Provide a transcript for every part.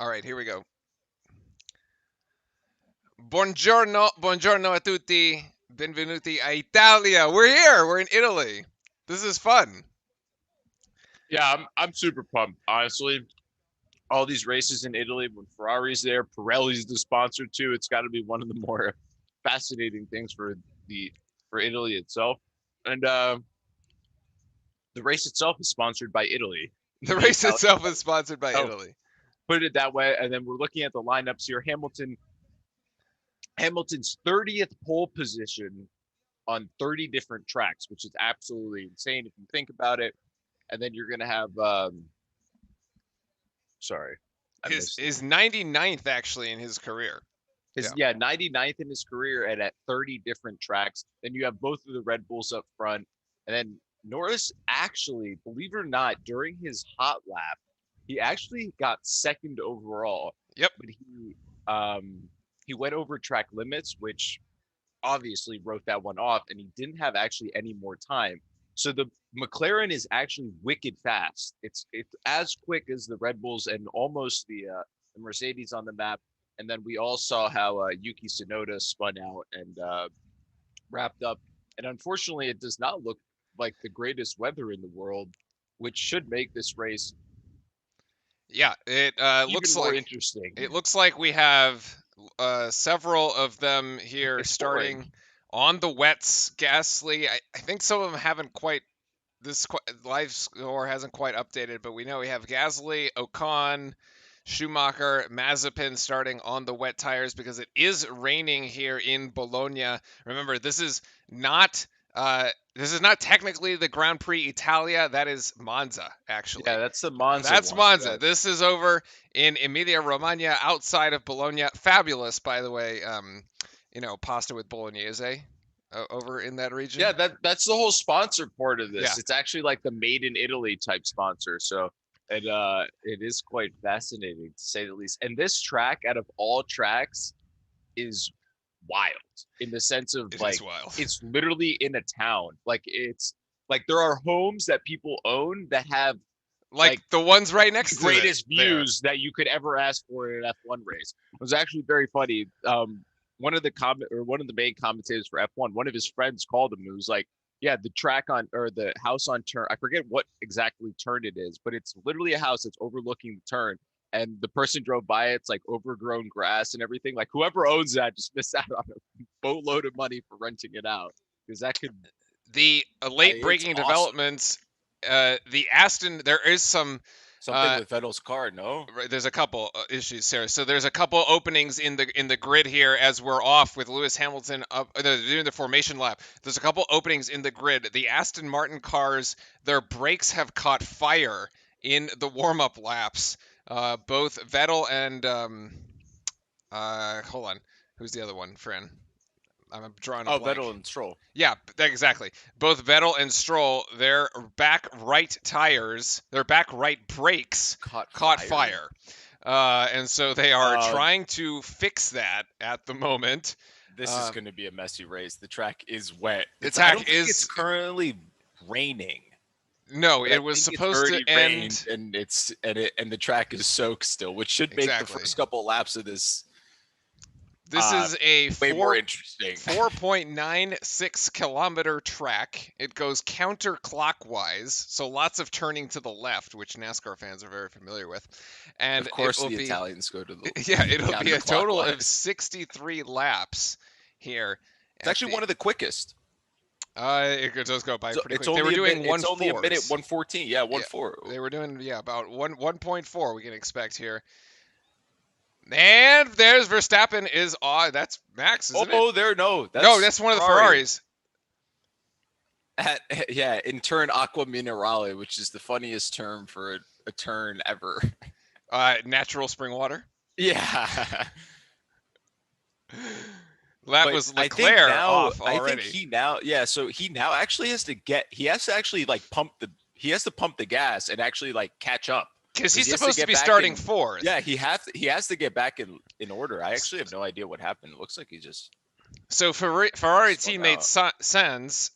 All right, here we go. Buongiorno, buongiorno a tutti. Benvenuti a Italia. We're here. We're in Italy. This is fun. Yeah, I'm super pumped, honestly. All these races in Italy, when Ferrari's there, Pirelli's the sponsor too. It's got to be one of the more fascinating things the for Italy itself. And the race itself is sponsored by Italy, The the race Italian. itself is sponsored by Oh, Italy. put it that way. And then we're looking at the lineups here. Hamilton's 30th pole position on 30 different tracks, which is absolutely insane if you think about it. And then you're gonna have sorry, I His missed it. his 99th actually in his career. His Yeah. 99th in his career and at 30 different tracks. Then you have both of the Red Bulls up front. And then Norris actually, believe it or not, during his hot lap, he actually got second overall. Yep. But he went over track limits, which obviously wrote that one off, and he didn't have actually any more time. So the McLaren is actually wicked fast. It's as quick as the Red Bulls and almost the Mercedes on the map. And then we all saw how Yuki Tsunoda spun out and wrapped up. And unfortunately, it does not look like the greatest weather in the world, which should make this race Yeah, it even more interesting. looks like we have several of them here It's starting boring. on the wets. Gasly, I think some of them haven't quite live score hasn't quite updated, but we know we have Gasly, Ocon, Schumacher, Mazepin starting on the wet tires because it is raining here in Bologna. Remember, this is not technically the Grand Prix Italia. That is Monza, actually. Yeah, that's the Monza That's one. Monza. Yeah. This is over in Emilia Romagna, outside of Bologna. Fabulous, by the way. Pasta with bolognese over in that region. Yeah, that's the whole sponsor part of Yeah. this. It's actually like the made in Italy type sponsor. So it is quite fascinating to say the least. And this track out of all tracks is wild in the sense of It like is wild. it's literally in a town. Like it's like there are homes that people own that have Like the ones right next to it. greatest views that you could ever ask for in an F1 race. It was actually very funny. One of the main commentators for F1, one of his friends called him. It was like, yeah, the track on or the house on turn. I forget what exactly turn it is, but it's literally a house that's overlooking the turn. And the person drove by it's like overgrown grass and everything. Like whoever owns that just missed out on a boatload of money for renting it out because that could The late It's breaking awesome. developments. The Aston, there is some. Something with Vettel's car, no? There's a couple issues here. So there's a couple openings in the grid here as we're off with Lewis Hamilton up doing the formation lap. There's a couple openings in the grid. The Aston Martin cars, their brakes have caught fire in the warm-up laps. Both Vettel and hold on, who's the other one, Fran? I'm drawing a Oh, blank. Vettel and Stroll. Yeah, exactly. Both Vettel and Stroll, their back right tires, their back right brakes caught fire. And so they are trying to fix that at the moment. This is going to be a messy race. The track is wet. The I track don't think is it's currently raining. No, But I it was think it's supposed to already end. rained, and the track is soaked still, which should make Exactly. the first couple laps of this This is a way more interesting. 4.96 kilometer track. It goes counterclockwise, so lots of turning to the left, which NASCAR fans are very familiar with. And Of course, it will the be, Italians go to the yeah, it'll be a total of counterclockwise. 63 laps here. It's actually one of the quickest. It does go by So pretty it's quick. They were doing it's only a minute 1:4s. 1:14. Yeah, 1:4. They were doing about 1.4 we can expect here. And there's Verstappen is that's Max, isn't it? Oh, there no. That's one of the Ferraris. Yeah, in turn Aqua Minerale, which is the funniest term for a turn ever. Natural spring water. Yeah. That was Leclerc off already. I think so he now actually has to actually like pump the gas and actually like catch up. Because he's supposed to be starting fourth. Yeah, he has to get back in order. I actually have no idea what happened. It looks like he just. So Ferrari teammate Sainz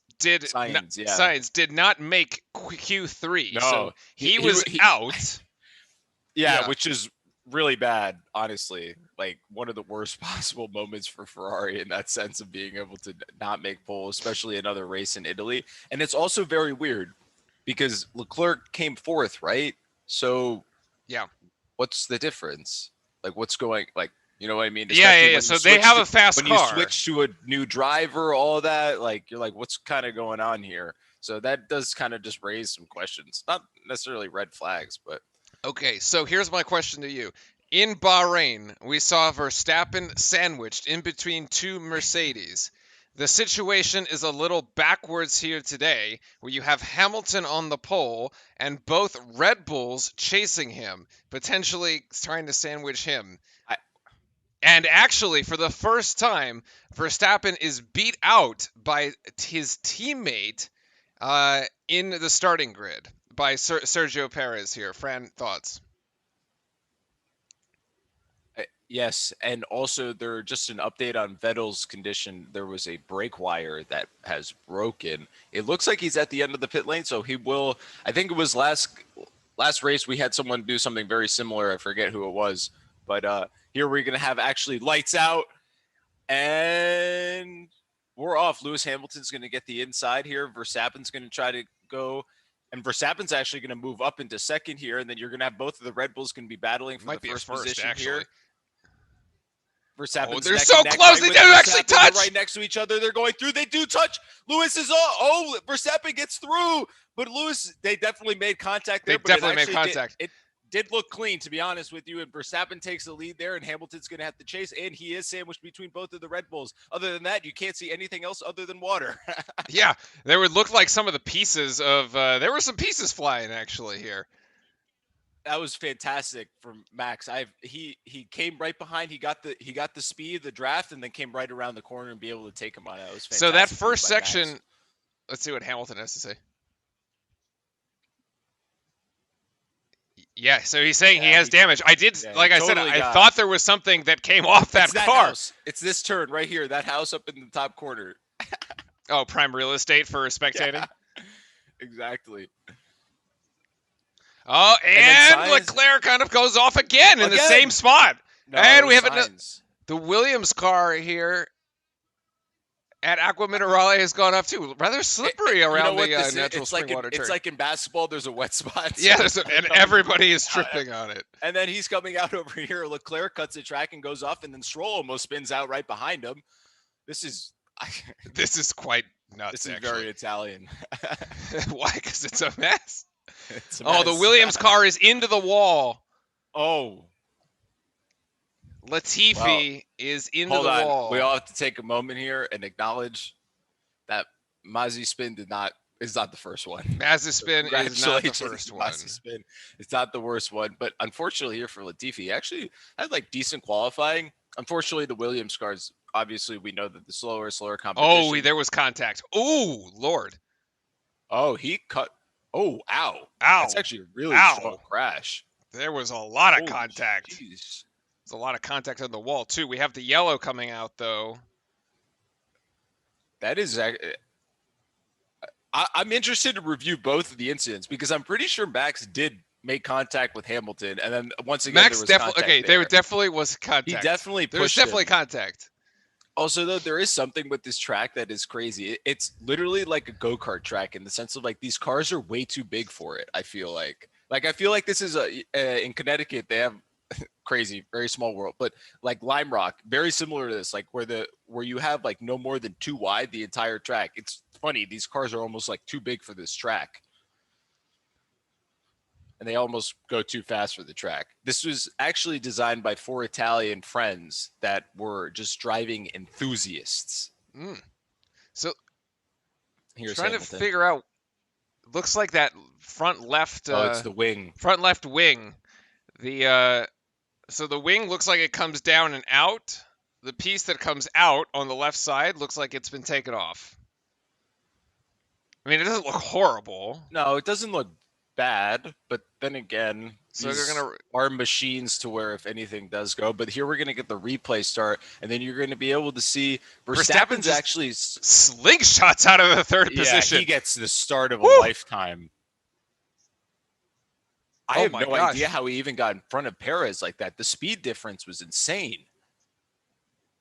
did not make Q3. No, so he was out. Yeah, which is really bad, honestly. Like one of the worst possible moments for Ferrari in that sense of being able to not make pole, especially another race in Italy. And it's also very weird because Leclerc came fourth, right? So Yeah. what's the difference? Like what's going like you know what I mean? Yeah, yeah, Especially yeah. So they have a fast when you car. switch to a new driver, all that, like you're like, what's kind of going on here? So that does kind of just raise some questions. Not necessarily red flags, but Okay, so here's my question to you. In Bahrain, we saw Verstappen sandwiched in between two Mercedes. The situation is a little backwards here today, where you have Hamilton on the pole and both Red Bulls chasing him, potentially trying to sandwich him. I, And actually, for the first time, Verstappen is beat out by his teammate in the starting grid by Sergio Perez here. Fran, thoughts? yes, and also there just an update on Vettel's condition. There was a brake wire that has broken. It looks like he's at the end of the pit lane, so he will. I think it was last race we had someone do something very similar. I forget who it was, but here we're gonna have actually lights out, and we're off. Lewis Hamilton's gonna get the inside here. Verstappen's gonna try to go. And Verstappen's actually going to move up into second here, and then you're going to have both of the Red Bulls going to be battling for Might the be first a first, position actually. here. Verstappen's they're neck so and neck close. right They with don't actually Verstappen. They're touch. right next to each other. They're going through. They do touch. Lewis is Verstappen gets through, but Lewis, they definitely made contact there. They definitely made contact. It did look clean, to be honest with you. And Verstappen takes the lead there, and Hamilton's going to have to chase. And he is sandwiched between both of the Red Bulls. Other than that, you can't see anything else other than water. Yeah, there would look like some of the pieces of. There were some pieces flying actually here. That was fantastic from Max. He came right behind. He got the speed, the draft, and then came right around the corner and be able to take him on. That was fantastic. So that first by section. Max. Let's see what Hamilton has to say. Yeah, so he's saying he has damage. I did, like I said, I thought there was something that came off that car. House. It's this turn right here, that house up in the top corner. Oh, prime real estate for spectating? Yeah, exactly. Oh, and Leclerc kind of goes off again in the same spot. No, and we have the Williams car here at Aqua Minerale has gone off too. Rather slippery around the natural spring water turn. It's like in basketball, there's a wet spot. So yeah, and everybody is tripping on it. And then he's coming out over here. Leclerc cuts the track and goes off, and then Stroll almost spins out right behind him. This is quite nuts. This is very Italian. Why? Because it's a mess. The Williams car is into the wall. Oh. Latifi is into the wall. We all have to take a moment here and acknowledge that Mazepin is not the first one. Mazepin is not the first one. Mazepin is not the worst one, but unfortunately here for Latifi, he actually had like decent qualifying. Unfortunately, the Williams cars, obviously we know that the slower competition. Oh, there was contact. Oh, Lord. Oh, he cut. Oh, ow. Ow. That's actually a really strong crash. There was a lot of contact. Geez. There's a lot of contact on the wall, too. We have the yellow coming out, though. That is... I'm interested to review both of the incidents because I'm pretty sure Max did make contact with Hamilton, and then once again, Max there was contact there definitely was contact. He definitely pushed There was definitely him. contact. Also, though, there is something with this track that is crazy. It's literally like a go-kart track in the sense of like these cars are way too big for it. I feel like this is in Connecticut they have crazy, very small world, but like Lime Rock, very similar to this, like where you have like no more than 2 wide the entire track. It's funny, these cars are almost like too big for this track. And they almost go too fast for the track. This was actually designed by 4 Italian friends that were just driving enthusiasts. So here's trying Hamilton. to figure out, looks like that front left. It's the wing. Front left wing. So the wing looks like it comes down and out. The piece that comes out on the left side looks like it's been taken off. I mean, it doesn't look horrible. No, it doesn't look bad, but then again, so they're gonna are machines to where if anything does go. But here we're gonna get the replay start, and then you're gonna be able to see Verstappen's actually slingshots out of the third position. He gets the start of a lifetime. I Oh have my no idea gosh. how he even got in front of Perez like that. The speed difference was insane.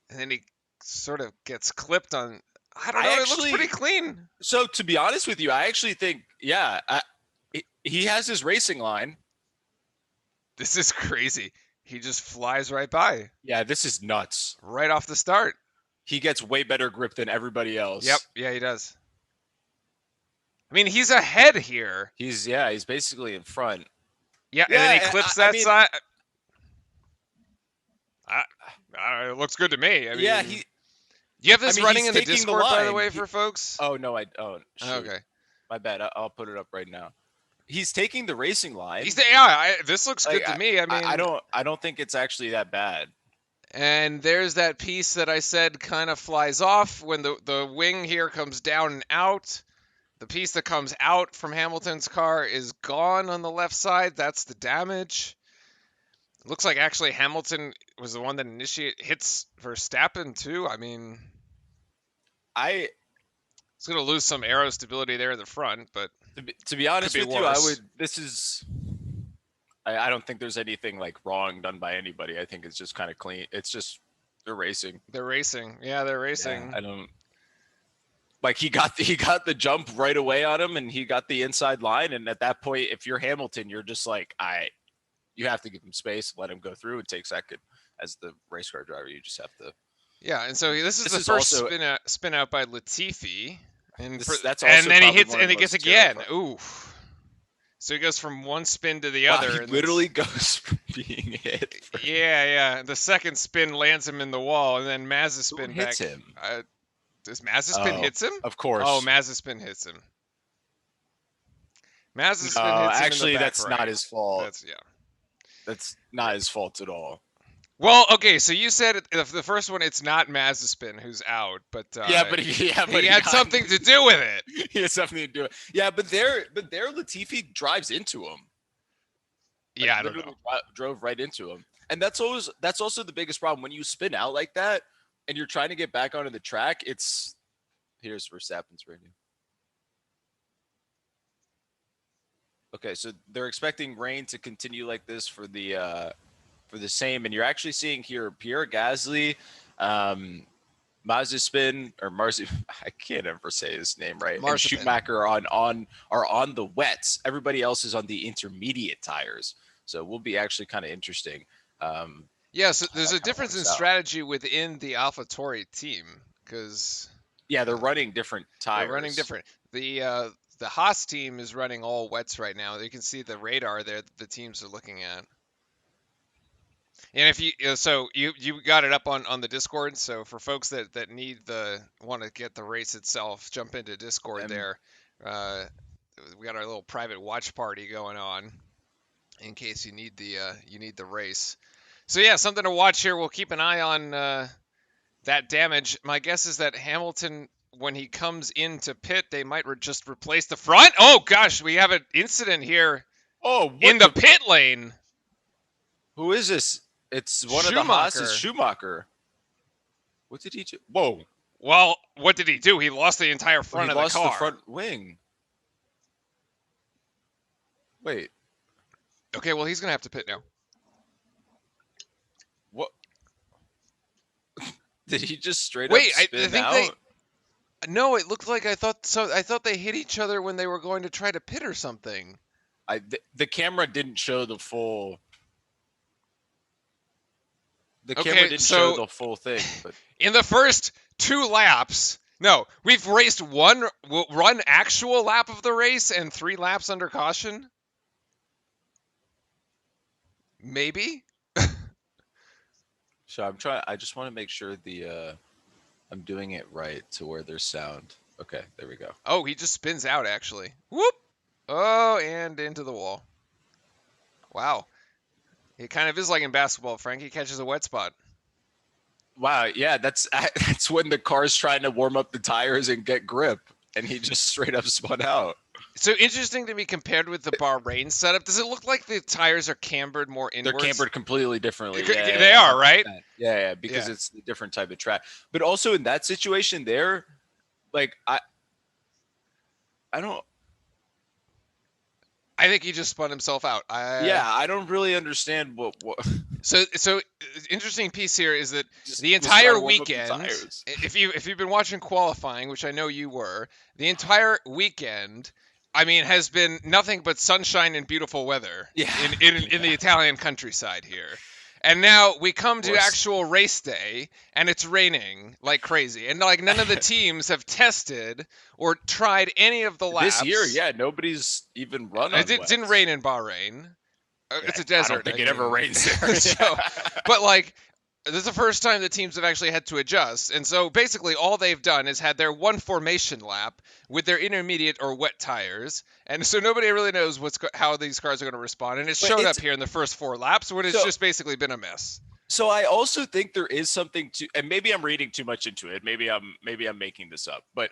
And then he sort of gets clipped on. I don't I know. It looks actually, pretty clean. so to be honest with you, I actually think, yeah, he has his racing line. This is crazy. He just flies right by, Yeah, this is nuts. right off the start. He gets way better grip than everybody else. Yep. Yeah, he does. I mean, he's ahead here. He's basically in front. Yeah, and then he Yeah, clips I that mean, side. It looks good to me. I yeah, mean, you have this running he's in the taking the Discord, by the line. way, for folks. Oh no, shoot. Okay. My bad. I'll put it up right now. He's taking the racing line. This looks Like, good to me. I mean, I don't think it's actually that bad. and there's that piece that I said kind of flies off when the wing here comes down and out. The piece that comes out from Hamilton's car is gone on the left side. That's the damage. It looks like actually Hamilton was the one that hits Verstappen too. I mean, I it's going to lose some aero stability there in the front, but to be honest be with you, worse. I don't think there's anything like wrong done by anybody. I think it's just kind of clean. It's just they're racing. They're racing. Yeah, they're racing. Yeah, I don't like he got the jump right away on him, and he got the inside line. And at that point, if you're Hamilton, you're just like, you have to give him space, let him go through, and take second. As the race car driver, you just have to. Yeah, and so this is the first spin out by Latifi, and then he hits and he gets again. Ooh. So he goes from one spin to the other. He literally goes from being hit. Yeah. The second spin lands him in the wall, and then Mazepin hits him. Does Mazepin hits him? Of course. Oh, Mazepin hits him. Mazepin hits him actually, in the back that's right. Not his fault. That's not his fault at all. Well, okay, so you said the first one, it's not Mazepin who's out, but he had something to do with it. He had something to do with it. Yeah, but there Latifi drives into him. Like, yeah, I don't know. Drove right into him, and that's also the biggest problem when you spin out like that, and you're trying to get back onto the track. Here's Verstappen's radio. Okay, so they're expecting rain to continue like this for the same, and you're actually seeing here Pierre Gasly, Mazepin or Marzi, I can't ever say his name right. And Schumacher are on the wets. Everybody else is on the intermediate tires, so it will be actually kind of interesting. Yeah, so there's a difference in strategy within the AlphaTauri team because they're running different tires. They're running different. The Haas team is running all wets right now. You can see the radar there that the teams are looking at. And if you got it up on the Discord, so for folks that want to get the race itself, jump into Discord there. We got our little private watch party going on in case you need the race. So yeah, something to watch here. We'll keep an eye on that damage. My guess is that Hamilton, when he comes into pit, they might just replace the front. Oh gosh, we have an incident here. In the pit lane. Who is this? It's one of the Haas's, Schumacher. What did he do? Whoa. Well, what did he do? He lost the entire front of the car. He lost the front wing. Wait. Okay, well, he's going to have to pit now. What? Did he just straight up spin out? No, it looked like I thought they hit each other when they were going to try to pit or something. The camera didn't show the full... The camera didn't show the full thing. But in the first 2 laps, we've raced one actual lap of the race and 3 laps under caution. Maybe. So I just want to make sure I'm doing it right to where there's sound. Okay, there we go. Oh, he just spins out actually. Whoop! Oh, and into the wall. Wow. It kind of is like in basketball. Frankie catches a wet spot. Wow, yeah, that's when the car's trying to warm up the tires and get grip, and he just straight up spun out. So interesting to me compared with the Bahrain setup. Does it look like the tires are cambered more inwards? They're cambered completely differently. They are, right? Yeah, because it's a different type of track. But also in that situation there, like I don't... I think he just spun himself out. Yeah, I don't really understand what So interesting piece here is that just the was trying entire to warm up the weekend, tires. if you've been watching qualifying, which I know you were, the entire weekend, I mean, has been nothing but sunshine and beautiful weather Yeah, in the Italian countryside here. And now we come to course. actual race day, and it's raining like crazy. And like none of the teams have tested or tried any of the laps. This year, yeah, nobody's even run on It didn't wets. rain in Bahrain. Yeah, It's a I don't desert. think I it ever mean. rains there. So, but like, this is the first time the teams have actually had to adjust, and so basically all they've done is had their one formation lap with their intermediate or wet tires, and so nobody really knows how these cars are going to respond, and it But showed up it's here in the first 4 laps when it's so just basically been a mess. so I also think there is something to, and maybe I'm reading too much into it. Maybe I'm making this up, but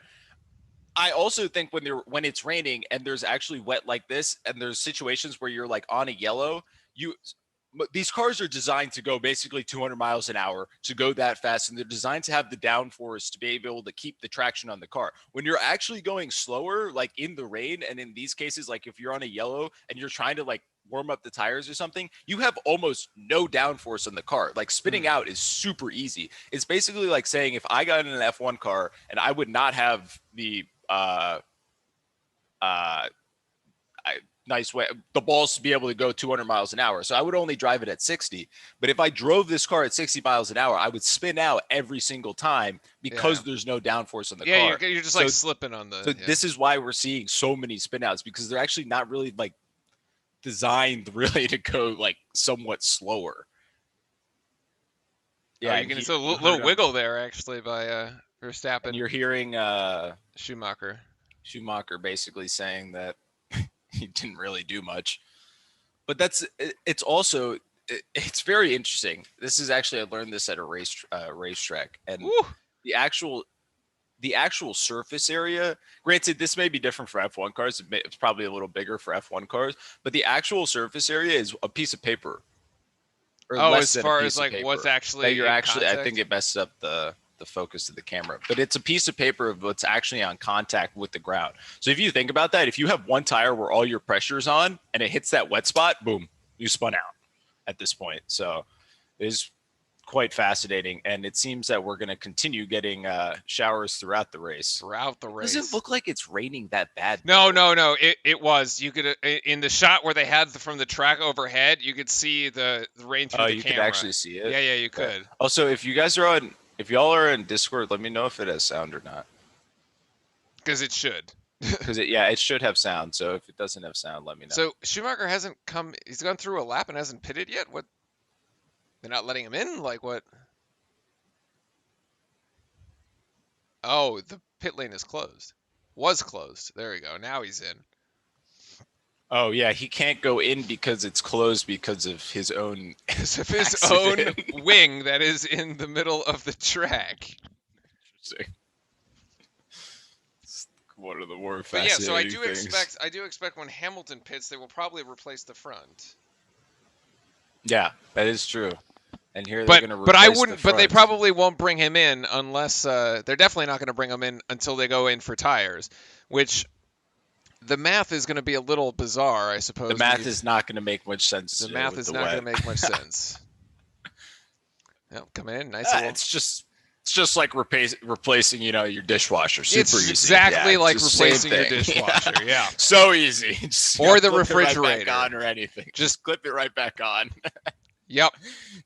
I also think when it's raining and there's actually wet like this, and there's situations where you're like on a yellow, these cars are designed to go basically 200 miles an hour, to go that fast, and they're designed to have the downforce to be able to keep the traction on the car. When you're actually going slower, like in the rain, and in these cases, like if you're on a yellow and you're trying to like warm up the tires or something, you have almost no downforce on the car. Like spinning out is super easy. It's basically like saying if I got in an F1 car and I would not have the uh, nice way the balls to be able to go 200 miles an hour, so I would only drive it at 60. But if I drove this car at 60 miles an hour, I would spin out every single time because there's no downforce on the car. You're just like slipping on the. So this is why we're seeing so many spin outs, because they're actually not really like designed really to go like somewhat slower. Yeah, you can see a little wiggle there actually by Verstappen. And you're hearing Schumacher basically saying that he didn't really do much. But it's very interesting. This is actually, I learned this at a racetrack, and the actual surface area, granted this may be different for F1 cars, it's probably a little bigger for F1 cars, but the actual surface area is a piece of paper. Or as far as like what's actually I think it messes up the focus of the camera, but it's a piece of paper of what's actually on contact with the ground. So if you think about that, if you have one tire where all your pressure is on and it hits that wet spot, boom, you spun out at this point. So it is quite fascinating, and it seems that we're going to continue getting showers throughout the race. Doesn't look like it's raining that bad. No. It was. You could in the shot where they had from the track overhead, you could see the rain through the camera. Oh, you could actually see it. Yeah, you could. Also, if y'all are in Discord, let me know if it has sound or not. Because it should. Because it should have sound. So if it doesn't have sound, let me know. So Schumacher hasn't come. He's gone through a lap and hasn't pitted yet. What? They're not letting him in? Like what? Oh, the pit lane is closed. Was closed. There we go. Now he's in. Oh yeah, he can't go in because it's closed because of his own wing that is in the middle of the track. Interesting. It's one of the more fascinating so I do expect when Hamilton pits, they will probably replace the front. Yeah, that is true. And here they're going to replace but I wouldn't. the front. But they probably won't bring him in unless they're definitely not going to bring him in until they go in for tires, which. The math is going to be a little bizarre, I suppose. The math is not going to make much sense. The math is not going to make much sense. Come in, nice. It's just like replacing, your dishwasher. Super it's easy. Exactly like replacing your dishwasher. Yeah. So easy. Just, or the refrigerator. Right back on or anything. Just clip it right back on. Yep.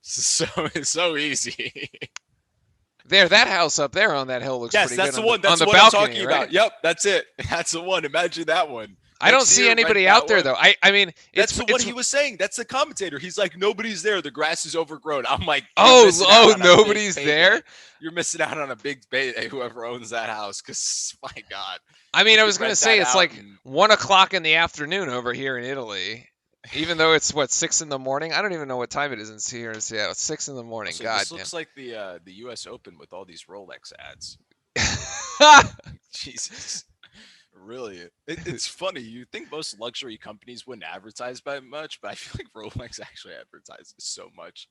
It's so easy. There, that house up there on that hill looks pretty good. Yes, that's the one. That's what I'm talking about. Yep, that's it. That's the one. Imagine that one. I don't see anybody out there, though. I mean, that's what he was saying. That's the commentator. He's like, nobody's there. The grass is overgrown. I'm like, nobody's there? You're missing out on a big payday, whoever owns that house, because, my God. I mean, I was going to say, it's like 1 o'clock in the afternoon over here in Italy. Even though it's 6 in the morning, I don't even know what time it is here in Seattle. It's 6 in the morning. So God, this looks like the U.S. Open with all these Rolex ads. Jesus, really? It's funny. You think most luxury companies wouldn't advertise by much, but I feel like Rolex actually advertises so much.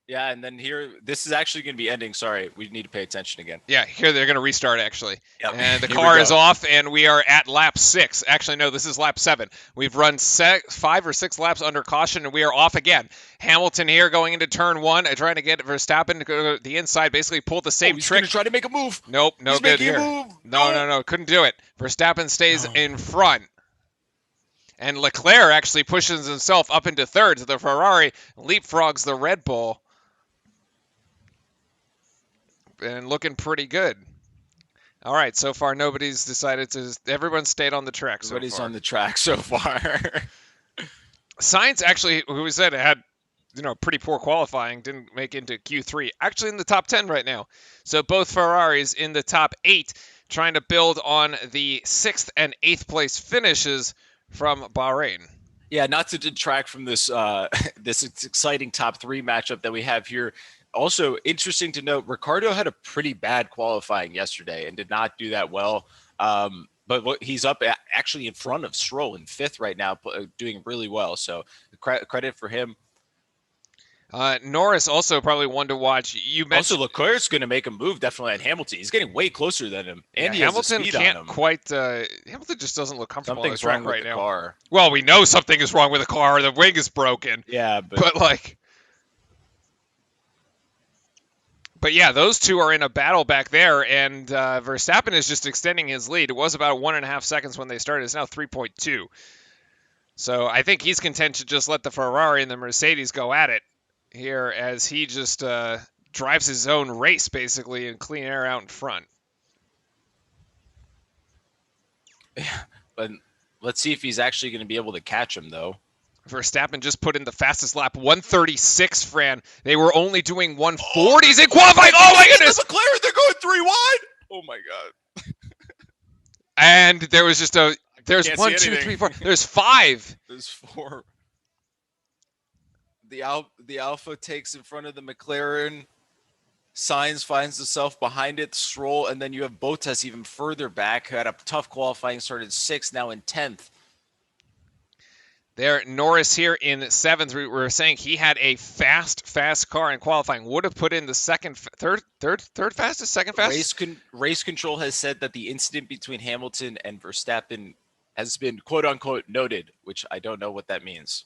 Yeah, and then here, this is actually going to be ending. Sorry, we need to pay attention again. Yeah, here they're going to restart actually. Yep. And the Here we car is go. off, and we are at lap 6. Actually, no, this is lap 7. We've run 5 or 6 laps under caution, and we are off again. Hamilton here going into turn 1, trying to get Verstappen to go to the inside, basically pull the same he's trick. Going to try to make a move. Nope, no He's good making here. a move. No, couldn't do it. Verstappen stays No. in front. And Leclerc actually pushes himself up into third. So the Ferrari leapfrogs the Red Bull. And looking pretty good. All right, so far nobody's decided to. Everyone stayed on the track. Everybody's so far. on the track so far. Sainz actually, who we said had, pretty poor qualifying, didn't make into Q3. Actually in the top 10 right now. So both Ferraris in the top 8, trying to build on the 6th and 8th place finishes from Bahrain. Yeah, not to detract from this this exciting top 3 matchup that we have here. Also, interesting to note, Ricardo had a pretty bad qualifying yesterday and did not do that well. But he's up actually in front of Stroll in 5th right now, doing really well. So credit for him. Norris also probably one to watch. You mentioned also Leclerc's going to make a move definitely at Hamilton. He's getting way closer than him, and yeah, he has the Hamilton speed can't on him. quite. Hamilton just doesn't look comfortable Something's on the wrong track with right the now. car. Well, we know something is wrong with the car. The wing is broken. Yeah, But yeah, those two are in a battle back there, and Verstappen is just extending his lead. It was about 1.5 seconds when they started. It's now 3.2. So I think he's content to just let the Ferrari and the Mercedes go at it here as he just drives his own race, basically, in clean air out in front. Yeah, but let's see if he's actually going to be able to catch him, though. Verstappen just put in the fastest lap, 136, Fran. They were only doing 140s in qualifying. Oh, my goodness. McLaren, they're going 3 wide. Oh, my God. And there was just there's Can't 1, see 2, anything. 3, 4. There's 5. There's 4. The Alpha takes in front of the McLaren. Sainz finds himself behind it, Stroll, and then you have Bottas even further back, who had a tough qualifying, started 6th, now in 10th. There, Norris here in 7th. We were saying he had a fast car in qualifying. Would have put in the third fastest, second fastest. Race control has said that the incident between Hamilton and Verstappen has been quote unquote noted, which I don't know what that means.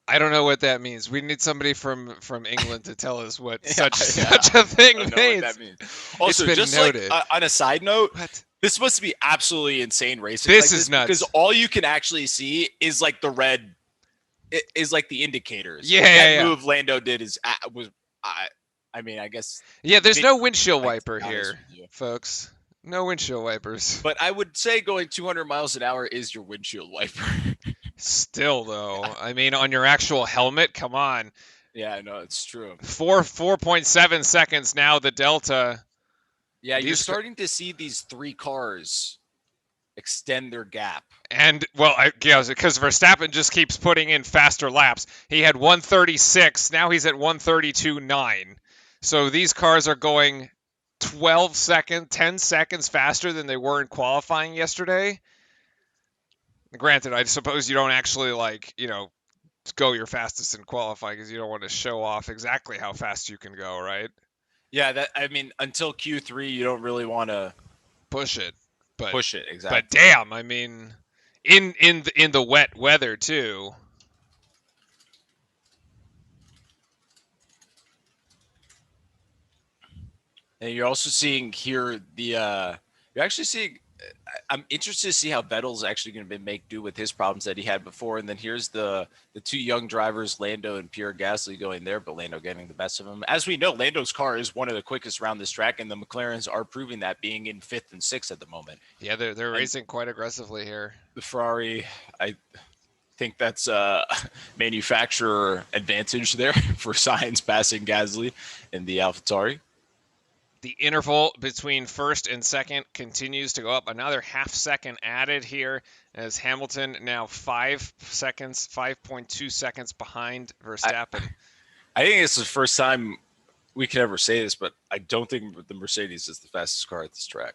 I don't know what that means. We need somebody from England to tell us what such a thing I don't know means. what that means. Also, been just noted. like on a side note, What? this must be absolutely insane racing. This is nuts. Because all you can actually see is like the red, is like the indicators. Yeah, that move Lando did I mean, I guess. Yeah, there's no windshield Like, wiper to be honest here, with you. folks. No windshield wipers. But I would say going 200 miles an hour is your windshield wiper. Still, though, I mean, on your actual helmet, come on. Yeah, I know, it's true. 4.7 seconds now, the delta. Yeah, you're These- starting to see these 3 cars extend their gap. And, well, because Verstappen just keeps putting in faster laps. He had 136. Now he's at 132.9. So these cars are going 10 seconds faster than they were in qualifying yesterday. Granted, I suppose you don't actually, go your fastest in qualifying because you don't want to show off exactly how fast you can go, right? Yeah, until Q3, you don't really want to Push it. But push it, exactly. But damn, I mean, in the wet weather too. And you're also seeing here you're actually seeing. I'm interested to see how Vettel's actually going to make do with his problems that he had before. And then here's the 2 young drivers, Lando and Pierre Gasly, going there, but Lando getting the best of him. As we know, Lando's car is one of the quickest around this track, and the McLarens are proving that, being in 5th and 6th at the moment. Yeah, they're racing quite aggressively here. The Ferrari, I think that's a manufacturer advantage there for Sainz passing Gasly in the AlphaTauri. The interval between first and second continues to go up. Another half second added here as Hamilton now 5.2 seconds behind Verstappen. I think it's the first time we can ever say this, but I don't think the Mercedes is the fastest car at this track.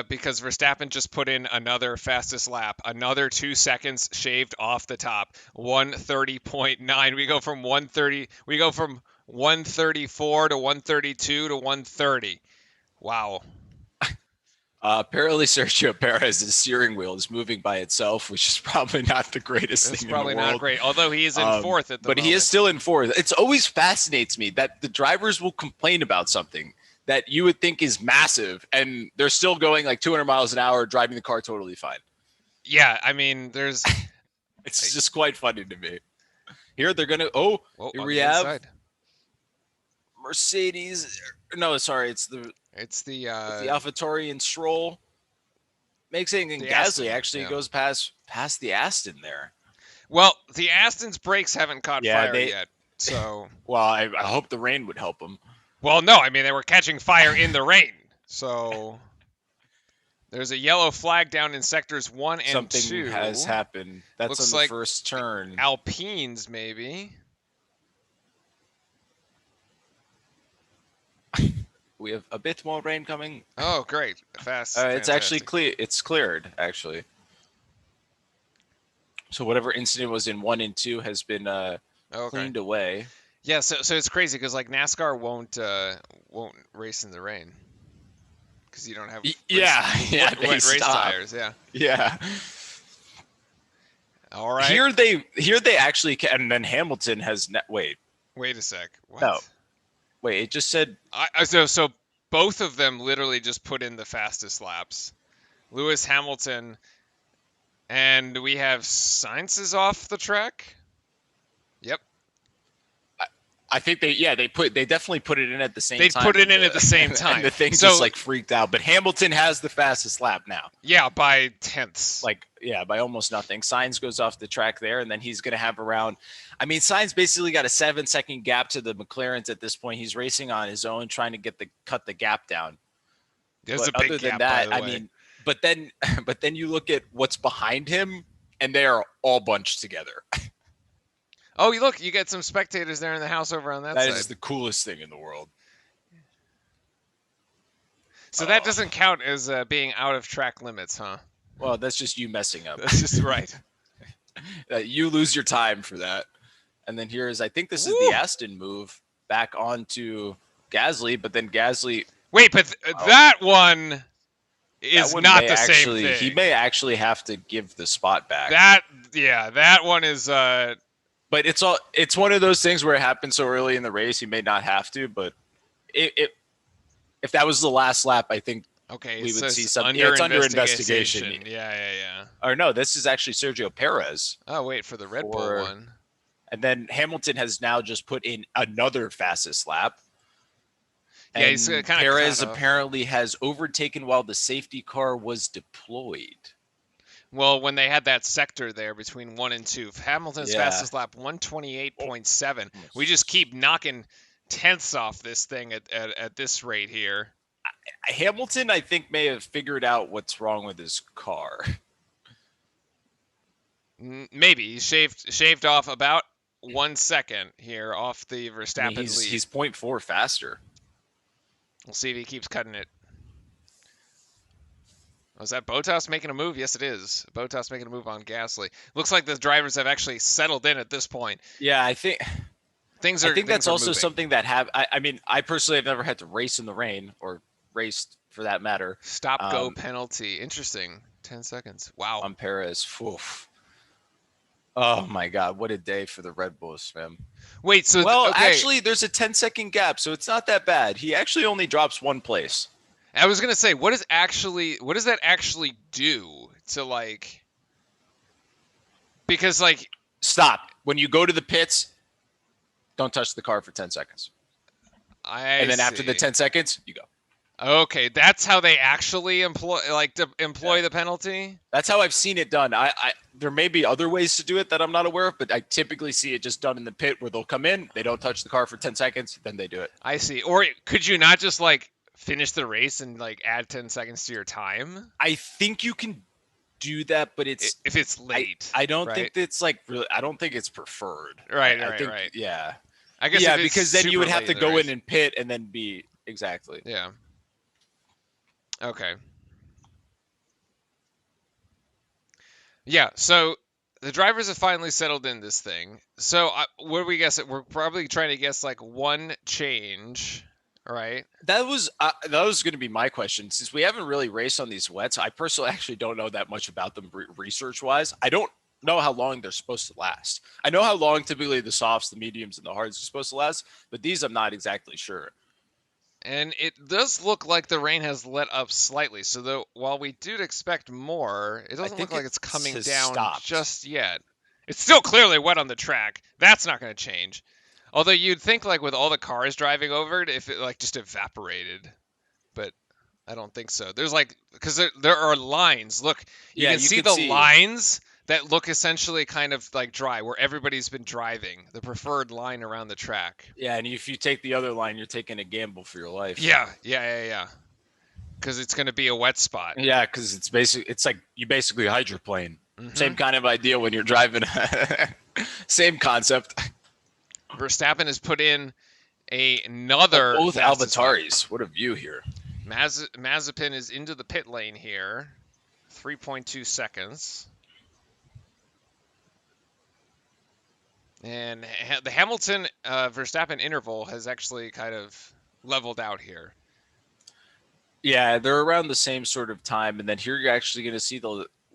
Because Verstappen just put in another fastest lap, another 2 seconds shaved off the top, 130.9. We go from 134 to 132 to 130. Wow. Apparently, Sergio Perez's steering wheel is moving by itself, which is probably not the greatest That's thing in the probably world. not great. Although he is in fourth at the but moment. he is still in fourth. It's always fascinates me that the drivers will complain about something that you would think is massive, and they're still going like 200 miles an hour, driving the car totally fine. Yeah, I mean, there's. It's just quite funny to me. Here they're gonna. Whoa, Here on we the have inside. Mercedes. No, sorry, it's the AlphaTauri and Stroll. Makes it, and the Gasly Aston, actually yeah. goes past the Aston there. Well, the Aston's brakes haven't caught Yeah, fire yet, so. Well, I hope the rain would help them. Well, no, I mean they were catching fire in the rain, so. There's a yellow flag down in sectors 1 and Something 2. has happened. That's Looks on the like first turn. Alpines, maybe. We have a bit more rain coming. Oh, great! Fast. It's actually clear. It's cleared actually. So whatever incident was in 1 and 2 has been cleaned away. Yeah, so it's crazy because like NASCAR won't race in the rain because you don't have wet race tires. Yeah. All right. Here they actually can, and then Hamilton has wait a sec. What? No. Wait, it just said. So both of them literally just put in the fastest laps. Lewis Hamilton, and we have Sainz is off the track. Yep. I think they definitely put it in at the same time. They put it in at the same time. And the thing just like freaked out. But Hamilton has the fastest lap now. Yeah, by tenths. By almost nothing. Sainz goes off the track there, and then he's going to have around. I mean, Sainz basically got a 7-second gap to the McLarens at this point. He's racing on his own, trying to cut the gap down. There's a big other than gap, that, by the way. mean, but then you look at what's behind him, and they are all bunched together. Oh, look, you get some spectators there in the house over on that side. That is the coolest thing in the world. So that doesn't count as being out of track limits, huh? Well, that's just you messing up. That's just right. You lose your time for that. And then I think this is the Aston move back onto Gasly, but then Gasly. Wait, but that one is not the same thing. He may actually have to give the spot back. That one is. But it's one of those things where it happens so early in the race, he may not have to. But if that was the last lap, I think we would see something. It's under investigation. Yeah. Or no, this is actually Sergio Perez. Oh, wait for the Red Bull one. And then Hamilton has now just put in another fastest lap. Yeah, he's kind of Perez apparently has overtaken while the safety car was deployed. Well, when they had that sector there between 1 and 2, Hamilton's fastest lap 128.7. We just keep knocking tenths off this thing at this rate here. Hamilton, I think, may have figured out what's wrong with his car. Maybe he shaved off about 1 second here off the Verstappen lead. He's 0.4 faster. We'll see if he keeps cutting it. Was that Bottas making a move? Yes, it is. Bottas making a move on Gasly. Looks like the drivers have actually settled in at this point. Yeah, I think that's also moving. something that I mean, I personally have never had to race in the rain or raced for that matter. Stop-go penalty. Interesting. 10 seconds. Wow. On Perez. Oof. Oh, my God. What a day for the Red Bulls, man. Wait, so... actually, there's a 10-second gap, so it's not that bad. He actually only drops 1 place. I was gonna say, what does that actually do to like? Because like, stop when you go to the pits. Don't touch the car for 10 seconds. And then after the 10 seconds, you go. Okay, that's how they actually employ the penalty. That's how I've seen it done. There may be other ways to do it that I'm not aware of, but I typically see it just done in the pit where they'll come in, they don't touch the car for 10 seconds, then they do it. I see. Or could you not just like finish the race and like add 10 seconds to your time? I think you can do that, but it's if it's late. I don't think it's like really. I don't think it's preferred. Right. Yeah. I guess. Yeah, because then you would have to go in and pit and then be exactly. Yeah. Okay. Yeah. So the drivers have finally settled in this thing. So what do we guess? We're probably trying to guess like one change, right? That was going to be my question. Since we haven't really raced on these wets, I personally actually don't know that much about them research wise. I don't know how long they're supposed to last. I know how long typically the softs, the mediums, and the hards are supposed to last, but these I'm not exactly sure. And it does look like the rain has let up slightly. So while we do expect more, it doesn't look like it's coming down stopped. just yet. It's still clearly wet on the track. That's not going to change. Although you'd think like with all the cars driving over it, if it like just evaporated, but I don't think so. There's like because there are lines. Look, you can see the lines that look essentially kind of like dry, where everybody's been driving. The preferred line around the track. Yeah, and if you take the other line, you're taking a gamble for your life. Yeah. Because it's going to be a wet spot. Yeah, because it's like you basically hydroplane. Mm-hmm. Same kind of idea when you're driving. Same concept. Verstappen has put in another. Both AlphaTauris. What a view here. Mazepin is into the pit lane here. 3.2 seconds. And the Hamilton Verstappen interval has actually kind of leveled out here. Yeah, they're around the same sort of time. And then here you're actually going to see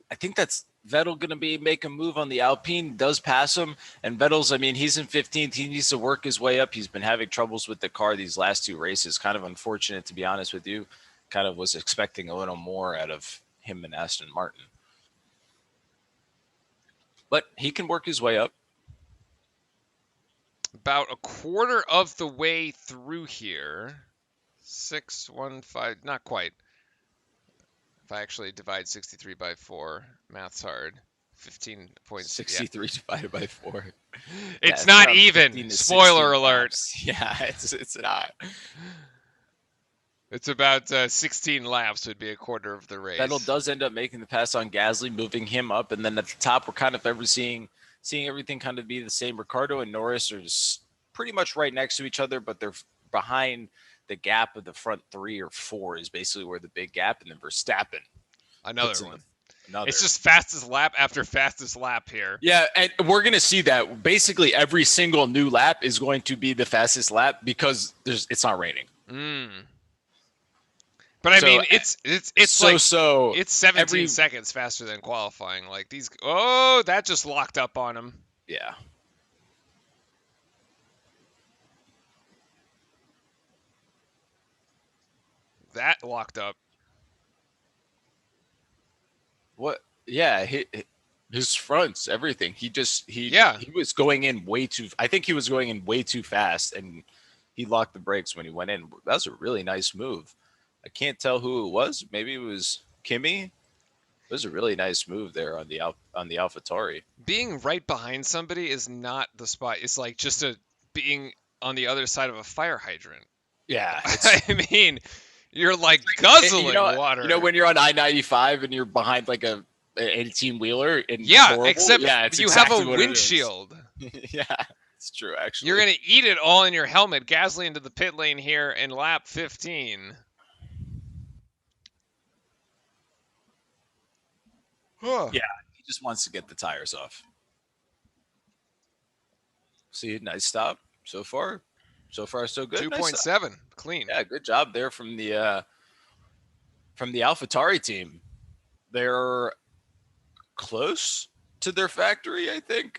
I think that's Vettel going to be make a move on the Alpine, does pass him. And Vettel's, I mean, he's in 15th. He needs to work his way up. He's been having troubles with the car these last two races. Kind of unfortunate, to be honest with you. Kind of was expecting a little more out of him and Aston Martin. But he can work his way up. About a quarter of the way through here. 615, not quite. If I actually divide 63 by 4, math's hard. 15.6. 63 divided by 4. It's not even. Spoiler alert. Laps. Yeah, it's not. It's about 16 laps would be a quarter of the race. Vettel does end up making the pass on Gasly, moving him up, and then at the top we're kind of seeing everything kind of be the same. Ricardo and Norris are pretty much right next to each other, but they're behind the gap of the front 3 or 4 is basically where the big gap, and then Verstappen. Another one. It's just fastest lap after fastest lap here. Yeah, and we're going to see that basically every single new lap is going to be the fastest lap because it's not raining. But I mean, it's so it's 17 seconds faster than qualifying. Like these, that just locked up on him. Yeah. That locked up. What? Yeah, his fronts, everything. He was going in way too. I think he was going in way too fast, and he locked the brakes when he went in. That was a really nice move. I can't tell who it was. Maybe it was Kimi. It was a really nice move there on the AlphaTauri. Being right behind somebody is not the spot. It's like just being on the other side of a fire hydrant. Yeah, I mean. You're like guzzling water. You know when you're on I-95 and you're behind like a 18-wheeler and except you have a windshield. Yeah, it's true actually. You're gonna eat it all in your helmet. Gasly into the pit lane here in lap 15. Yeah, he just wants to get the tires off. See, nice stop so far. So far, so good. 2.7, clean. Yeah, good job there from the AlphaTauri team. They're close to their factory, I think,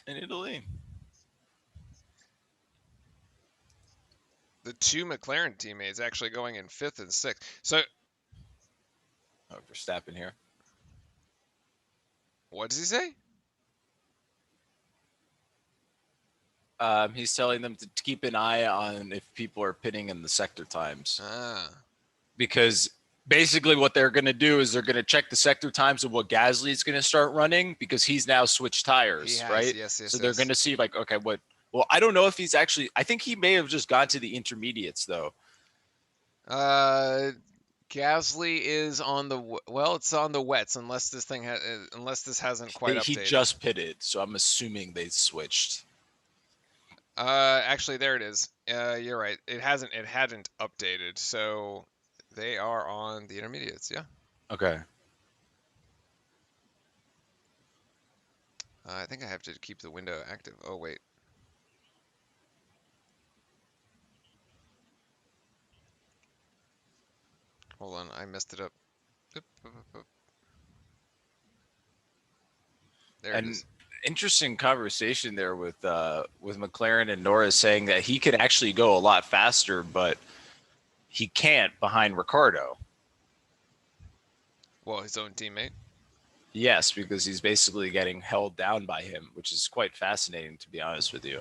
in Italy. The 2 McLaren teammates actually going in 5th and 6th. So, Verstappen here. What does he say? He's telling them to keep an eye on if people are pitting in the sector times. Because basically what they're going to do is they're going to check the sector times of what Gasly is going to start running because he's now switched tires, right? Yes. So they're going to see like, okay, what? Well, I don't know if he's actually. I think he may have just gone to the intermediates though. Gasly is on it's on the wets unless this hasn't quite updated. He just pitted, so I'm assuming they switched. Actually, there it is. You're right. It hadn't updated, so they are on the intermediates. Yeah. Okay. I think I have to keep the window active. Oh, wait. Hold on, I messed it up. Oop, oop, oop, oop. There it And is. interesting conversation there with McLaren and Norris saying that he could actually go a lot faster, but he can't behind Ricardo. Well, his own teammate. Yes, because he's basically getting held down by him, which is quite fascinating, to be honest with you.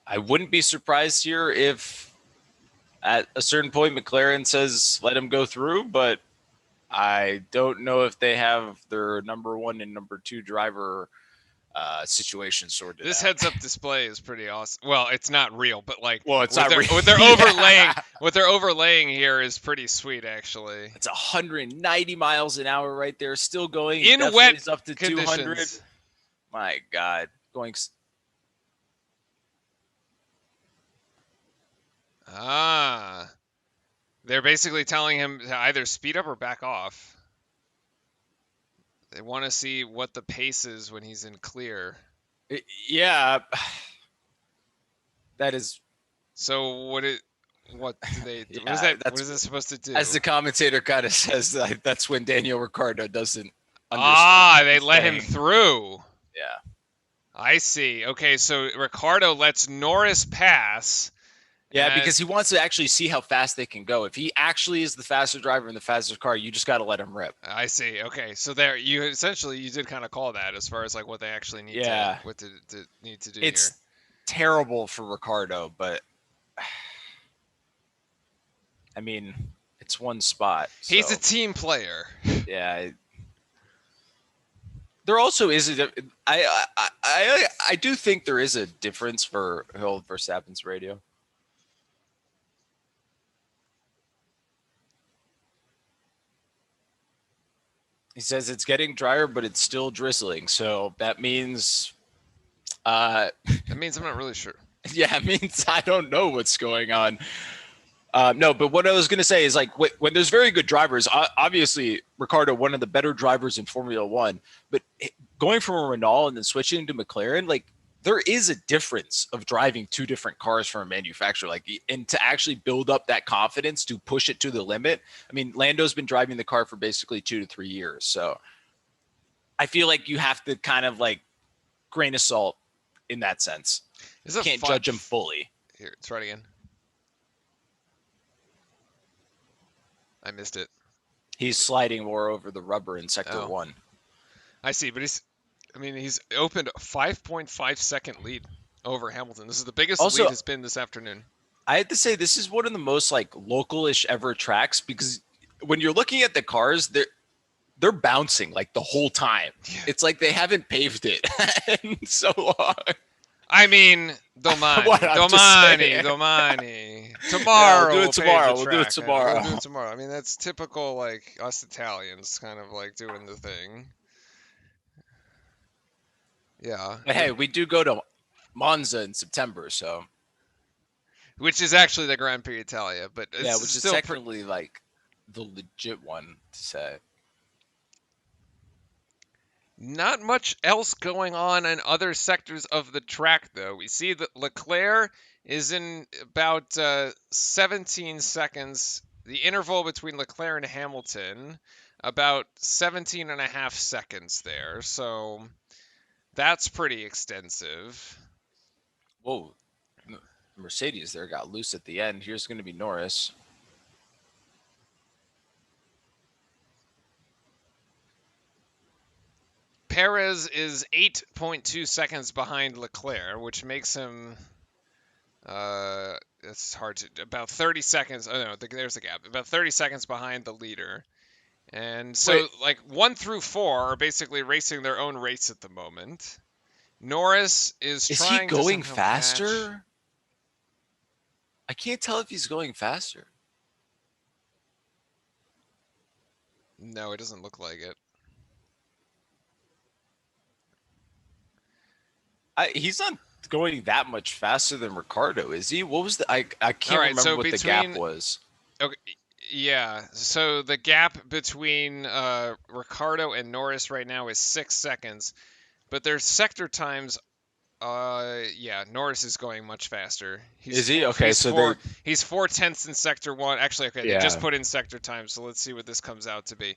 I wouldn't be surprised here if at a certain point McLaren says let him go through, but I don't know if they have their number one and number two driver situation sorted This out. heads-up display is pretty awesome. Well, it's not real, but like Well, it's what not real. what they're Yeah. overlaying, what they're overlaying here is pretty sweet, actually. It's 190 miles an hour right there, still going. In Definitely wet is up to 200. conditions. My God, going. Ah, they're basically telling him to either speed up or back off. They want to see what the pace is when he's in clear. Yeah, that is. So what do they? Yeah, What is that? What that's is this supposed to do? as the commentator kind of says. That's when Daniel Ricciardo doesn't understand. Ah, what they he's let him saying. through. Yeah. I see. Okay, so Ricardo lets Norris pass. Yeah, because he wants to actually see how fast they can go. If he actually is the faster driver in the fastest car, you just got to let him rip. I see. Okay, so there you essentially you did kind of call that as far as like what they actually need Yeah. to need to do It's here. terrible for Ricardo, but I mean, it's one spot. He's so, a team player. yeah. There also is I do think there is a difference for Hill Verstappen's radio. He says it's getting drier, but it's still drizzling. So that means, That means I'm not really sure. yeah, it means I don't know what's going on. No, but what I was going to say is like when there's very good drivers, obviously Ricardo, one of the better drivers in Formula One, but going from a Renault and then switching to McLaren, like there is a difference of driving two different cars from a manufacturer, like, and to actually build up that confidence to push it to the limit. I mean, Lando's been driving the car for basically 2 to 3 years. So I feel like you have to kind of like grain of salt in that sense. You can't judge him fully. Here, let's try it again. I missed it. He's sliding more over the rubber in sector 1. I see, but he's opened a 5.5 second lead over Hamilton. This is the biggest lead has been this afternoon. I have to say this is one of the most like local-ish ever tracks because when you're looking at the cars, they're bouncing like the whole time. Yeah. It's like they haven't paved it in so long. I mean, Domani. Tomorrow. We'll do it tomorrow. We'll do it tomorrow. We'll do it tomorrow. I mean, that's typical, like, us Italians kind of like doing the thing. Yeah. But hey, we do go to Monza in September, so. Which is actually the Grand Prix Italia, but it's yeah, which still is technically like the legit one to say. Not much else going on in other sectors of the track, though. We see that Leclerc is in about 17 seconds. The interval between Leclerc and Hamilton, about 17 and a half seconds there. So that's pretty extensive. Whoa. Mercedes there got loose at the end. Here's going to be Norris. Perez is 8.2 seconds behind Leclerc, which makes him, it's hard to, about 30 seconds, oh no, there's a gap, about 30 seconds behind the leader. And so, like, 1 through 4 are basically racing their own race at the moment. Norris is trying to he going somehow faster? match. I can't tell if he's going faster. No, it doesn't look like it. He's not going that much faster than Ricardo, is he? What was the? I can't remember what the gap was. Okay, Yeah, so the gap between Ricardo and Norris right now is 6 seconds, but their sector times, yeah, Norris is going much faster. Is he okay? So they're He's 4 tenths in sector one. Actually, okay, they just yeah. put in sector time, so let's see what this comes out to be.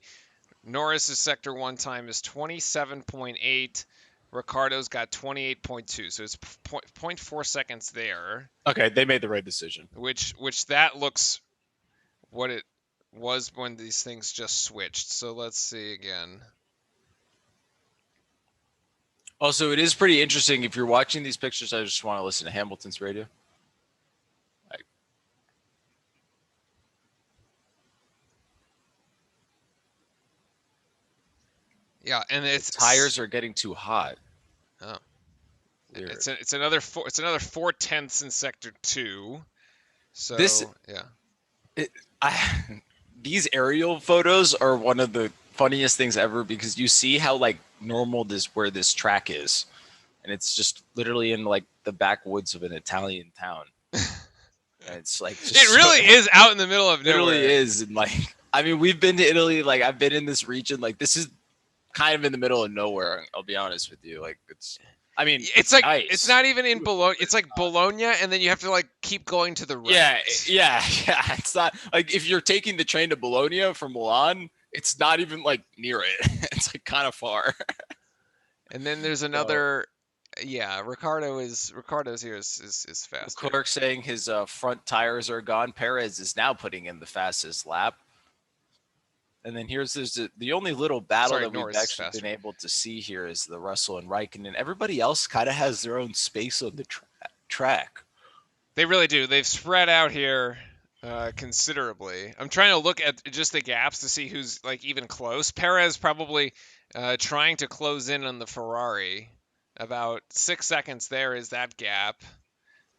Norris's sector one time is 27.8. Ricardo's got 28.2, so it's 0.4 seconds there, Okay, they made the right decision. which that looks what it was when these things just switched. So let's see again. Also, it is pretty interesting if you're watching these pictures. I just want to listen to Hamilton's radio. Yeah, and The tires are getting too hot. Oh. Weird. It's another 4 tenths in sector two. So This- yeah. These aerial photos are one of the funniest things ever because you see how like normal where this track is, and it's just literally in like the backwoods of an Italian town. And it's like just It really is out in the middle of nowhere. literally is, and like I mean, we've been to Italy. Like I've been in this region. Like this is kind of in the middle of nowhere. I'll be honest with you. Like it's. I mean, It's like nice. it's not even in Bologna. It's like Bologna, and then you have to like keep going to the right. Yeah. It's not like if you're taking the train to Bologna from Milan, it's not even like near it. It's like kind of far. And then there's another. Yeah, Ricardo's here is faster. Clark saying his front tires are gone. Perez is now putting in the fastest lap. And then there's the only little battle that we've actually been able to see here is the Russell and Raikkonen. Everybody else kind of has their own space on the track. They really do. They've spread out here considerably. I'm trying to look at just the gaps to see who's like even close. Perez probably trying to close in on the Ferrari. About 6 seconds there is that gap.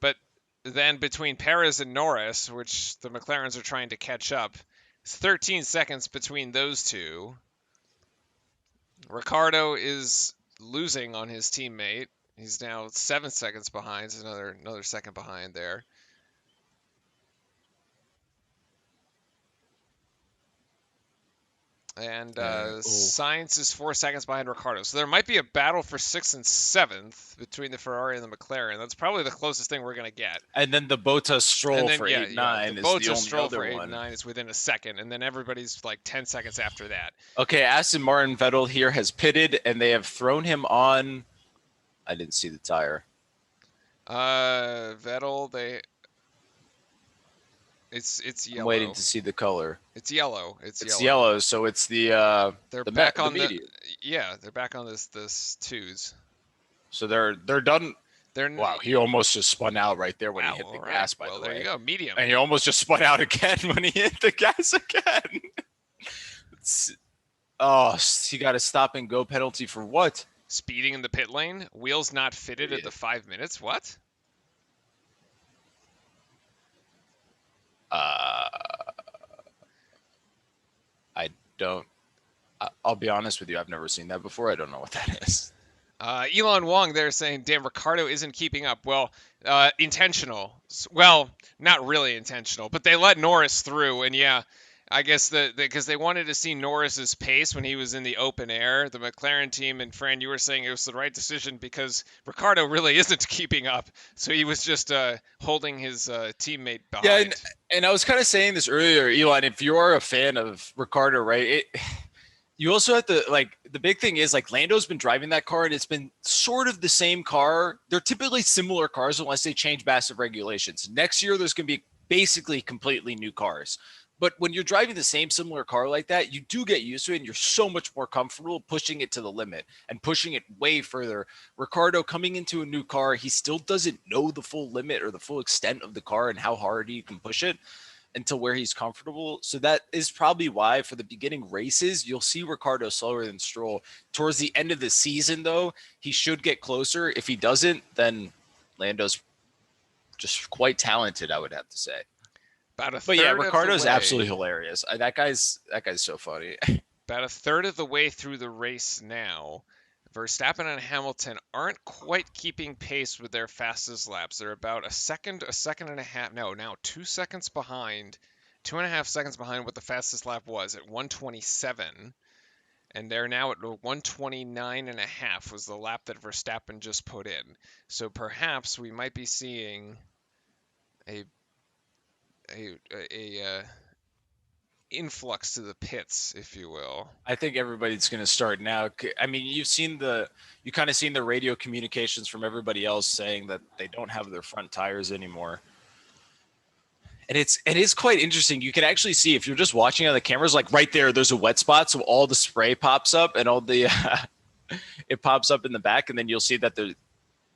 But then between Perez and Norris, which the McLarens are trying to catch up, it's 13 seconds between those two. Ricardo is losing on his teammate. He's now 7 seconds behind. It's another second behind there. And Sainz is 4 seconds behind Ricardo. So there might be a battle for 6th and 7th between the Ferrari and the McLaren. That's probably the closest thing we're going to get. And then the Bottas Stroll for 8-9 is the only Stroll other for 8 one. and 9 is within a second. And then everybody's like 10 seconds after that. Okay, Aston Martin Vettel here has pitted, and they have thrown him on. I didn't see the tire. Vettel, It's yellow. I'm waiting to see the color. It's yellow. It's yellow, so it's the they're the back on medium. They're back on this twos. So they're done. They're wow, he almost just spun out right there when he hit the right. gas. By the way, there you go, medium. And he almost just spun out again when he hit the gas again. He got a stop and go penalty for what? Speeding in the pit lane. Wheels not fitted at the 5 minutes. What? I don't. I'll be honest with you. I've never seen that before. I don't know what that is. Elon Wong there saying, damn, Ricardo isn't keeping up. Well, intentional. Well, not really intentional, but they let Norris through. And yeah, I guess because they wanted to see Norris's pace when he was in the open air. The McLaren team, and Fran, you were saying it was the right decision because Ricardo really isn't keeping up. So he was just holding his teammate behind. Yeah, and I was kind of saying this earlier, Elon, if you're a fan of Ricardo, right, you also have to, like, the big thing is, like, Lando's been driving that car, and it's been sort of the same car. They're typically similar cars unless they change massive regulations. Next year, there's going to be basically completely new cars. But when you're driving the same similar car like that, you do get used to it, and you're so much more comfortable pushing it to the limit and pushing it way further. Ricardo coming into a new car, he still doesn't know the full limit or the full extent of the car and how hard he can push it until where he's comfortable. So that is probably why for the beginning races, you'll see Ricardo slower than Stroll. Towards the end of the season, though, he should get closer. If he doesn't, then Lando's just quite talented, I would have to say. But yeah, Ricardo's absolutely hilarious. That guy's so funny. About a third of the way through the race now. Verstappen and Hamilton aren't quite keeping pace with their fastest laps. They're about a second and a half. No, now 2 seconds behind 2.5 seconds behind what the fastest lap was at 127. And they're now at 129.5 was the lap that Verstappen just put in. So perhaps we might be seeing a influx to the pits, if you will. I think everybody's going to start now. I mean, you kind of seen the radio communications from everybody else saying that they don't have their front tires anymore. And it is quite interesting. You can actually see if you're just watching on the cameras, like right there's a wet spot, so all the spray pops up and all the it pops up in the back, and then you'll see that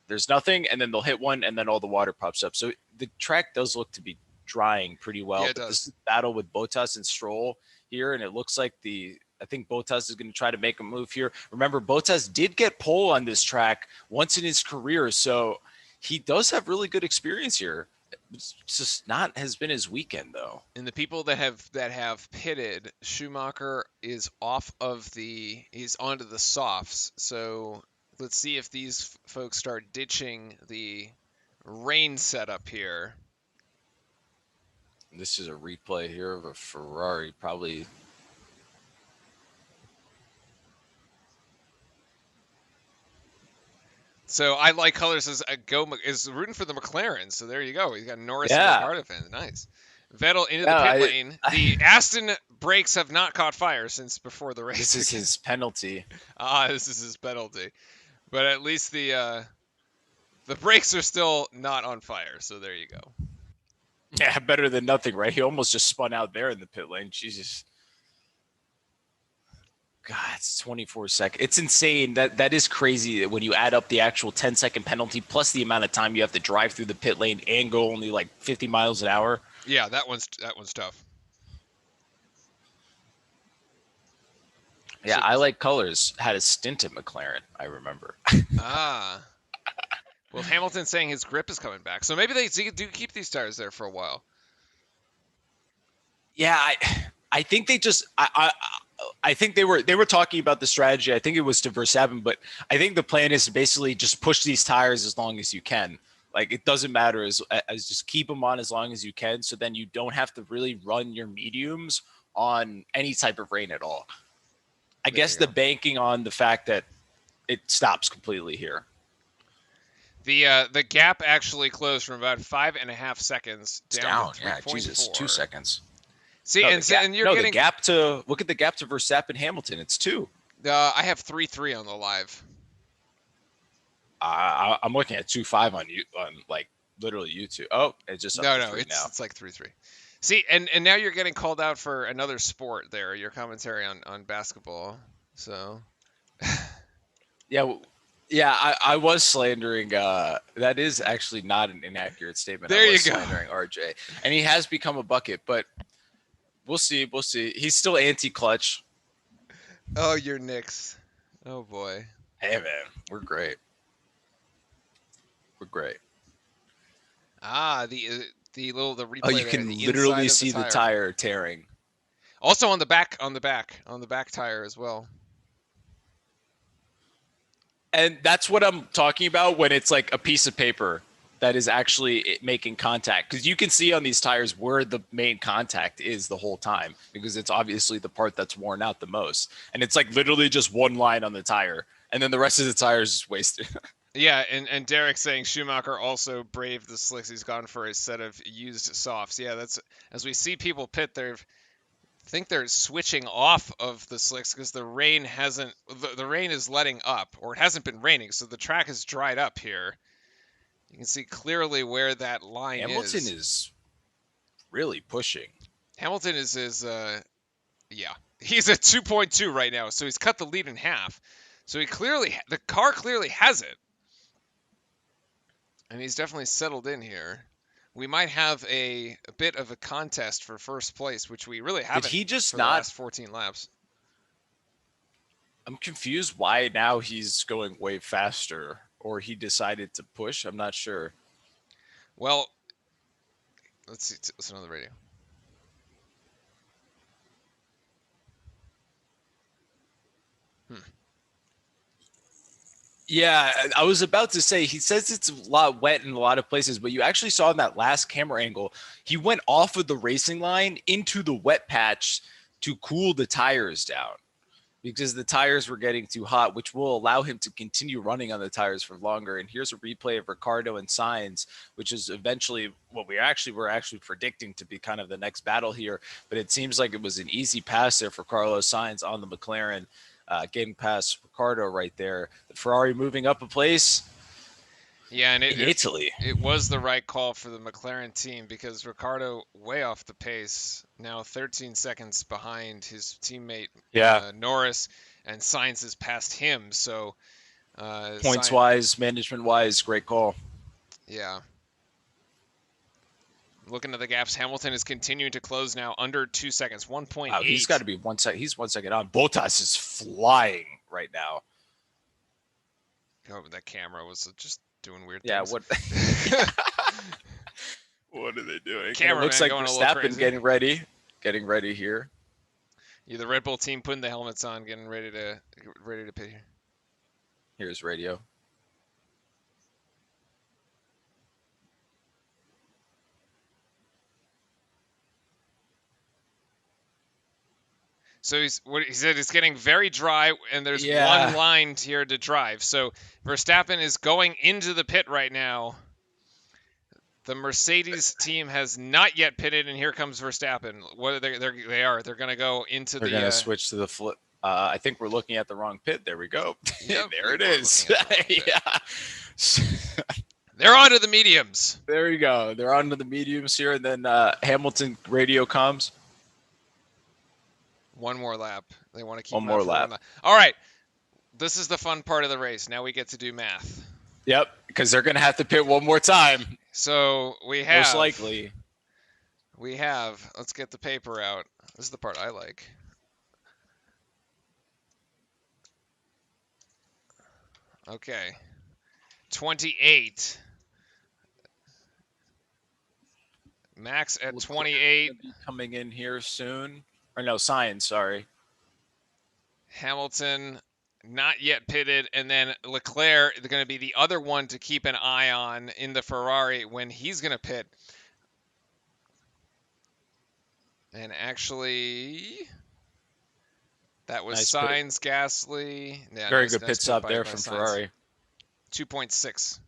there's nothing, and then they'll hit one, and then all the water pops up. So the track does look to be drying pretty well. Yeah, it but does. this is a battle with Bottas and Stroll here, and it looks like I think Bottas is going to try to make a move here. Remember, Bottas did get pole on this track once in his career, so he does have really good experience here. It's just not has been his weekend though. And the people that have pitted, Schumacher is he's onto the softs. So let's see if these folks start ditching the rain setup here. This is a replay here of a Ferrari, probably. So I like colors is rooting for the McLaren. So there you go. He's got Norris and Yeah. Ricardo fans. Nice. Vettel into the pit lane. The Aston brakes have not caught fire since before the race. This is his penalty. This is his penalty. But at least the brakes are still not on fire. So there you go. Yeah, better than nothing, right? He almost just spun out there in the pit lane. Jesus. God, it's 24 seconds. It's insane. That is crazy when you add up the actual 10-second penalty plus the amount of time you have to drive through the pit lane and go only like 50 miles an hour. Yeah, that one's tough. Yeah, I like colors. Had a stint at McLaren, I remember. Well, Hamilton's saying his grip is coming back, so maybe they do keep these tires there for a while. Yeah, I think they just I think they were talking about the strategy. I think it was to Verstappen, but I think the plan is to basically just push these tires as long as you can. Like it doesn't matter as just keep them on as long as you can, so then you don't have to really run your mediums on any type of rain at all. I guess the banking on the fact that it stops completely here. The gap actually closed from about 5.5 seconds down to 3.4. Yeah, Jesus, 2 seconds. See, no, and you're getting the gap to look at the gap to Verstappen Hamilton. It's 2. I have 3.3 on the live. I'm looking at 2.5 on like literally YouTube. Oh, it's just it's like 3.3. See, and now you're getting called out for another sport there. Your commentary on basketball. So. Yeah, I was slandering. That is actually not an inaccurate statement. There I was you go. Slandering RJ, and he has become a bucket, but we'll see. We'll see. He's still anti-clutch. Oh, your Knicks. Oh boy. Hey man, we're great. We're great. The replay. Oh, you can literally see the tire tearing. Also on the back tire as well. And that's what I'm talking about when it's like a piece of paper that is actually making contact. Because you can see on these tires where the main contact is the whole time, because it's obviously the part that's worn out the most. And it's like literally just one line on the tire. And then the rest of the tire is just wasted. Yeah, and Derek saying Schumacher also braved the slicks. He's gone for a set of used softs. Yeah, that's as we see people pit, they're switching off of the slicks because the rain is letting up, or it hasn't been raining, so the track has dried up here. You can see clearly where that line is. Hamilton is really pushing. Hamilton is he's at 2.2 right now, so he's cut the lead in half. So the car clearly has it. And he's definitely settled in here. We might have a bit of a contest for first place, which we really haven't. Did he just for the last 14 laps? I'm confused why now he's going way faster, or he decided to push. I'm not sure. Well, let's see. Listen on the radio. Yeah, I was about to say, he says it's a lot wet in a lot of places, but you actually saw in that last camera angle, he went off of the racing line into the wet patch to cool the tires down because the tires were getting too hot, which will allow him to continue running on the tires for longer. And here's a replay of Ricardo and Sainz, which is eventually what we're actually predicting to be kind of the next battle here. But it seems like it was an easy pass there for Carlos Sainz on the McLaren, getting past Ricardo right there. The Ferrari moving up a place Yeah, and in Italy. it was the right call for the McLaren team because Ricardo way off the pace, now 13 seconds behind his teammate Yeah. Norris, and Sainz is past him. So Points wise, management wise, great call. Yeah. Looking at the gaps, Hamilton is continuing to close now under 2 seconds, 1.8. Wow, he's got to be 1 second. He's 1 second on. Bottas is flying right now. Oh, that camera was just doing weird Yeah, things. what? What are they doing? Cameraman It looks like going a little Verstappen crazy. getting ready here. Yeah, the Red Bull team putting the helmets on, getting ready to pit here. Here's radio. So he said it's getting very dry, and there's Yeah. one line here to drive. So Verstappen is going into the pit right now. The Mercedes team has not yet pitted, and here comes Verstappen. What are they? They're going to go into They're the. going to switch to the flip. I think we're looking at the wrong pit. There we go. Yep, there it we're is. looking at Yeah. They're onto the mediums. There you go. They're on to the mediums here, and then Hamilton radio comms. One more lap. They want to keep One more lap. All right. This is the fun part of the race. Now we get to do math. Yep, because they're going to have to pit one more time. So we have. Most likely. We have. Let's get the paper out. This is the part I like. Okay. 28. Max at 28. Coming in here soon. Or no, Sainz, sorry. Hamilton not yet pitted, and then Leclerc is going to be the other one to keep an eye on in the Ferrari when he's going to pit. And actually, that was Nice Sainz, Gasly. Yeah, Very nice, good nice pit stop by there from Sainz. Ferrari. 2.6.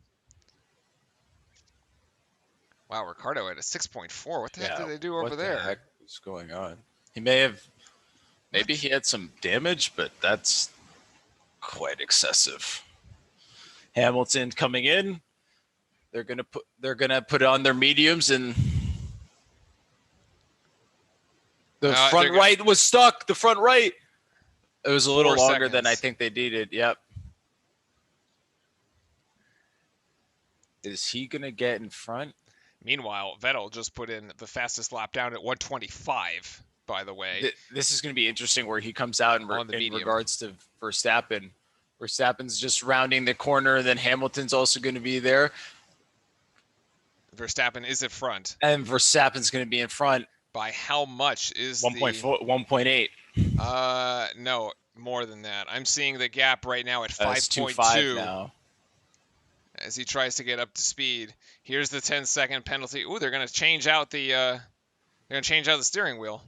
Wow, Ricardo at a 6.4. What the heck did they do over there? What the heck is going on? He may have, maybe he had some damage, but that's quite excessive. Hamilton coming in. They're gonna put on their mediums, and the front right was stuck. The front right. It was a little longer than I think they needed. Yep. Is he gonna get in front? Meanwhile, Vettel just put in the fastest lap down at 125, by the way. This is going to be interesting where he comes out in regards to Verstappen. Verstappen's just rounding the corner, then Hamilton's also going to be there. Verstappen is in front. And Verstappen's going to be in front. By how much is 1.4, 1.8. No, more than that. I'm seeing the gap right now at 5.2 now. As he tries to get up to speed. Here's the 10-second penalty. Ooh, they're going to change out the steering wheel.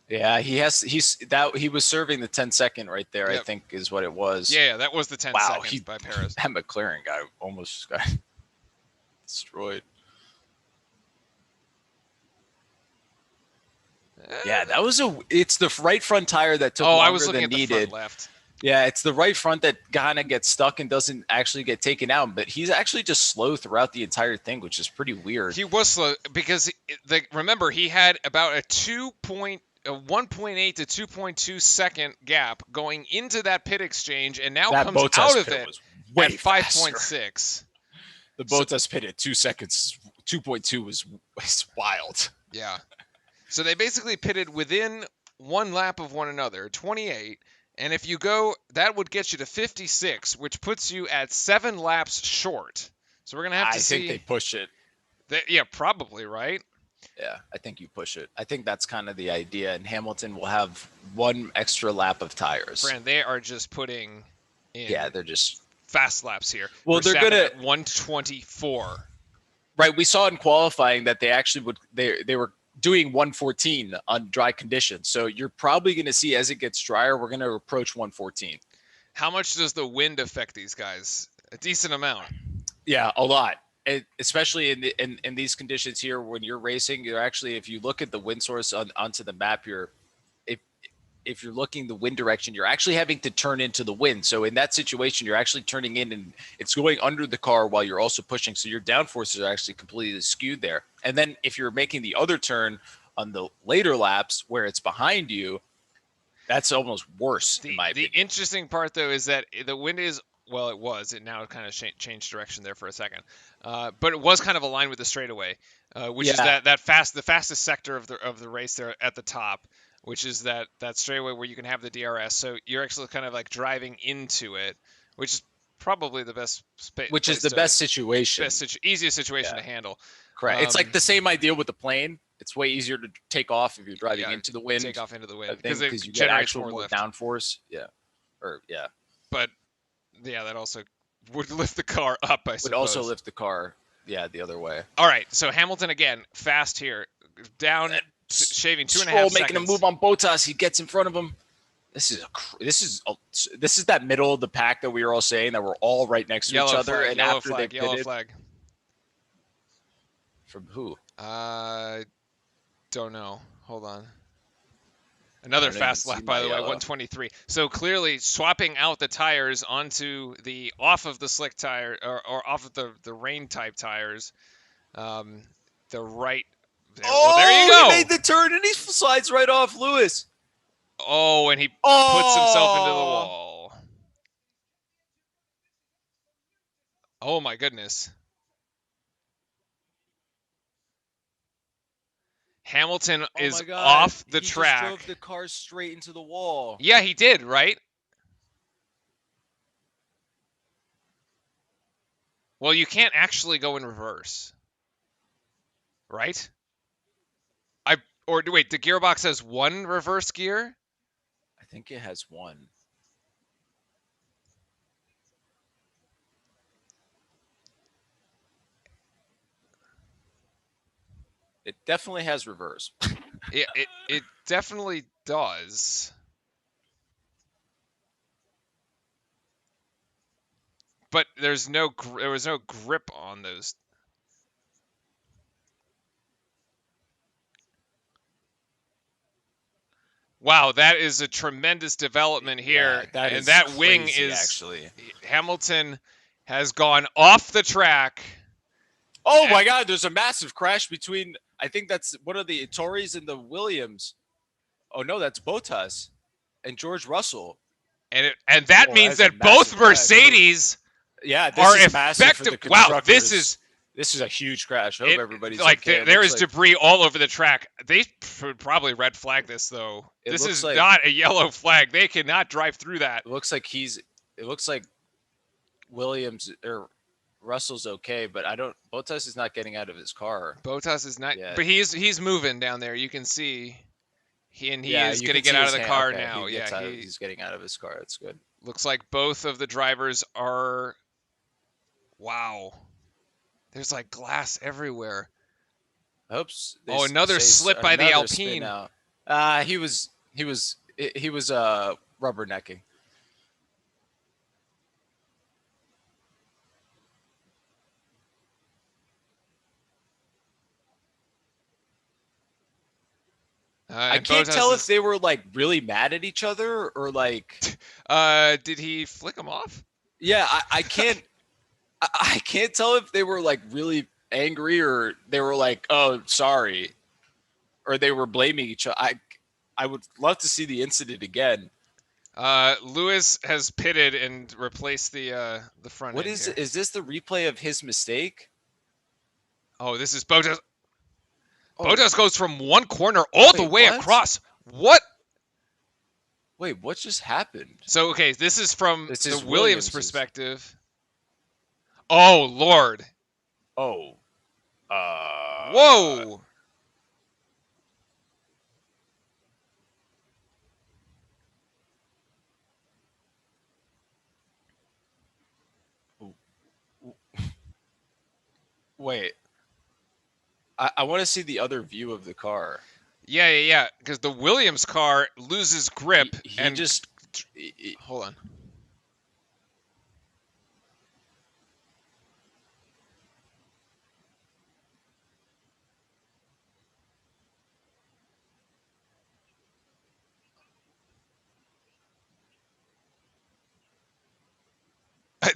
Yeah, he was serving the 10-second right there. Yep. I think is what it was. Yeah, that was the 10 seconds by Perez. That McLaren guy almost got destroyed. Yeah, that was it's the right front tire that took longer I was looking than at needed. The front left. Yeah, it's the right front that kind of gets stuck and doesn't actually get taken out. But he's actually just slow throughout the entire thing, which is pretty weird. He was slow because remember he had about a 1.8 to 2.2 second gap going into that pit exchange, and now comes Bottas out of it at 5.6. The Bottas pit at 2 seconds, 2.2 was wild. Yeah. So they basically pitted within one lap of one another, 28. And if you go, that would get you to 56, which puts you at 7 laps short. So we're going to have to see. I think they push it. Yeah, probably, right? Yeah, I think you push it. I think that's kind of the idea. And Hamilton will have one extra lap of tires. Fran, they are just putting in. Yeah, they're just fast laps here. Well, they're Verstappen gonna at 124. right. We saw in qualifying that they actually they were doing 114 on dry conditions. So you're probably going to see as it gets drier, we're going to approach 114. How much does the wind affect these guys? A decent amount. Yeah, a lot. Especially in these conditions here, when you're racing, you're actually, if you look at the wind source onto the map here, if you're looking the wind direction, you're actually having to turn into the wind. So in that situation, you're actually turning in and it's going under the car while you're also pushing. So your downforces are actually completely skewed there. And then if you're making the other turn on the later laps where it's behind you, that's almost worse in my opinion. The interesting part though is that the wind is, well, it now kind of changed direction there for a second, but it was kind of aligned with the straightaway, which is the fastest sector of the race there at the top, which is that straightaway where you can have the DRS. So you're actually kind of like driving into it, which is probably the best which is the best situation, easiest situation to handle. Correct. It's like the same idea with the plane. It's way easier to take off if you're driving into the wind. Take off into the wind because you get actual more downforce. Yeah. But yeah, that also would lift the car up, I suppose. Would also lift the car, the other way. All right, so Hamilton again, fast here, down, shaving 2.5 seconds. Making a move on Bottas. He gets in front of him. This is that middle of the pack that we were all saying that we're all right next to each other. And after they pitted, flag. From who? Don't know. Hold on. Another fast lap, by the way, 123. So clearly swapping out the tires onto the off of the slick tire or off of the rain type tires. The right. There you go. He made the turn and he slides right off Lewis. Oh, and he puts himself into the wall. Oh my goodness. Hamilton is off the track. He just drove the car straight into the wall. Yeah, he did, right? Well, you can't actually go in reverse. Right? Wait, the gearbox has one reverse gear? I think it has one. It definitely has reverse. It definitely does. But there was no grip on those. Wow, that is a tremendous development here. Yeah, and that crazy, wing is actually. Hamilton has gone off the track. Oh my God, there's a massive crash between, I think that's one of the Tories and the Williams. Oh no, that's Bottas and George Russell. And that means that both Mercedes are effective. Wow, this is a huge crash. I hope everybody's like okay. there is debris all over the track. They should probably red flag this though. This is not a yellow flag. They cannot drive through that. It looks like Williams or Russell's okay, but Bottas is not getting out of his car. Bottas is not, but he's moving down there. You can see he is going to get out of the car now. He's getting out of his car. That's good. Looks like both of the drivers are. Wow, there's like glass everywhere. Oops. Another slip by the Alpine. He was rubbernecking. I can't tell if they were like really mad at each other or like. Did he flick him off? Yeah, I can't. I can't tell if they were like really angry or they were like, "Oh, sorry," or they were blaming each other. I would love to see the incident again. Lewis has pitted and replaced the front. What is this the replay of his mistake? Oh, this is Bottas. Bottas goes from one corner all the way across. What? Wait, what just happened? So, okay, this is from the Williams perspective. Oh, Lord. Oh. Whoa. Wait, I want to see the other view of the car. Yeah. Because the Williams car loses grip He and just hold on.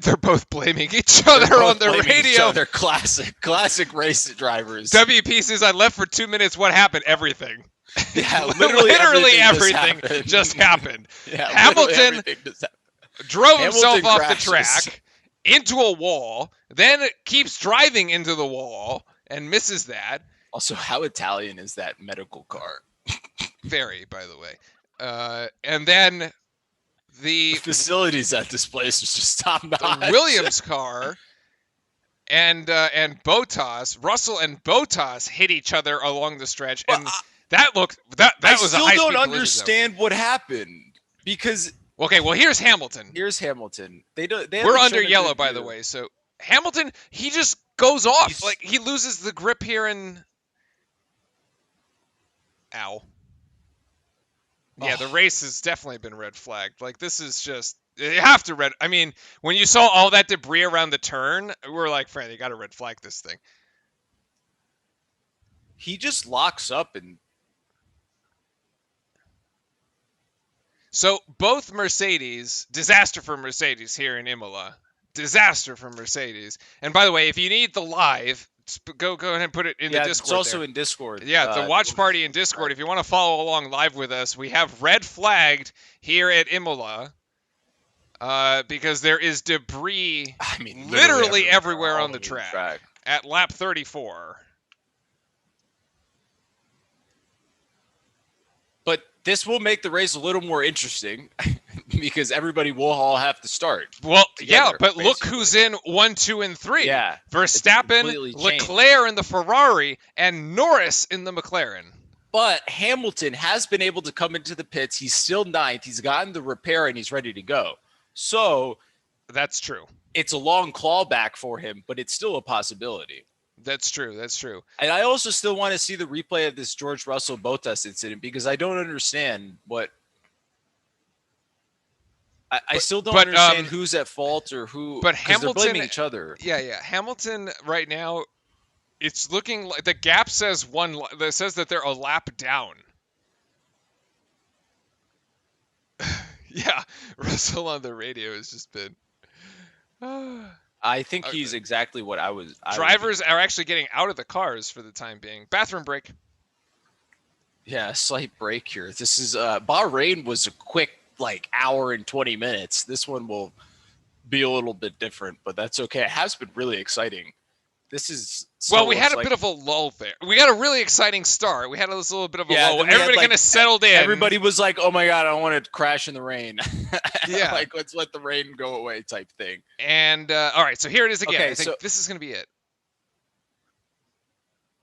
They're both blaming each they're other both on the blaming each radio. other. Classic race drivers. WP says, I left for 2 minutes. What happened? Everything. Yeah, literally everything just happened. Yeah, Hamilton everything just happened. drove Hamilton himself off the crashes. track into a wall, then keeps driving into the wall and misses that. Also, how Italian is that medical car? Very, by the way. And then The facilities at this place is just top the notch. Williams car and Bottas, Russell and Bottas hit each other along the stretch, Well, and that I was a still high-speed don't collision zone. understand what happened because Okay, well here's Hamilton. here's Hamilton. They don't. They We're haven't under shown a yellow, good by the view. way. So Hamilton, he just goes off. He's- Like he loses the grip here and ow. Yeah, the Oh. race has definitely been red flagged. Like this is just you have to red. I mean, when you saw all that debris around the turn, we were like, "Fran, you got to red flag this thing." He just locks up and So both Mercedes, disaster for Mercedes here in Imola, disaster for Mercedes. And by the way, if you need the live, go ahead and put it in the Discord. it's also there. in Discord. Yeah, the watch party in Discord. If you want to follow along live with us, we have red flagged here at Imola because there is debris I mean, literally everywhere all on the over track at lap 34. But this will make the race a little more interesting because everybody will all have to start. Well, yeah, together, but look basically. who's in 1, 2, and 3. Yeah, Verstappen, completely changed. Leclerc in the Ferrari, and Norris in the McLaren. But Hamilton has been able to come into the pits. He's still ninth. He's gotten the repair and he's ready to go. So That's true. it's a long clawback for him, but it's still a possibility. That's true. That's true. And I also still want to see the replay of this George Russell Bottas incident because I don't understand what. I still don't understand who's at fault or who. But 'cause Hamilton they're blaming each other. Yeah. Hamilton right now, it's looking like the gap says that says that they're a lap down. Yeah, Russell on the radio has just been. I think he's exactly what I was. Drivers are actually getting out of the cars for the time being. Bathroom break. Yeah, a slight break here. This is Bahrain was a quick like hour and 20 minutes. This one will be a little bit different, but that's okay. It has been really exciting. This is Well, we had a bit of a lull there. We got a really exciting start. We had a little bit of a lull. then we had, Everybody kind of settled in. Everybody was like, "Oh my god, I don't want to crash in the rain." Yeah. Like let's let the rain go away type thing. And all right, so here it is again. Okay, I think so- this is gonna be it.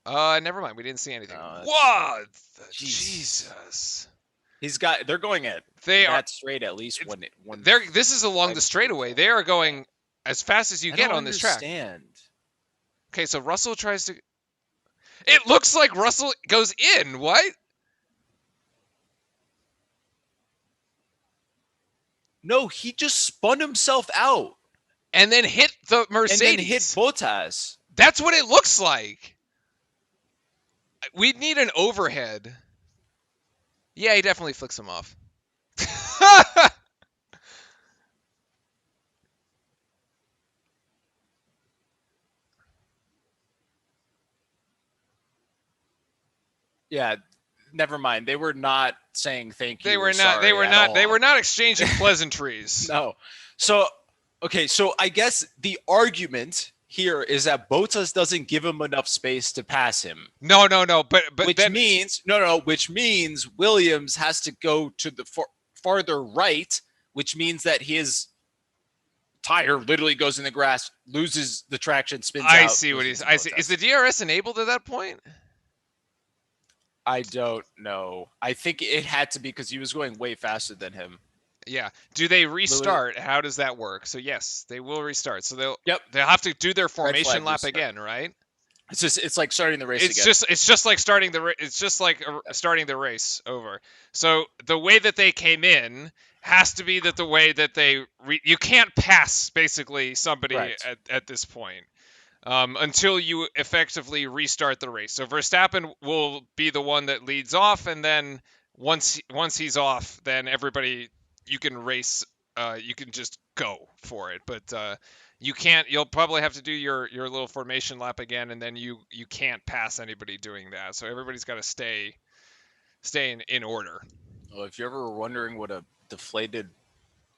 Never mind. We didn't see anything. No, that's- What? Jesus. Jesus. They're going at They are. that straight at least when This is along the straightaway. They are going as fast as you I get don't on this track. understand. Okay, so Russell tries to. It looks like Russell goes in. What? No, he just spun himself out And then hit the Mercedes. and then hit Bottas. That's what it looks like. We'd need an overhead. Yeah, he definitely flicks him off. Yeah, never mind. They were not saying thank you. They or were not. sorry They were at not. They all. were not exchanging pleasantries. No. So, okay. So I guess the argument here is that Bottas doesn't give him enough space to pass him. No. But Which then, means which means Williams has to go to the farther right, which means that his tire literally goes in the grass, loses the traction, spins out. I see what he's. I see. Is the DRS enabled at that point? I don't know. I think it had to be because he was going way faster than him. Yeah. Do they restart? How does that work? So yes, they will restart. So they'll Yep. they'll have to do their formation flag lap restart. again, right? It's like starting the race again. It's just like starting starting the race over. So the way that they came in has to be that the way that you can't pass basically somebody Correct. at this point. Until you effectively restart the race. So Verstappen will be the one that leads off, and then once he's off, then everybody you can race. You can just go for it, but you can't. You'll probably have to do your little formation lap again, and then you can't pass anybody doing that. So everybody's got to stay in order. Well, if you ever were wondering what a deflated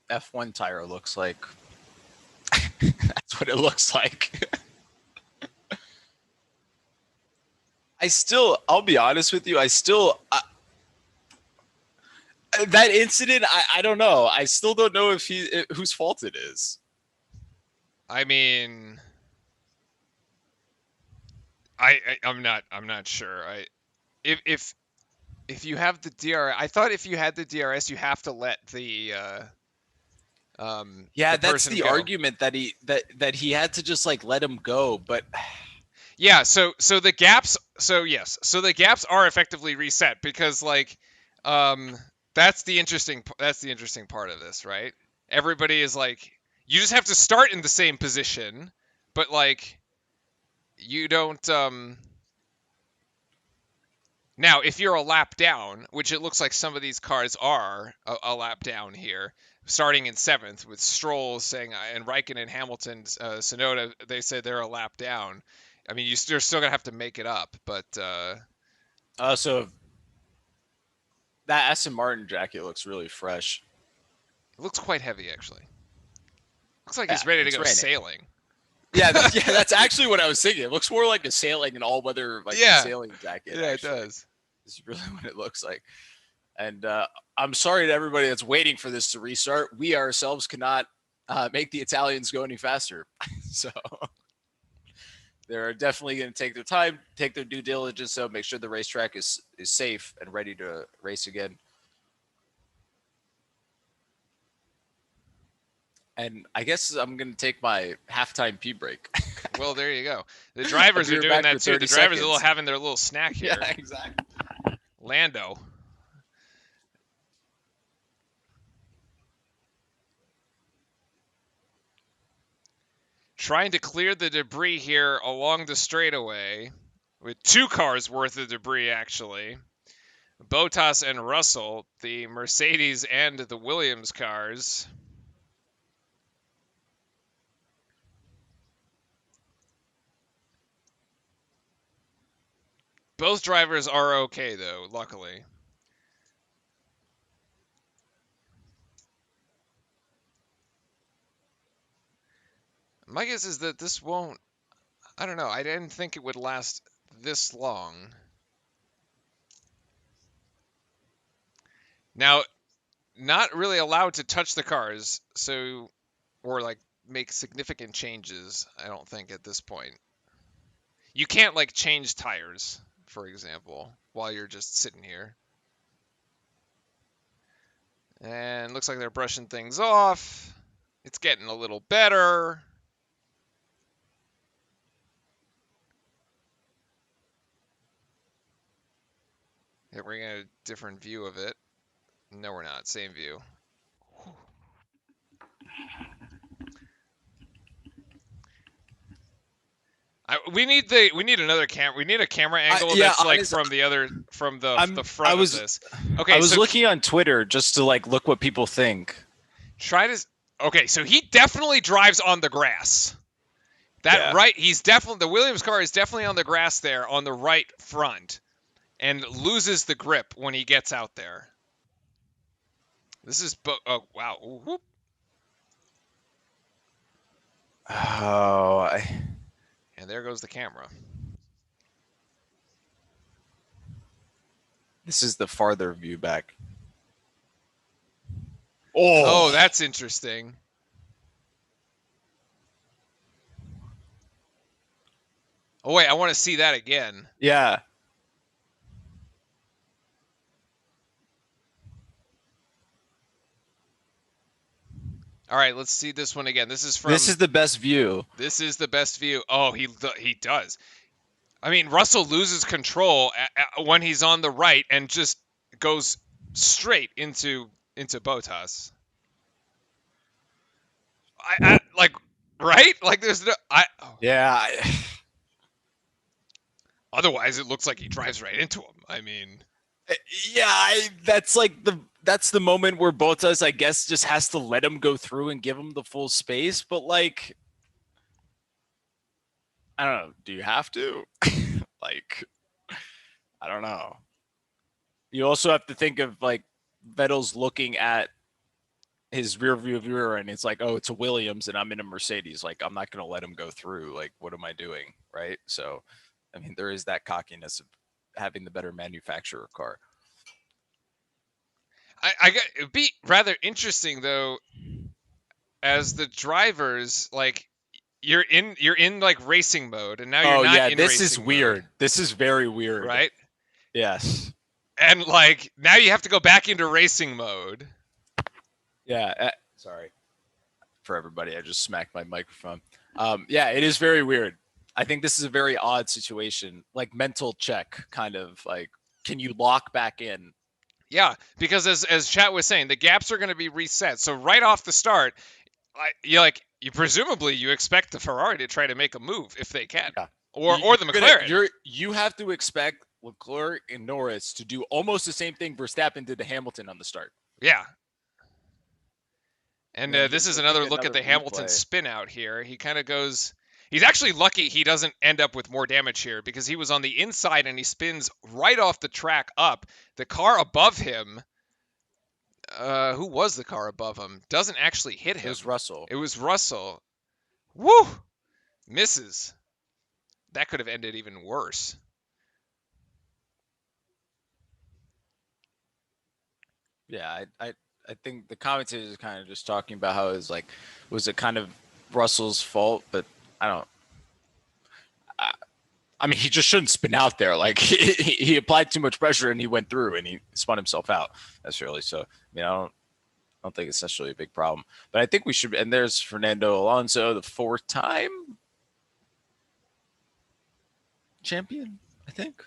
F1 tire looks like, that's what it looks like. I'll be honest with you, that incident, I don't know. I still don't know whose fault it is. I mean, I'm not sure. If you have the DRS, I thought if you had the DRS, you have to let the yeah, that's the go. argument that he had to just like let him go, but yeah, so the gaps, so yes, so the gaps are effectively reset because like that's the interesting part of this, right? Everybody is like, you just have to start in the same position, but like you don't now, if you're a lap down, which it looks like some of these cars are a lap down here, starting in 7th with Stroll saying, and Raikkonen and Hamilton, Sonoda, they say they're a lap down. I mean, you're still going to have to make it up, but... so that Aston Martin jacket looks really fresh. It looks quite heavy, actually. Looks like he's ready to go sailing. Yeah, that's actually what I was thinking. It looks more like a sailing, an all-weather sailing jacket. Yeah, actually. It does. It's really what it looks like. And I'm sorry to everybody that's waiting for this to restart. We ourselves cannot make the Italians go any faster. So they're definitely going to take their time, take their due diligence, so make sure the racetrack is safe and ready to race again. And I guess I'm going to take my halftime pee break. Well, there you go. The drivers are doing that too. The drivers are having their little snack here. Yeah, exactly. Lando. Trying to clear the debris here along the straightaway with 2 cars worth of debris, actually. Bottas and Russell, the Mercedes and the Williams cars. Both drivers are okay, though, luckily. My guess is that this won't... I don't know. I didn't think it would last this long. Now, not really allowed to touch the cars, so... or, like, make significant changes, I don't think, at this point. You can't, like, change tires, for example, while you're just sitting here. And looks like they're brushing things off. It's getting a little better. Yeah, we're getting a different view of it. No, we're not. Same view. We need another camera. We need a camera angle that's like from the front of this. Okay, I was looking on Twitter just to like look what people think. Okay, so he definitely drives on the grass. The Williams car is definitely on the grass there on the right front, and loses the grip when he gets out there. This is oh wow. Whoop. Oh. And there goes the camera. This is the farther view back. Oh, that's interesting. Oh, wait, I want to see that again. Yeah. All right, let's see this one again. This is the best view. This is the best view. Oh, he does. I mean, Russell loses control when he's on the right and just goes straight into Bottas. I like, right? Like, there's no. Yeah. Otherwise, it looks like he drives right into him. I mean, Yeah, that's the moment where Bottas, I guess, just has to let him go through and give him the full space. But like, I don't know. Do you have to? Like, I don't know. You also have to think of like Vettel's looking at his rear view mirror and it's like, oh, it's a Williams and I'm in a Mercedes. Like, I'm not going to let him go through. Like, what am I doing? Right. So, I mean, there is that cockiness of having the better manufacturer car. it'd be rather interesting though, as the drivers, like, you're in like racing mode, and now you're not in this racing is weird. mode, This is very weird. right? Yes. And like now you have to go back into racing mode. Yeah. Sorry for everybody. I just smacked my microphone. Yeah, it is very weird. I think this is a very odd situation, like mental check, kind of like, can you lock back in? Yeah, because as Chat was saying, the gaps are going to be reset. So right off the start, you presumably you expect the Ferrari to try to make a move if they can, Yeah. or the McLaren. You have to expect Leclerc and Norris to do almost the same thing Verstappen did to Hamilton on the start. Yeah. And this is another look at the replay. Hamilton spin out here. He kind of goes. He's actually lucky he doesn't end up with more damage here, because he was on the inside and he spins right off the track up. The car above him, who was the car above him, doesn't actually hit him. It was Russell. It was Russell. Woo! Misses. That could have ended even worse. Yeah, I think the commentators are kind of just talking about how was it kind of Russell's fault, but I don't. I mean, he just shouldn't spin out there. Like he applied too much pressure and he went through and he spun himself out. That's really so. I mean, I don't think it's necessarily a big problem, but I think we should. And there's Fernando Alonso, the 4th time champion. I think,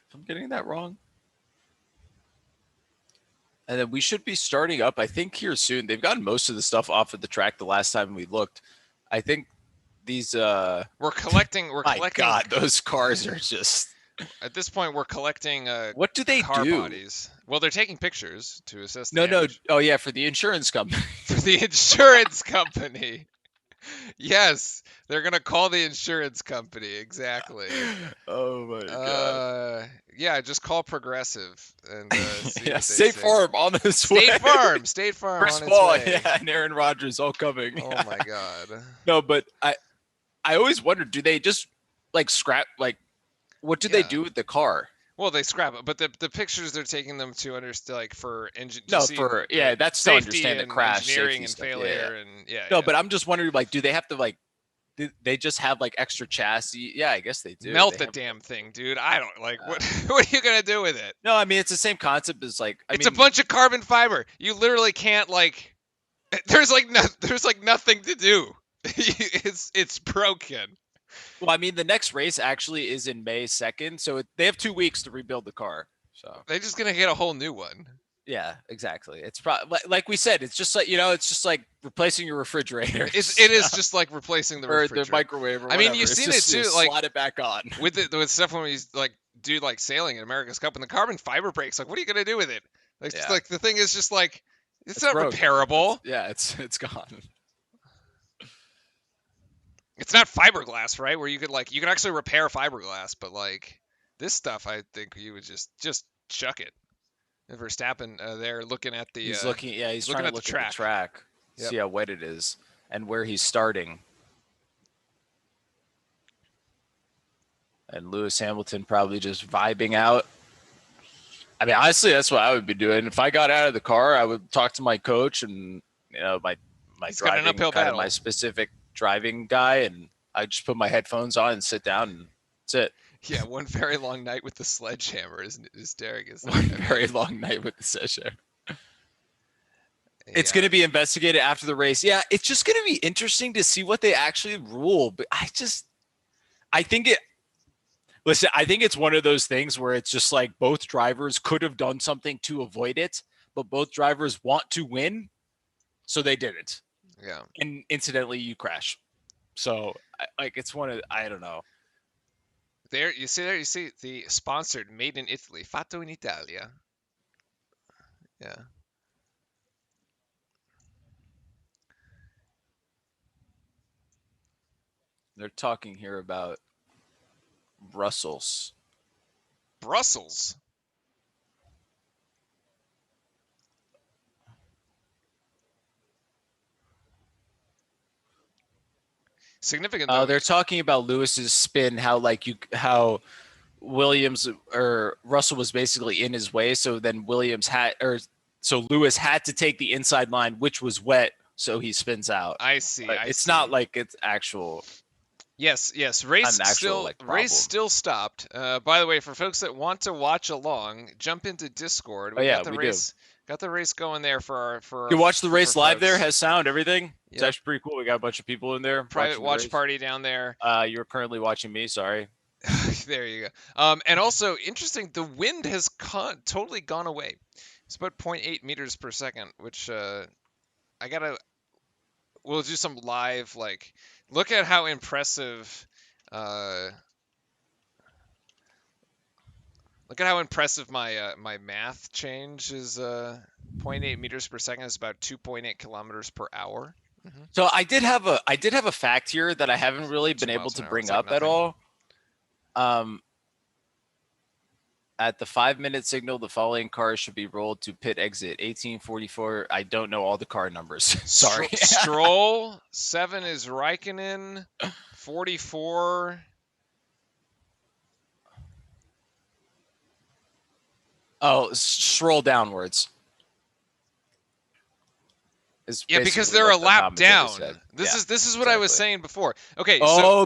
if I'm getting that wrong. And then we should be starting up, I think, here soon. They've gotten most of the stuff off of the track the last time we looked. I think these we're collecting my God, those cars are just at this point we're collecting what do they car do? Bodies. Well, they're taking pictures to assess the damage. Oh yeah, for the insurance company. For the insurance company. Yes, they're gonna call the insurance company. Exactly. Oh my God. Yeah, just call Progressive and see Yeah, what they State say. Farm on its way. State Farm Chris on its Paul, way. yeah, and Aaron Rodgers all coming. Oh my God. No, but I always wondered, do they just like scrap, like what do they do with the car? Well, they scrap it, but the pictures they're taking them to understand, like, for engine. No, for that's to understand the crash, engineering, and stuff. failure, Yeah. and No, but I'm just wondering, like, do they have to like? Do they just have like extra chassis? Yeah, I guess they do. Melt they the damn thing, dude. I don't like what. What are you gonna do with it? No, I mean it's the same concept as like. It's a bunch of carbon fiber. You literally can't like. There's nothing to do. It's broken. Well, I mean, the next race actually is in May 2nd, so they have 2 weeks to rebuild the car. So they're just gonna get a whole new one. Yeah, exactly. It's probably like we said. It's just like it's just like replacing your refrigerator. It is just like replacing the refrigerator. Or the microwave. Or I mean, you've seen it too. Like, slide it back on with stuff when we like do like sailing in America's Cup and the carbon fiber breaks. Like, what are you gonna do with it? Like, just, like the thing is just like it's not broken. repairable. It's gone. It's not fiberglass, right? Where you could actually repair fiberglass, but like this stuff, I think you would just chuck it. And Verstappen there looking at the. He's looking. Yeah, he's looking trying to at look at the track, see how wet it is, and where he's starting. And Lewis Hamilton probably just vibing out. I mean, honestly, that's what I would be doing. If I got out of the car, I would talk to my coach and my driving, kind of my specific driving guy, and I just put my headphones on and sit down, and that's it. Yeah, one very long night with the sledgehammer is Derek is one very long night with the sledgehammer. It's going to be investigated after the race. Yeah, it's just going to be interesting to see what they actually rule. But I think it. Listen, I think it's one of those things where it's just like both drivers could have done something to avoid it, but both drivers want to win, so they didn't. Yeah. And incidentally, you crash. So, like, it's one of, I don't know. There you see the sponsored made in Italy, fatto in Italia. Yeah. They're talking here about Brussels. Brussels. Significant though. They're talking about Lewis's spin, how Williams or Russell was basically in his way, so then so Lewis had to take the inside line, which was wet, so he spins out. I see. But it's not like it's actual. Yes. An actual, Race problem. still stopped. By the way, for folks that want to watch along, jump into Discord. Oh, yeah, got the we race. Got the race going there for our. You watch the race for live there, folks. has sound, everything. It's Yep. actually pretty cool. We got a bunch of people in there. Private watching the watch race. party down there. You're currently watching me. Sorry. There you go. And also interesting, the wind has totally gone away. It's about 0.8 meters per second, which we'll do some live, like, look at how impressive. Look at how impressive my math change is. 0.8 meters per second is about 2.8 kilometers per hour. Mm-hmm. So I did have a fact here that I haven't really been able to bring up at all. At the 5-minute signal, the following cars should be rolled to pit exit 1844. I don't know all the car numbers. Sorry. Stroll 7 is Raikkonen. 44. Oh, scroll downwards. Yeah, because they're a lap down. This is what I was saying before. Okay.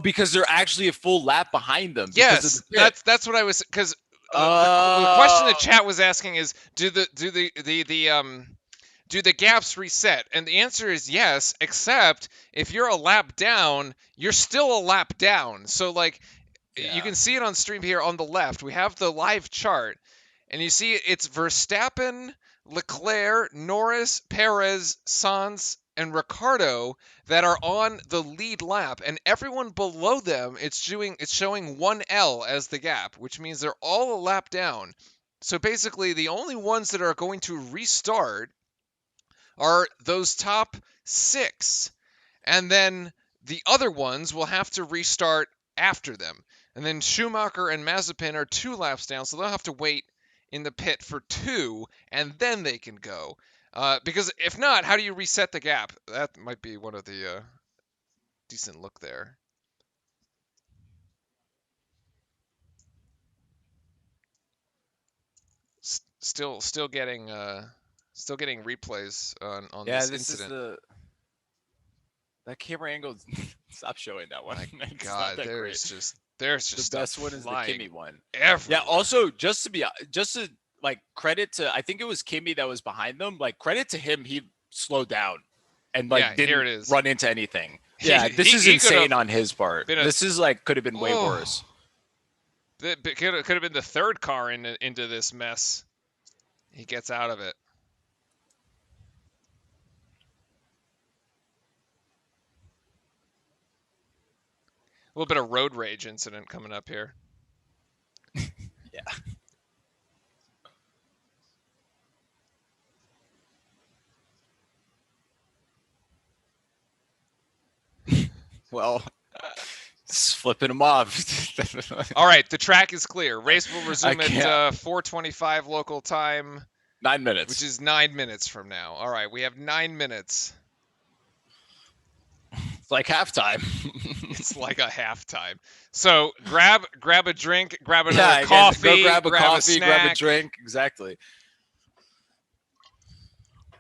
Because they're actually a full lap behind them. Yes, that's what I was, because the question the chat was asking is, do the gaps reset? And the answer is yes, except if you're a lap down, you're still a lap down. So you can see it on stream here on the left. We have the live chart, and you see it's Verstappen, Leclerc, Norris, Perez, Sainz, and Ricciardo that are on the lead lap, and everyone below them, it's showing 1L as the gap, which means they're all a lap down. So basically, the only ones that are going to restart are those top 6, and then the other ones will have to restart after them. And then Schumacher and Mazepin are 2 laps down, so they'll have to wait in the pit for 2, and then they can go. Because if not, how do you reset the gap? That might be one of the decent look there. Still getting replays on this incident. Is that camera angle. Stop showing that one. My God, there's just the best one is the Kimi one. Everywhere. Yeah. Also, just to credit to, I think it was Kimi that was behind them. Like, credit to him, he slowed down and didn't run into anything. Yeah, this is insane on his part. This is could have been way worse. It could have been the third car into this mess. He gets out of it. A little bit of road rage incident coming up here. Yeah. Well, just flipping them off. All right, the track is clear. Race will resume at 4:25 local time. 9 minutes. Which is 9 minutes from now. All right, we have 9 minutes. It's like halftime. It's like a halftime. So grab a drink, grab another coffee, go grab a coffee, a snack. grab a drink. Exactly.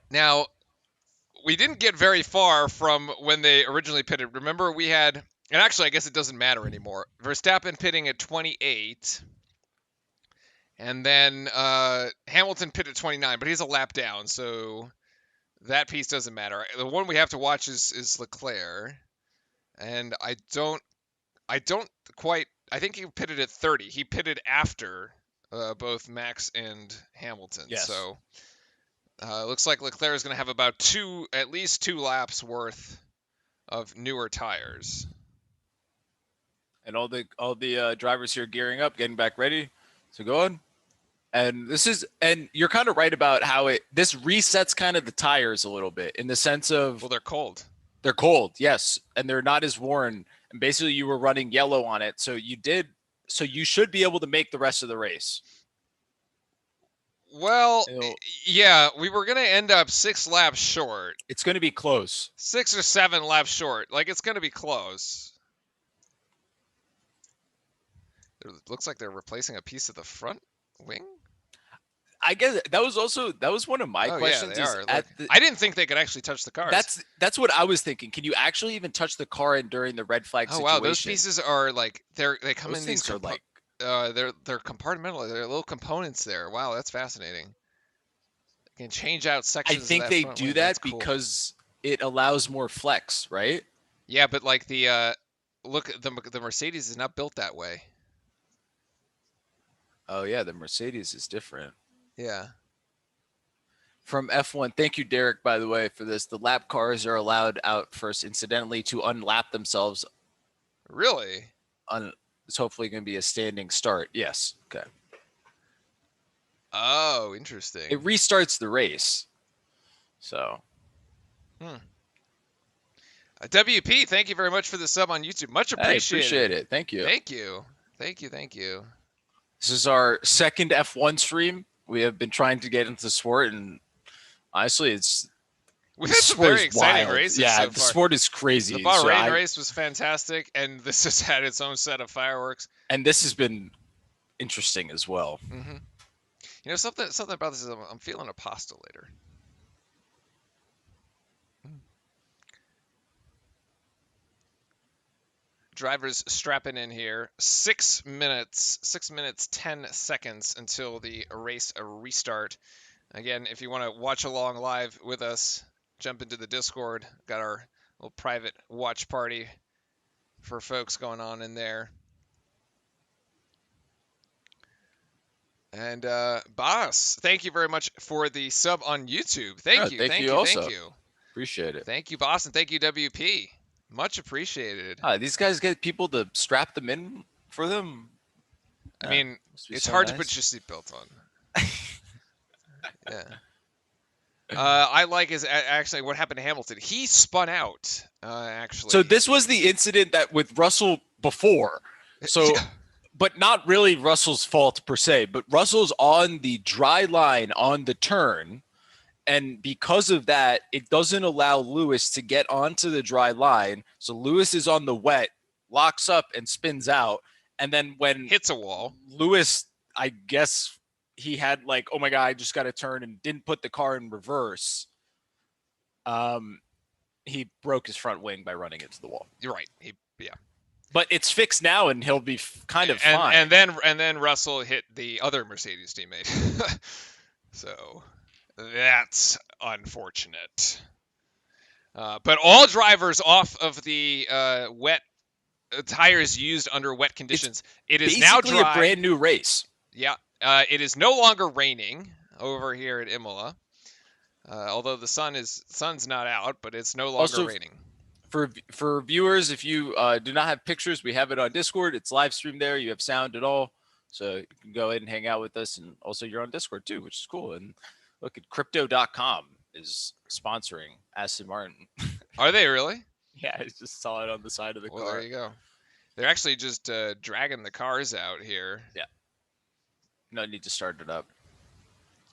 Now, we didn't get very far from when they originally pitted. Remember, we had, and actually, I guess it doesn't matter anymore. Verstappen pitting at 28, and then Hamilton pitted at 29, but he's a lap down, so that piece doesn't matter. The one we have to watch is Leclerc, and I don't quite I think he pitted at 30. He pitted after both Max and Hamilton. Yes. So looks like Leclerc is going to have about at least 2 laps worth of newer tires. And all the drivers here gearing up, getting back ready to go on. And you're kind of right about how this resets kind of the tires a little bit in the sense of, well, they're cold. They're cold, yes, and they're not as worn. And basically, you were running yellow on it, so you should be able to make the rest of the race. Well, yeah, we were going to end up 6 laps short. It's going to be close. 6 or 7 laps short. Like, it's going to be close. It looks like they're replacing a piece of the front wing. I guess that was one of my questions. Yeah, they are. I didn't think they could actually touch the cars. That's what I was thinking. Can you actually even touch the car during the red flag situation? Oh wow, those pieces are like they come those in these are like they're compartmentalized. They're little components there. Wow, that's fascinating. You can change out sections. I think they do that because it allows more flex, right? Yeah, but like the Mercedes is not built that way. Oh yeah, the Mercedes is different. Yeah. From F1, thank you, Derek, by the way, for this. The lap cars are allowed out first, incidentally, to unlap themselves. Really? It's hopefully going to be a standing start. Yes. Okay. Oh, interesting. It restarts the race. So. WP, thank you very much for the sub on YouTube. Much appreciated. Appreciate it. Thank you. Thank you. Thank you. Thank you. This is our second F1 stream. We have been trying to get into the sport, and honestly, we've had some very exciting wild. races. Yeah, so the far. sport is crazy. The Bahrain race was fantastic, and this has had its own set of fireworks. And this has been interesting as well. Mm-hmm. You know, something about this is I'm feeling a pasta later. Drivers strapping in here. 6 minutes, 10 seconds until the race restart. Again, if you want to watch along live with us, jump into the Discord. Got our little private watch party for folks going on in there. And Boss, thank you very much for the sub on YouTube. Thank you. Thank you. Appreciate it. Thank you, Boss, and thank you, WP. Much appreciated. These guys get people to strap them in for them. I mean, it's hard to put your seatbelt on. Yeah. I like actually what happened to Hamilton. He spun out, actually. So this was the incident that with Russell before. So, but not really Russell's fault per se, but Russell's on the dry line on the turn. And because of that, it doesn't allow Lewis to get onto the dry line. So Lewis is on the wet, locks up and spins out. And then when hits a wall, Lewis, I guess he had like, oh my God, I just got to turn and didn't put the car in reverse. He broke his front wing by running into the wall. You're right. But it's fixed now and he'll be kind of fine. And then Russell hit the other Mercedes teammate. So that's unfortunate. But all drivers off of the wet tires used under wet conditions. It is now dry. A brand new race. Yeah. It is no longer raining over here at Imola. Although the sun's not out, but it's no longer raining. For viewers, if you do not have pictures, we have it on Discord. It's live streamed there. You have sound at all. So you can go ahead and hang out with us. And also you're on Discord too, which is cool. And look at crypto.com is sponsoring Aston Martin. Are they really? Yeah, I just saw it on the side of the car. There you go. They're actually just dragging the cars out here. Yeah. No need to start it up.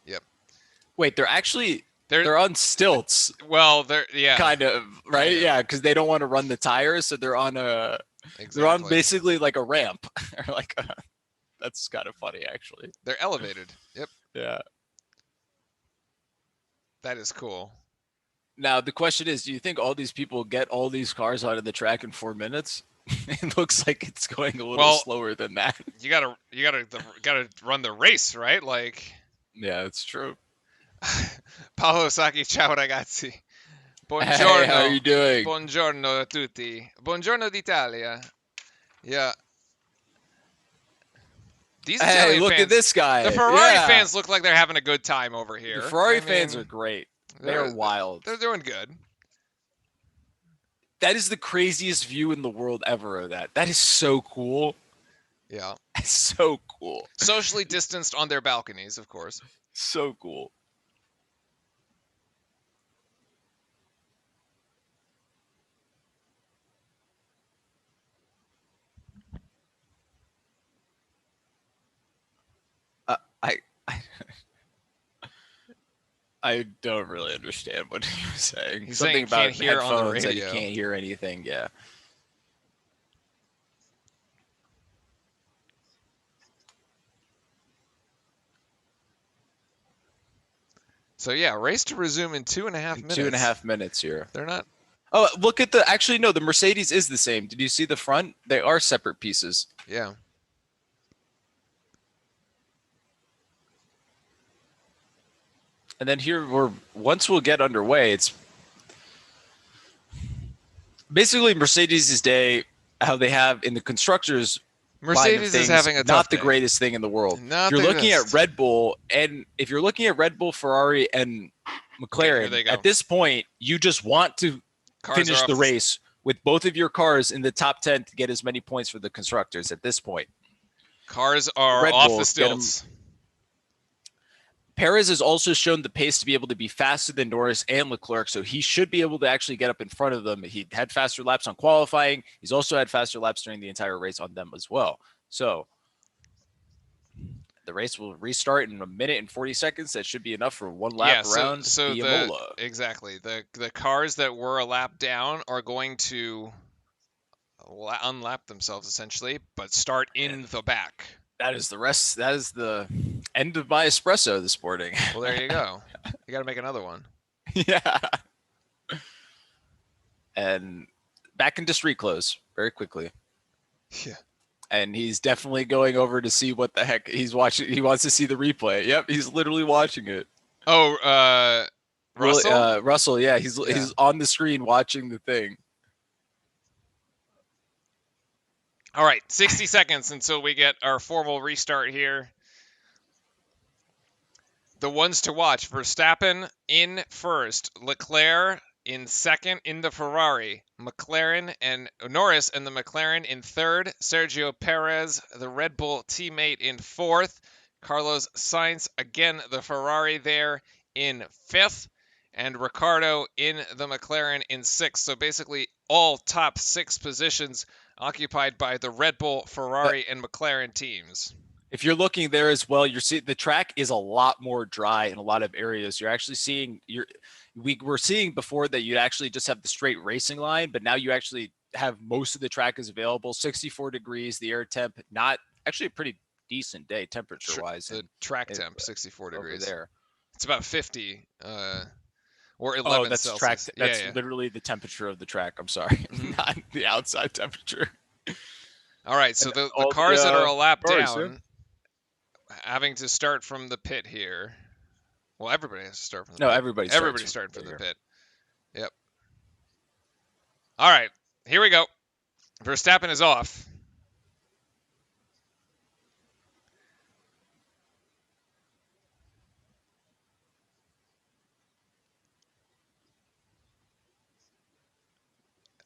Yep. Wait, they're on stilts. Well, kind of, right? Yeah, because they don't want to run the tires, so they're on they're on basically like a ramp, or like that's kind of funny actually. They're elevated. Yep. Yeah. That is cool. Now the question is, do you think all these people get all these cars out of the track in 4 minutes? It looks like it's going a little slower than that. You gotta run the race, right? Like. Yeah, it's true. Paolo Sacchi, ciao ragazzi. Buongiorno. Hey, how are you doing? Buongiorno a tutti. Buongiorno d'Italia. Yeah. These Hey, Italian look fans, at this guy. the Ferrari Yeah. fans look like they're having a good time over here. The Ferrari I fans mean, are great. They're wild. They're doing good. That is the craziest view in the world ever of that. That is so cool. Yeah. It's so cool. Socially distanced on their balconies, of course. So cool. I I don't really understand what he was saying. He's Something saying he about can't hear on the headphones and he radio. can't hear anything. Yeah. So yeah, race to resume in 2.5 minutes. 2.5 minutes here. They're not. Oh, look at the. Actually, no. The Mercedes is the same. Did you see the front? They are separate pieces. Yeah. And then here once we'll get underway, it's basically Mercedes' day, how they have in the constructors. Mercedes is having a tough not the day. greatest thing in the world. Not You're the looking best. at Red Bull, and if you're looking at Red Bull, Ferrari, and McLaren, they go. at this point, you just want to Cars finish are the off race with both of your cars in the top 10 to get as many points for the constructors at this point. Cars are Red off Bulls the get 'em- stilts. Perez has also shown the pace to be able to be faster than Norris and Leclerc, so he should be able to actually get up in front of them. He had faster laps on qualifying. He's also had faster laps during the entire race on them as well. So the race will restart in 1 minute and 40 seconds. That should be enough for one lap around the Imola. Exactly. The cars that were a lap down are going to unlap themselves essentially, but start in the back. That is the rest. That is the end of my espresso this morning. Well, there you go. You got to make another one. Yeah. And back into street clothes very quickly. Yeah. And he's definitely going over to see what the heck he's watching. He wants to see the replay. Yep, he's literally watching it. Oh, Russell? Russell, yeah, he's on the screen watching the thing. All right, 60 seconds until we get our formal restart here. The ones to watch: Verstappen in first, Leclerc in second in the Ferrari, McLaren and Norris and the McLaren in third, Sergio Perez, the Red Bull teammate, in fourth, Carlos Sainz, again the Ferrari there, in fifth, and Ricciardo in the McLaren in sixth. So basically all top 6 positions occupied by the Red Bull, Ferrari, and McLaren teams. If you're looking there as well, you're seeing the track is a lot more dry in a lot of areas. You're actually seeing we were seeing before that you'd actually just have the straight racing line, but now you actually have most of the track is available. 64 degrees, the air temp, not actually a pretty decent day temperature wise. The track temp, 64 degrees. There. It's about 50 or 11 Oh, that's Celsius. track. That's yeah. Literally the temperature of the track. I'm sorry, not the outside temperature. All right, so the cars that are a lap down, having to start from the pit here. Well, everybody has to start from the pit. Everybody's starting from the pit. Yep. All right, here we go. Verstappen is off.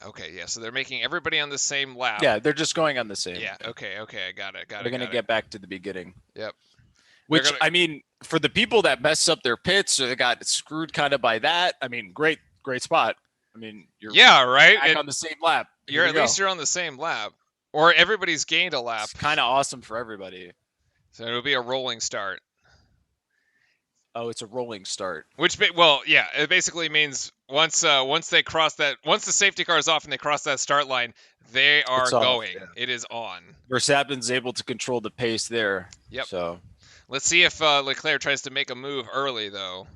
Okay, yeah, so they're making everybody on the same lap. Yeah, they're just going on the same. Yeah, okay, I got it. They're going to get back to the beginning. Yep. Which, I mean, for the people that messed up their pits or they got screwed kind of by that, I mean, great spot. I mean, you're right. back on the same lap. You're at least you're on the same lap. Or everybody's gained a lap. It's kind of awesome for everybody. So it'll be a rolling start. Oh, it's a rolling start. Which, well, yeah, it basically means once they cross that, once the safety car is off and they cross that start line, they are going. Yeah. It is on. Verstappen's able to control the pace there. Yep. So let's see if Leclerc tries to make a move early, though.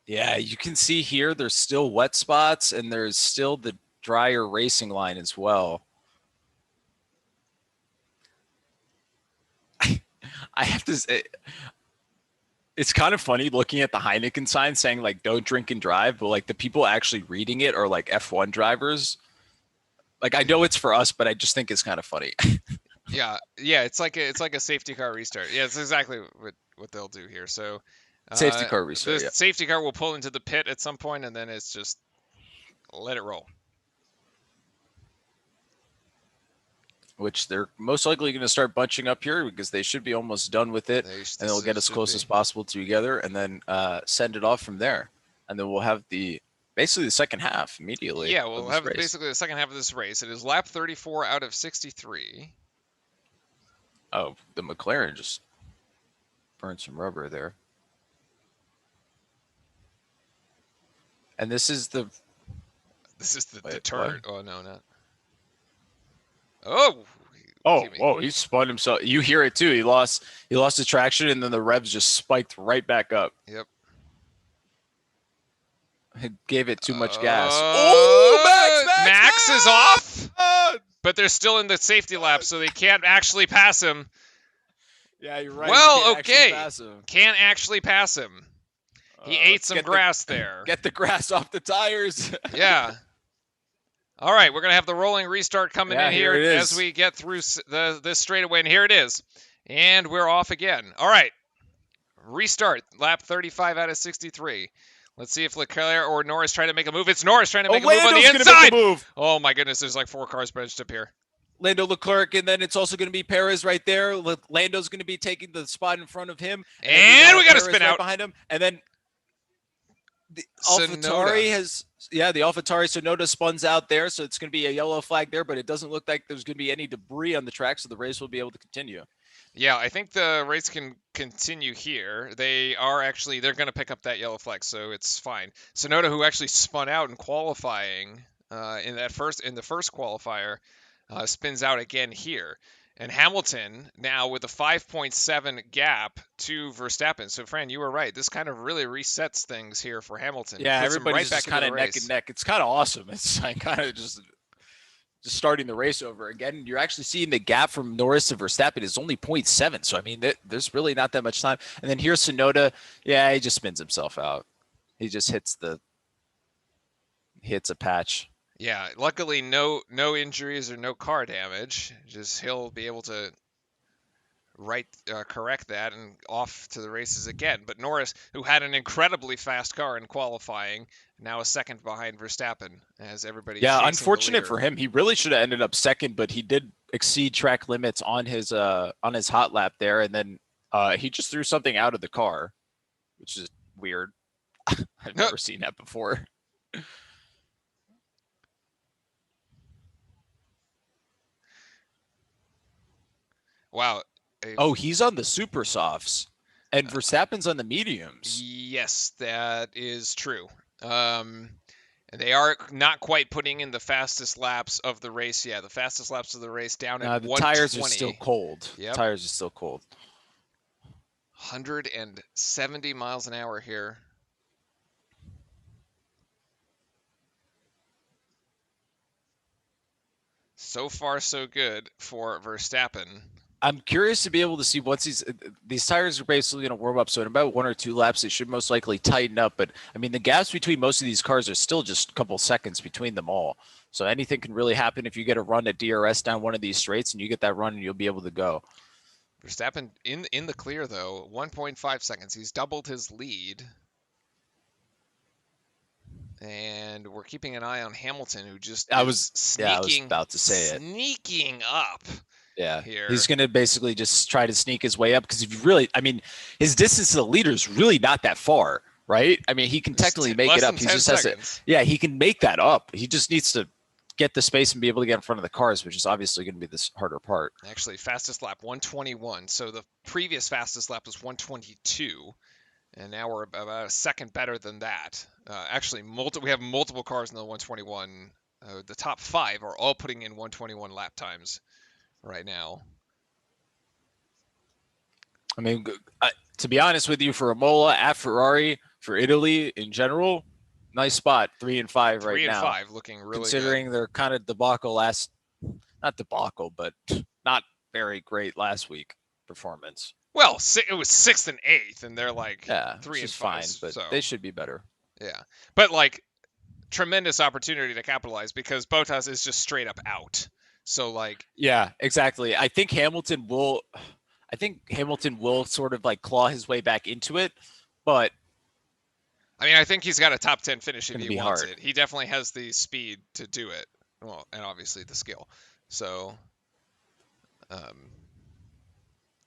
Yeah, you can see here there's still wet spots and there's still the drier racing line as well. I have to say, it's kind of funny looking at the Heineken sign saying like "Don't drink and drive," but like the people actually reading it are like F1 drivers. Like I know it's for us, but I just think it's kind of funny. Yeah, it's like a safety car restart. Yeah, it's exactly what they'll do here. So Safety car the restart, yeah. safety car will pull into the pit at some point, and then it's just let it roll. Which they're most likely going to start bunching up here because they should be almost done with it, and they'll get as close as possible together, and then send it off from there, and then we'll have basically the second half immediately. Yeah, we'll have basically the second half of this race. It is lap 34 out of 63. Oh, the McLaren just burned some rubber there. And this is the turn. Oh no, not. Oh, he spun himself. You hear it too. He lost the traction, and then the revs just spiked right back up. Yep. It gave it too much gas. Max is off, but they're still in the safety lap, so they can't actually pass him. Yeah, you're right. Well, can't actually pass him. He ate some grass there. Get the grass off the tires. Yeah. All right, we're going to have the rolling restart coming in here as we get through this straightaway, and here it is. And we're off again. All right, restart, lap 35 out of 63. Let's see if Leclerc or Norris try to make a move. It's Norris trying to make a move on the inside. Oh, my goodness, there's like 4 cars benched up here. Lando Leclerc, and then it's also going to be Perez right there. Lando's going to be taking the spot in front of him. And we got to spin out behind him. And then the AlphaTauri the AlphaTauri Sonoda spuns out there, so it's going to be a yellow flag there, but it doesn't look like there's going to be any debris on the track, so the race will be able to continue. Yeah, I think the race can continue here. They're going to pick up that yellow flag, so it's fine. Sonoda, who actually spun out in qualifying in the first qualifier, spins out again here. And Hamilton now with a 5.7 gap to Verstappen. So, Fran, you were right. This kind of really resets things here for Hamilton. Yeah, everybody's just kind of neck and neck. It's kind of awesome. It's like kind of just starting the race over again. You're actually seeing the gap from Norris to Verstappen is only 0.7. So, I mean, there's really not that much time. And then here's Sonoda. Yeah, he just spins himself out. He just hits a patch. Yeah, luckily no injuries or no car damage. Just he'll be able to correct that and off to the races again. But Norris, who had an incredibly fast car in qualifying, now a second behind Verstappen as everybody. Yeah, unfortunate for him. He really should have ended up second, but he did exceed track limits on his hot lap there, and then he just threw something out of the car, which is weird. I've never seen that before. Wow. He's on the super softs, and Verstappen's on the mediums. Yes, that is true. They are not quite putting in the fastest laps of the race. Yeah, the fastest laps of the race down at 120. The tires are still cold. Yep. Tires are still cold. 170 miles an hour here. So far, so good for Verstappen. I'm curious to be able to see once these tires are basically going to warm up. So in about 1 or 2 laps, they should most likely tighten up. But I mean, the gaps between most of these cars are still just a couple seconds between them all. So anything can really happen if you get a run at DRS down one of these straights, and you get that run, and you'll be able to go. Verstappen in the clear though, 1.5 seconds. He's doubled his lead. And we're keeping an eye on Hamilton, who just sneaking about to say sneaking up. Yeah, here. He's going to basically just try to sneak his way up because if you really, I mean, his distance to the leader is really not that far, right? I mean, he can technically make it up. He just has to, he can make that up. He just needs to get the space and be able to get in front of the cars, which is obviously going to be the harder part. Actually, fastest lap 121. So the previous fastest lap was 122, and now we're about a second better than that. Actually, we have multiple cars in the 121. The top 5 are all putting in 121 lap times right now. I mean, to be honest with you, for Imola at Ferrari, for Italy in general, nice spot, 3 and 5 right now. 3 and 5, looking really considering good. They're kind of not debacle, but not very great last week performance. Well, it was 6th and 8th, and they're like 3 and 5. Fine, but they should be better. Yeah, but like tremendous opportunity to capitalize because Bottas is just straight up out. So like, Yeah, exactly. I think Hamilton will sort of like claw his way back into it, but I mean, I think he's got a top 10 finish if gonna he be wants hard. it. He definitely has the speed to do it. Well, and obviously the skill. So,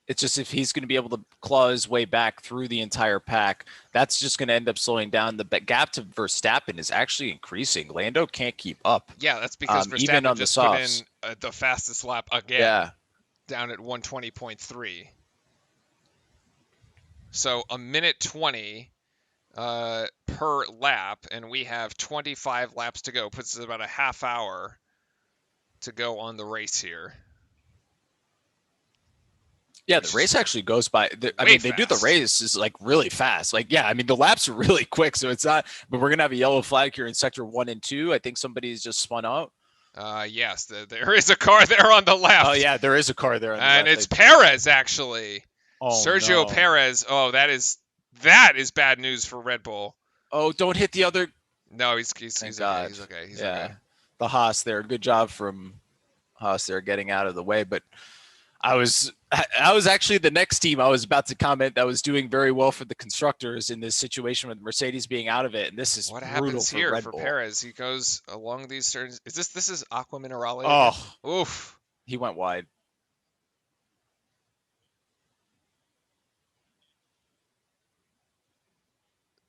it's just if he's going to be able to claw his way back through the entire pack, that's just going to end up slowing down. The gap to Verstappen is actually increasing. Lando can't keep up. yeah, that's because Even Verstappen on the just put in softs. the fastest lap again, Yeah. down at 120.3. So a minute 20 per lap, and we have 25 laps to go. Puts us about a half hour to go on the race here. Yeah, the race actually goes by. I mean, they do the fast. race is like really fast. Like, yeah, I mean, the laps are really quick, so it's not. But we're gonna have a yellow flag here in sector 1 and 2. I think somebody's just spun out. Yes, there is a car there on the left. Oh yeah, there is a car there, on the and left. it's Perez actually. Oh, Sergio no. Perez. Oh, that is bad news for Red Bull. Oh, don't hit the other. No, he's okay. God. He's okay. He's Yeah, okay. the Haas there. Good job from Haas there getting out of the way. But I was actually the next team I was about to comment that was doing very well for the constructors in this situation with Mercedes being out of it, and this is What brutal happens for here Red for Bull. Perez? He goes along these certain. This is Aqua Minerale? Oh, Oof. he went wide.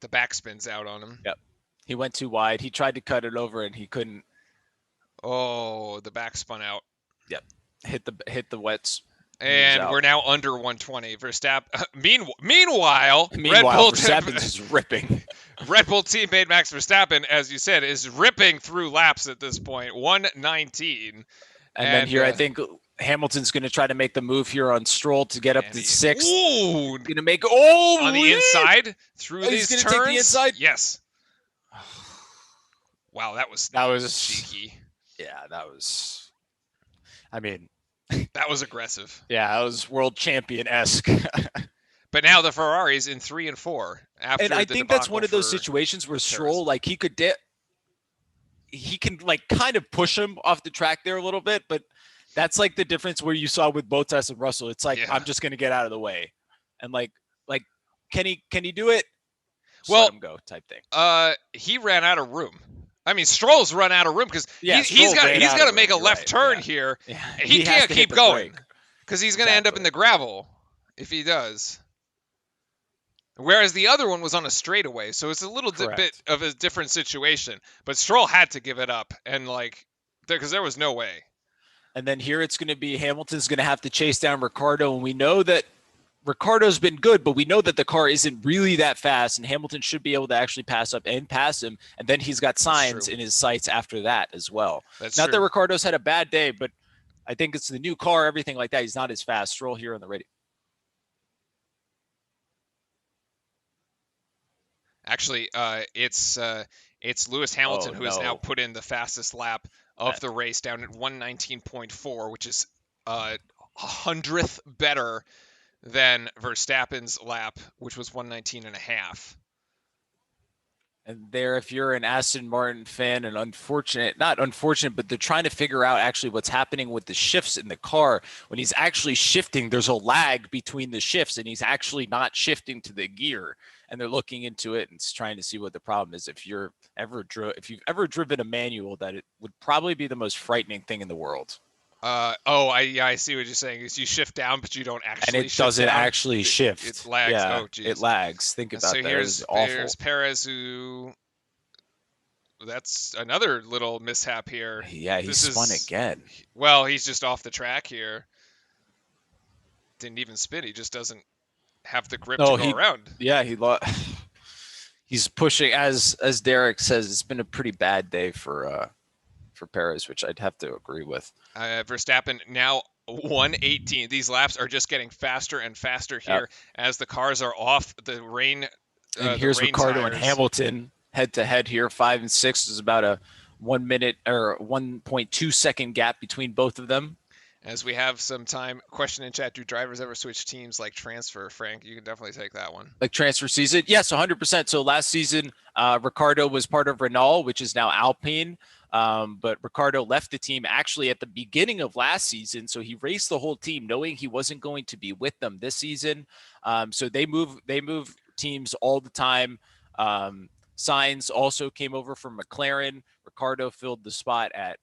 The backspin's out on him. Yep. He went too wide. He tried to cut it over and he couldn't. Oh, the back spun out. Yep. Hit the wets. And we're now under 120. Verstappen. Meanwhile, Red Bull Verstappen's is ripping. Red Bull teammate Max Verstappen, as you said, is ripping through laps at this point. 119. And then here, I think Hamilton's going to try to make the move here on Stroll to get up to 6th. Ooh, going to make on the inside through these he's turns. Take the inside. Yes. Wow, that was cheeky. Yeah, that was. I mean, that was aggressive. Yeah, that was world champion-esque. But now the Ferrari's in 3 and 4. And I think that's one of those situations where Stroll, like, he can like kind of push him off the track there a little bit, but that's like the difference where you saw with Bottas and Russell. It's like, I'm just going to get out of the way. And like, can he do it? Just let him go type thing. He ran out of room. I mean, Stroll's run out of room because he's got to make a left turn here. Yeah. He can't keep going because he's going to end up in the gravel if he does. Whereas the other one was on a straightaway, so it's a little bit of a different situation. But Stroll had to give it up, and because there was no way. And then here it's going to be Hamilton's going to have to chase down Ricciardo, and we know that Ricciardo's been good, but we know that the car isn't really that fast, and Hamilton should be able to actually pass up and pass him. And then he's got signs in his sights after that as well. Not that Ricciardo's had a bad day, but I think it's the new car, everything like that. He's not as fast. Stroll here on the radio. Actually, it's Lewis Hamilton who has now put in the fastest lap of the race down at 119.4, which is 100th better than Verstappen's lap, which was 119.5. And there, if you're an Aston Martin fan, and not unfortunate, but they're trying to figure out actually what's happening with the shifts in the car. When he's actually shifting, there's a lag between the shifts, and he's actually not shifting to the gear. And they're looking into it and trying to see what the problem is. If you've ever driven a manual, that it would probably be the most frightening thing in the world. I see what you're saying. Is you shift down, but you don't actually. And it doesn't actually shift. It lags. Yeah, oh, geez. It lags. Think about that. Here's awful. Perez, who. That's another little mishap here. Yeah, he spun again. Well, he's just off the track here. Didn't even spin. He just doesn't have the grip to go around. Yeah, he's pushing. As Derek says, it's been a pretty bad day for Perez, which I'd have to agree with. Verstappen now 118. These laps are just getting faster and faster here as the cars are off the rain. And here's Ricciardo and Hamilton head to head here. 5 and 6 is about a 1 minute or 1.2 second gap between both of them. As we have some time, question in chat: do drivers ever switch teams like transfer? Frank, you can definitely take that one. Like transfer season? Yes, 100%. So last season, Ricardo was part of Renault, which is now Alpine. But Ricardo left the team actually at the beginning of last season. So he raced the whole team knowing he wasn't going to be with them this season. So they move teams all the time. Sainz also came over from McLaren. Ricardo filled the spot at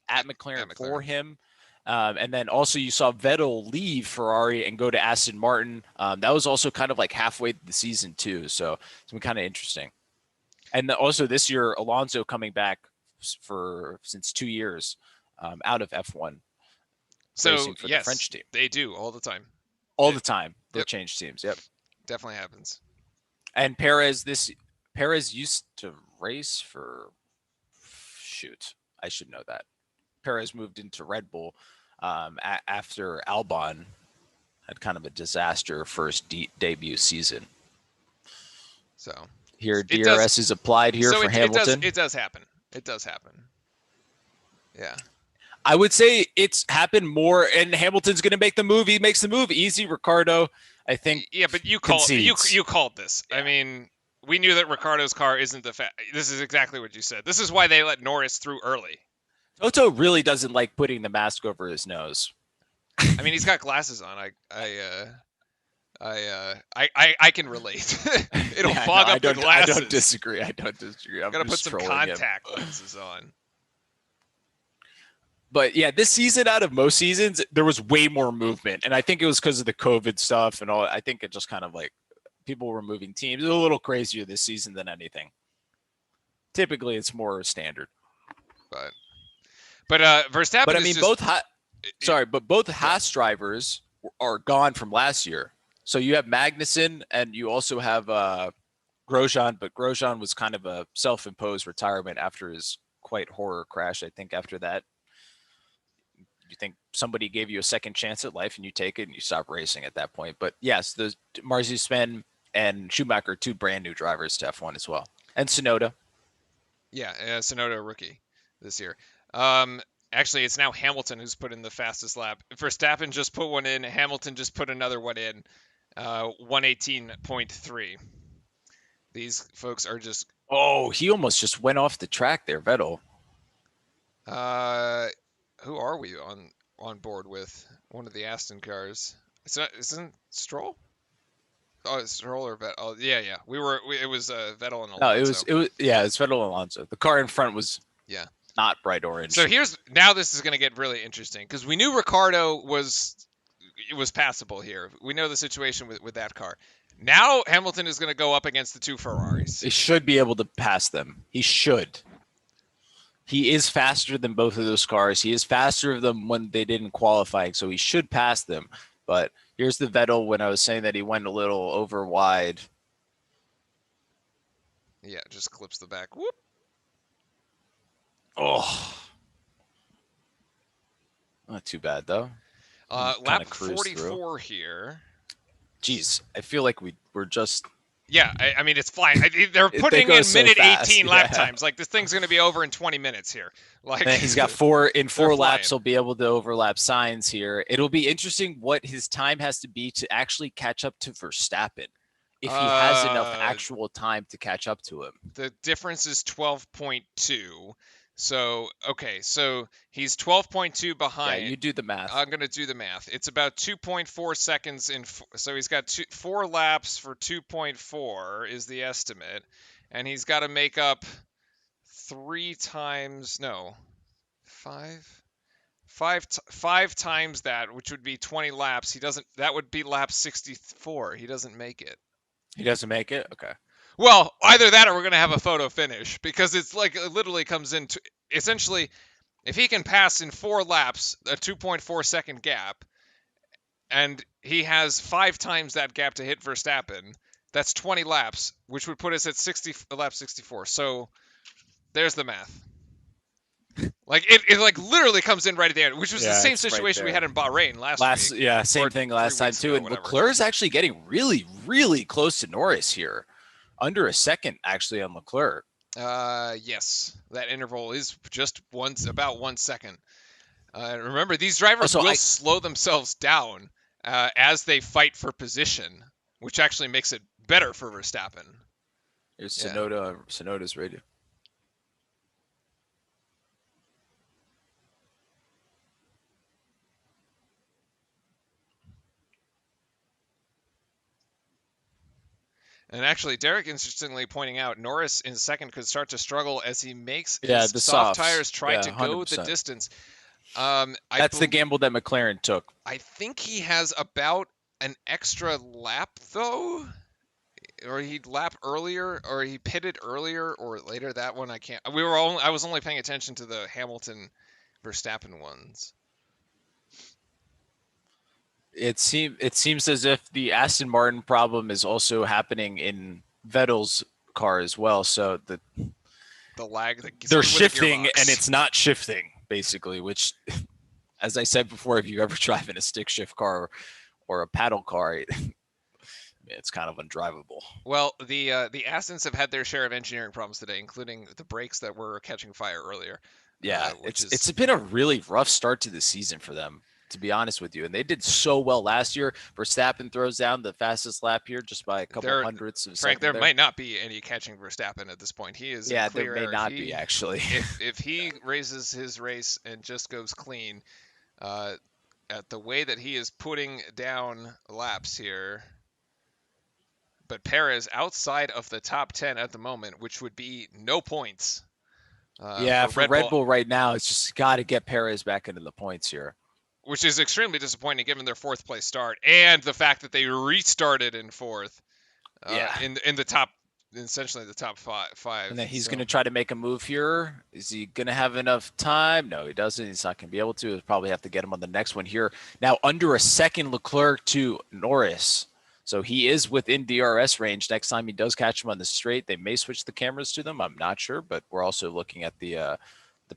McLaren for him. And then also you saw Vettel leave Ferrari and go to Aston Martin. That was also kind of like halfway through the season too. So it's been kind of interesting. And also this year, Alonso coming back since 2 years out of F1. So for yes, the French team. They do all the time. All the time. They'll change teams. Yep. Definitely happens. And Perez used to race for, I should know that. Perez moved into Red Bull after Albon had kind of a disaster first debut season. So here, DRS is applied here for Hamilton. It does happen. It does happen. Yeah. I would say it's happened more, and Hamilton's going to make the move. He makes the move easy. Ricardo, I think. Yeah, but you called this. Yeah. I mean, we knew that Ricardo's car isn't This is exactly what you said. This is why they let Norris through early. Toto really doesn't like putting the mask over his nose. I mean, he's got glasses on. I can relate. It'll fog up the glasses. I don't disagree. I'm gotta put some contact lenses on. But yeah, this season out of most seasons, there was way more movement. And I think it was because of the COVID stuff and all. I think it just kind of like people were moving teams. It was a little crazier this season than anything. Typically, it's more standard. But Verstappen. But I mean, both Haas drivers are gone from last year. So you have Magnussen and you also have Grosjean, but Grosjean was kind of a self-imposed retirement after his quite horror crash. I think after that, you think somebody gave you a second chance at life and you take it and you stop racing at that point. But yes, the Marzipin and Schumacher, 2 brand new drivers to F1 as well. And Tsunoda. Yeah, Tsunoda rookie this year. Actually, it's now Hamilton who's put in the fastest lap. Verstappen just put one in. Hamilton just put another one in. 118.3. These folks are just... Oh, he almost just went off the track there, Vettel. Who are we on board with? One of the Aston cars. Isn't Stroll? Oh, it's Stroll or Vettel. Oh, yeah. It was Vettel and Alonso. No, it was it's Vettel and Alonso. The car in front was not bright orange. So now this is going to get really interesting because we knew Ricardo was passable here. We know the situation with that car. Now Hamilton is going to go up against the 2 Ferraris. He should be able to pass them. He should. He is faster than both of those cars. He is faster than when they didn't qualify, so he should pass them. But here's the Vettel when I was saying that he went a little over wide. Yeah, just clips the back. Whoop. Oh. Not too bad, though. Lap 44 here. Jeez, I feel like we're just... Yeah, I mean, it's flying. They're putting in minute 18 lap times. Like, this thing's going to be over in 20 minutes here. Like, he's got 4 laps. He'll be able to overlap Sainz here. It'll be interesting what his time has to be to actually catch up to Verstappen. If he has enough actual time to catch up to him. The difference is 12.2. So, okay, so he's 12.2 behind. Yeah, you do the math. I'm going to do the math. It's about 2.4 seconds so he's got 4 laps for 2.4 is the estimate. And he's got to make up 5 times that, which would be 20 laps. That would be lap 64. He doesn't make it. He doesn't make it? Okay. Well, either that or we're going to have a photo finish because it's like it literally comes into essentially if he can pass in 4 laps a 2.4 second gap and he has 5 times that gap to hit Verstappen, that's 20 laps, which would put us at lap 64. So there's the math. Like it like literally comes in right at the end, which was the same situation we had in Bahrain last week. Yeah, same thing last time too. And Leclerc's actually getting really, really close to Norris here. Under a second, actually, on Leclerc. Yes, that interval is just about 1 second. Remember, these drivers Also, will slow themselves down as they fight for position, which actually makes it better for Verstappen. Here's Sonoda's radio. And actually, Derek interestingly pointing out Norris in second could start to struggle as he makes Yeah, his the soft softs. tires try Yeah, to go the 100%. distance. That's the gamble that McLaren took. I think he has about an extra lap though, or he lapped earlier, or he pitted earlier or later. That one I can't. I was only paying attention to the Hamilton Verstappen ones. It seems as if the Aston Martin problem is also happening in Vettel's car as well. So the lag, they're shifting and it's not shifting basically. Which, as I said before, if you ever drive in a stick shift car or a paddle car, it's kind of undrivable. Well, the Astons have had their share of engineering problems today, including the brakes that were catching fire earlier. Yeah, it's been a really rough start to the season for them, to be honest with you. And they did so well last year. Verstappen throws down the fastest lap here just by a couple hundredths of Frank, seconds. There might not be any catching Verstappen at this point. He is in clear there may not be actually. if he raises his race and just goes clean, at the way that he is putting down laps here. But Perez outside of the top 10 at the moment, which would be no points. For Red Bull right now, it's just got to get Perez back into the points here. Which is extremely disappointing given their fourth place start and the fact that they restarted in fourth. In the top, essentially the top five. And then he's going to try to make a move here. Is he going to have enough time? No, he doesn't. He's not going to be able to. He'll probably have to get him on the next one here. Now, under a second, Leclerc to Norris. So he is within DRS range. Next time he does catch him on the straight, they may switch the cameras to them. I'm not sure, but we're also looking at the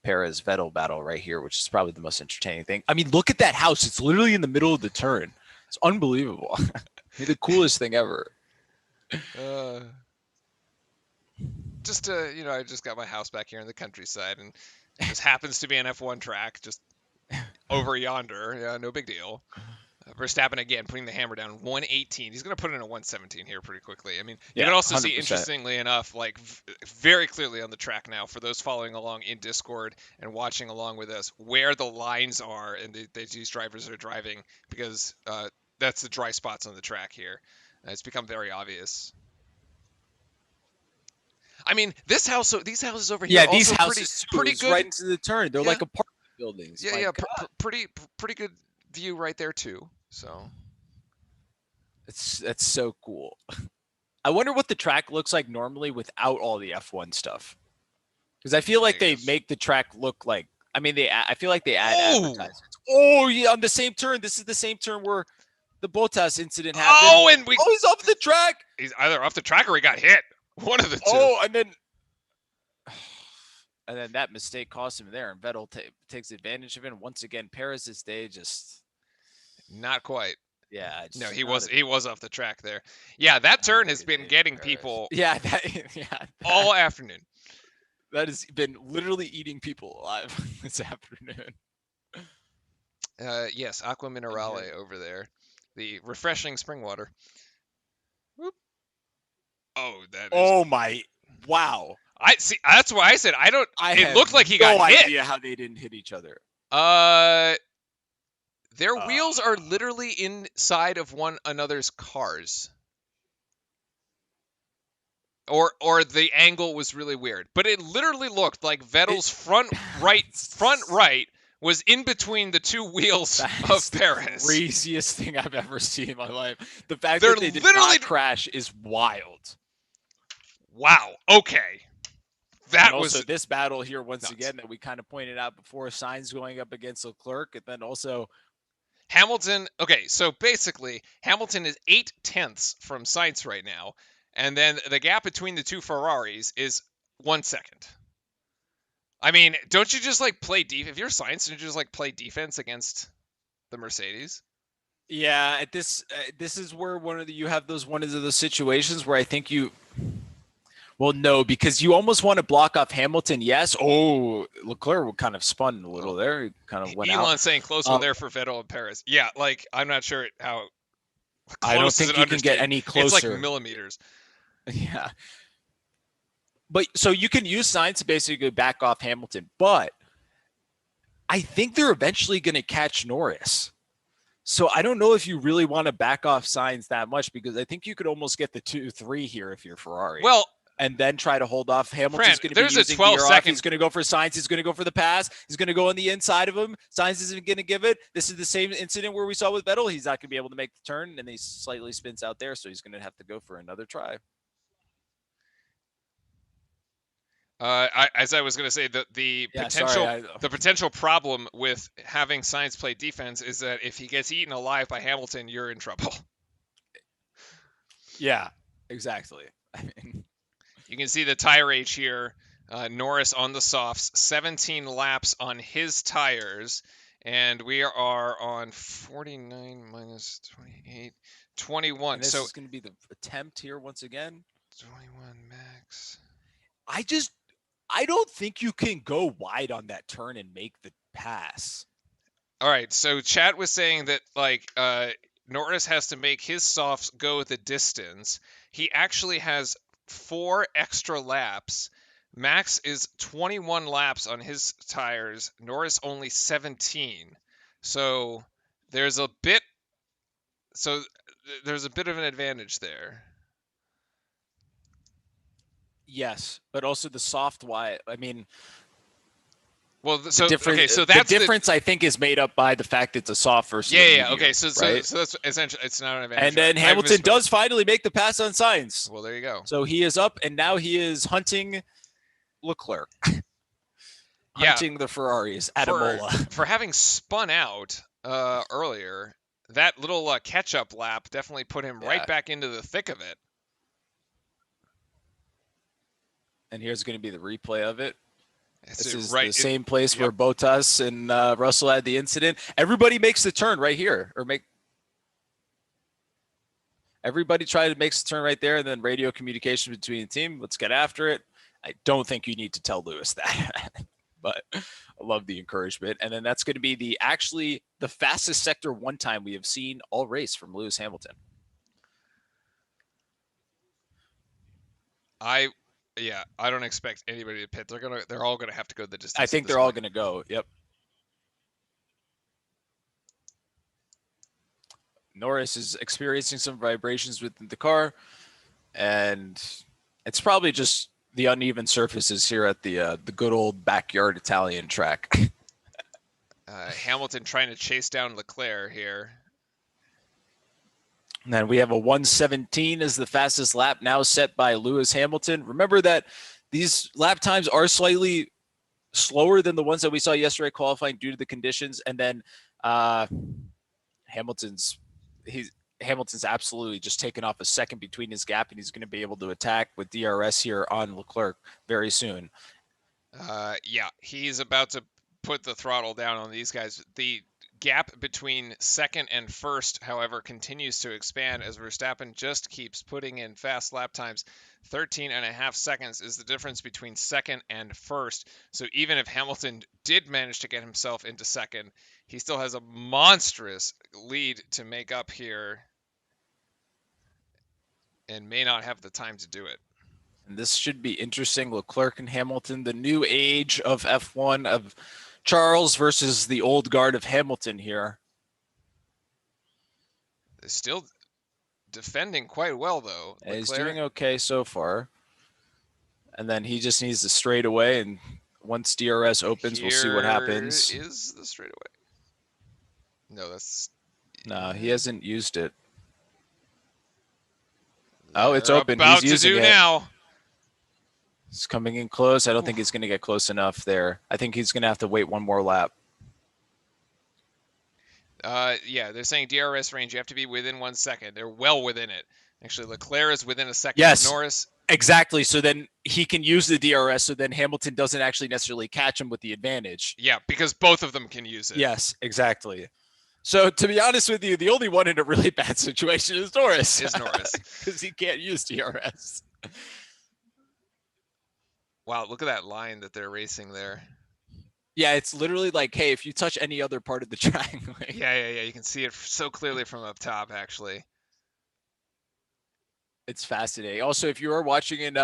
Perez-Vettel battle right here, which is probably the most entertaining thing. I mean, look at that house. It's literally in the middle of the turn. It's unbelievable. The coolest thing ever. I just got my house back here in the countryside, and it just happens to be an F1 track just over yonder. Yeah, no big deal. Verstappen again putting the hammer down, 118. He's going to put in a 117 here pretty quickly. I mean, you can also 100%. See, interestingly enough, like very clearly on the track now, for those following along in Discord and watching along with us, where the lines are and these drivers are driving, because that's the dry spots on the track here. It's become very obvious. I mean, these houses over here. Yeah, these houses pretty good. Right into the turn. They're like apartment buildings. Yeah, pretty good view right there too. So that's so cool. I wonder what the track looks like normally without all the F1 stuff. Because I feel like they make the track look like. I mean, I feel like they add advertisements. Oh yeah, on the same turn. This is the same turn where the Bottas incident happened. He's off the track. He's either off the track or he got hit. One of the two. Oh, and then that mistake cost him there, and Vettel takes advantage of it. And once again, Perez's day just not quite. Yeah. No, he was off the track there. Yeah, that turn has been getting people. Yeah, all afternoon. That has been literally eating people alive this afternoon. Yes, Aqua Minerale over there, the refreshing spring water. Whoop. Oh, that is. Oh my! Wow. I see. That's why I said I don't. It looked like he got hit. I have no idea how they didn't hit each other. Their wheels are literally inside of one another's cars. Or the angle was really weird, but it literally looked like Vettel's front right was in between the two wheels of Perez. Craziest thing I've ever seen in my life. The fact that they did not crash is wild. Wow. Okay. That was also this battle here once again that we kind of pointed out before. Sainz going up against Leclerc, and then also Hamilton. Okay, so basically Hamilton is 0.8 from Sainz right now, and then the gap between the two Ferraris is 1 second. I mean, don't you just like play defense? If you're Sainz, don't you just like play defense against the Mercedes? Yeah, this is where you have one of those situations where I think Well, no, because you almost want to block off Hamilton. Yes. Oh, Leclerc kind of spun a little there. He kind of went Elon out. saying close one there for Vettel and Perez. Yeah, like I'm not sure how I don't close is think an you can get understatement. any closer. It's like millimeters. Yeah. But so you can use Sainz to basically back off Hamilton, but I think they're eventually going to catch Norris. So I don't know if you really want to back off Sainz that much, because I think you could almost get the 2-3 here if you're Ferrari. Well, and then try to hold off. Hamilton's going to be using 12 gear off. second. He's going to go for Sainz. He's going to go for the pass. He's going to go on the inside of him. Sainz isn't going to give it. This is the same incident where we saw with Vettel. He's not going to be able to make the turn, and he slightly spins out there, so he's going to have to go for another try. As I was going to say, the potential problem with having Sainz play defense is that if he gets eaten alive by Hamilton, you're in trouble. Yeah, exactly. I mean, you can see the tire age here. Norris on the softs, 17 laps on his tires, and we are on 49 minus 28, 21. And this is going to be the attempt here once again. 21 max. I don't think you can go wide on that turn and make the pass. All right, so chat was saying that Norris has to make his softs go the distance. He actually has 4 extra laps. Max is 21 laps on his tires. Norris only 17. So there's a bit of an advantage there. Yes, but also the soft wide. I mean, well, so okay, so that's the difference. I think is made up by the fact it's a soft versus yeah. Okay, right? so that's essentially it's not an advantage. And then Hamilton does finally make the pass on Sainz. Well, there you go. So he is up, and now he is hunting Leclerc, hunting the Ferraris at Imola for having spun out earlier. That little catch-up lap definitely put him right back into the thick of it. And here's going to be the replay of it. This is right. The same place where Bottas and Russell had the incident. Everybody makes the turn right here, everybody makes the turn right there, and then radio communication between the team. Let's get after it. I don't think you need to tell Lewis that, but I love the encouragement. And then that's going to be the fastest sector one time we have seen all race from Lewis Hamilton. I don't expect anybody to pit. They're all gonna have to go the distance. I think they're all gonna go. Yep. Norris is experiencing some vibrations within the car, and it's probably just the uneven surfaces here at the good old backyard Italian track. Hamilton trying to chase down Leclerc here. And then we have a 1:17 as the fastest lap now set by Lewis Hamilton. Remember that these lap times are slightly slower than the ones that we saw yesterday qualifying due to the conditions. And then Hamilton's absolutely just taken off a second between his gap, and he's going to be able to attack with DRS here on Leclerc very soon. He's about to put the throttle down on these guys. The gap between second and first, however, continues to expand as Verstappen just keeps putting in fast lap times. 13.5 seconds is the difference between second and first. So even if Hamilton did manage to get himself into second, he still has a monstrous lead to make up here and may not have the time to do it. And this should be interesting. Leclerc and Hamilton, the new age of F1 of Charles versus the old guard of Hamilton here. They're still defending quite well, though. He's doing okay so far. And then he just needs the straightaway, and once DRS opens, we'll see what happens. Is the straightaway? No, he hasn't used it. Oh, it's open. About He's using to do it now. He's coming in close. I don't think he's going to get close enough there. I think he's going to have to wait one more lap. They're saying DRS range, you have to be within 1 second. They're well within it. Actually, Leclerc is within a second. Yes, Norris. Exactly. So then he can use the DRS, so then Hamilton doesn't actually necessarily catch him with the advantage. Yeah, because both of them can use it. Yes, exactly. So to be honest with you, the only one in a really bad situation is Norris. Because he can't use DRS. Wow, look at that line that they're racing there. Yeah, it's literally like, hey, if you touch any other part of the track, like, Yeah. You can see it so clearly from up top, actually. it's fascinating. Also, if you are watching and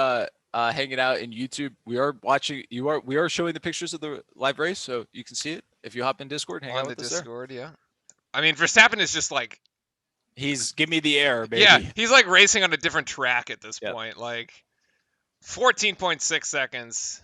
hanging out in YouTube, we are showing the pictures of the live race, so you can see it. If you hop in Discord, hang On out the with us there. Discord, yeah. I mean, Verstappen is just like, He's give me the air, baby. yeah, he's like racing on a different track at this Yep. point. Like 14.6 seconds.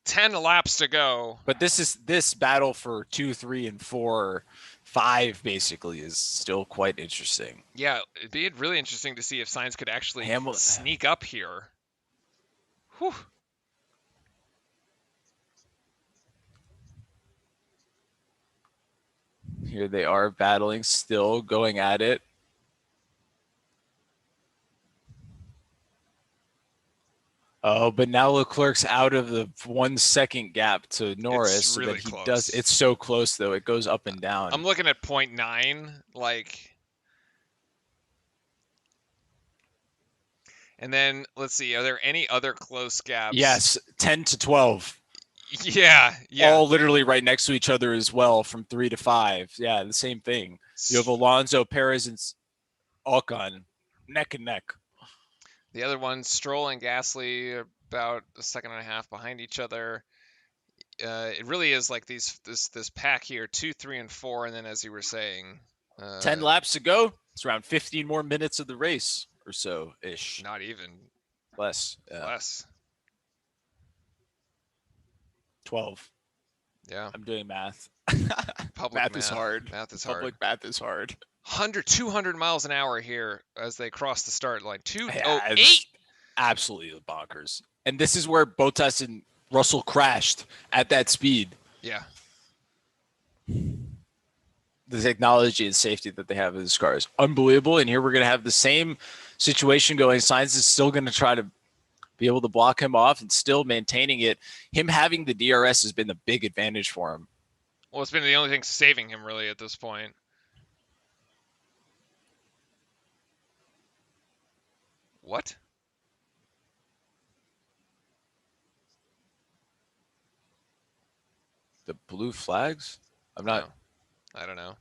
Ten laps to go. But this battle for 2, 3, and 4, 5 basically is still quite interesting. Yeah, it'd be really interesting to see if Sainz could actually sneak up here. Whew. Here they are battling, still going at it. Oh, but now Leclerc's out of the 1 second gap to Norris. It's really so that he close. does. It's so close though. It goes up and down. I'm looking at 0.9, like. And then let's see, are there any other close gaps? Yes, 10 to 12. Yeah. All literally right next to each other as well, from 3 to 5. Yeah, the same thing. You have Alonso, Perez, and Ocon neck and neck. The other one, Stroll and Gasly, about a second and a half behind each other. It really is like this pack here, 2, 3, and 4, and then as you were saying, 10 laps to go. It's around 15 more minutes of the race or so ish. Not even less. Less. 12. Yeah. I'm doing math. Math is hard. Math is hard. Public math is hard. 200 miles an hour here as they cross the start line. 208. Absolutely bonkers. And this is where Bottas and Russell crashed at that speed. Yeah. The technology and safety that they have in these cars, unbelievable. And here we're going to have the same situation going. Sainz is still going to try to be able to block him off and still maintaining it. Him having the DRS has been the big advantage for him. Well, it's been the only thing saving him really at this point. What? The blue flags? I'm not. No, I don't know.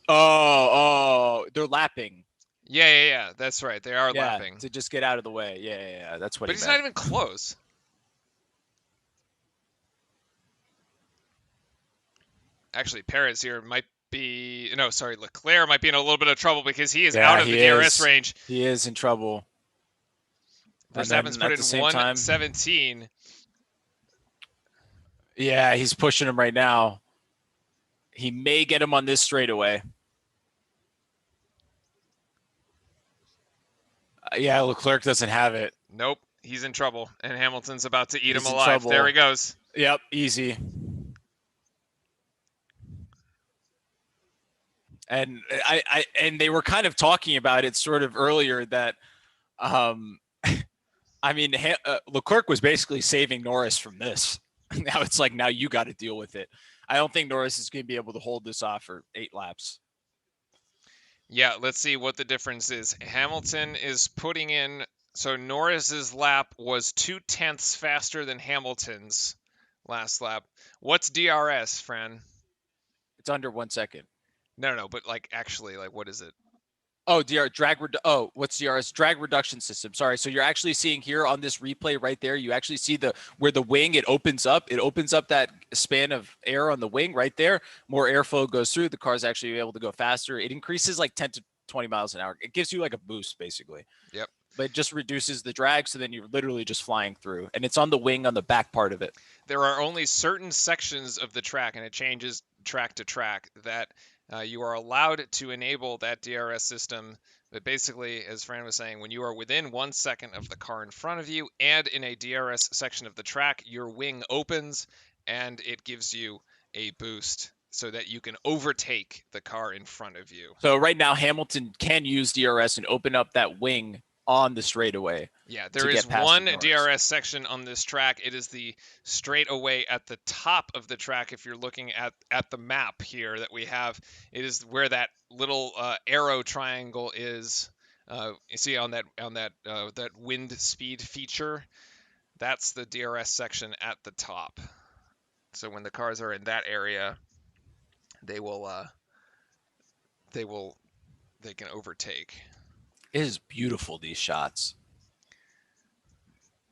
Oh, they're lapping. Yeah. That's right. They are lapping. To just get out of the way. Yeah. That's what. But he's not even close. Actually, Perez here might be. No, sorry, Leclerc might be in a little bit of trouble because he is out of the DRS range. He is in trouble. Verstappen's put in 1:17. Yeah, he's pushing him right now. He may get him on this straightaway. Yeah, Leclerc doesn't have it. Nope, he's in trouble, and Hamilton's about to eat him alive. There he goes. Yep, easy. And and they were kind of talking about it sort of earlier that, I mean, Leclerc was basically saving Norris from this. Now it's like, now you got to deal with it. I don't think Norris is going to be able to hold this off for 8 laps. Yeah, let's see what the difference is. Hamilton is putting in, so Norris's lap was 0.2 faster than Hamilton's last lap. What's DRS, Fran? It's under 1 second. No, but like actually, like what is it? Oh, what's DRS? Drag reduction system. Sorry. So you're actually seeing here on this replay right there, you actually see where the wing, it opens up that span of air on the wing right there. More airflow goes through. The car's actually able to go faster. It increases like 10 to 20 miles an hour. It gives you like a boost basically. Yep. But it just reduces the drag. So then you're literally just flying through, and it's on the wing on the back part of it. There are only certain sections of the track, and it changes track to track, that you are allowed to enable that DRS system. But basically, as Fran was saying, when you are within 1 second of the car in front of you and in a DRS section of the track, your wing opens and it gives you a boost so that you can overtake the car in front of you. So right now, Hamilton can use DRS and open up that wing on the straightaway. Yeah, to there is get past one Norris. DRS section on this track. It is the straightaway at the top of the track. If you're looking at the map here that we have, it is where that little arrow triangle is. You see on that wind speed feature. That's the DRS section at the top. So when the cars are in that area, they can overtake. It is beautiful, these shots.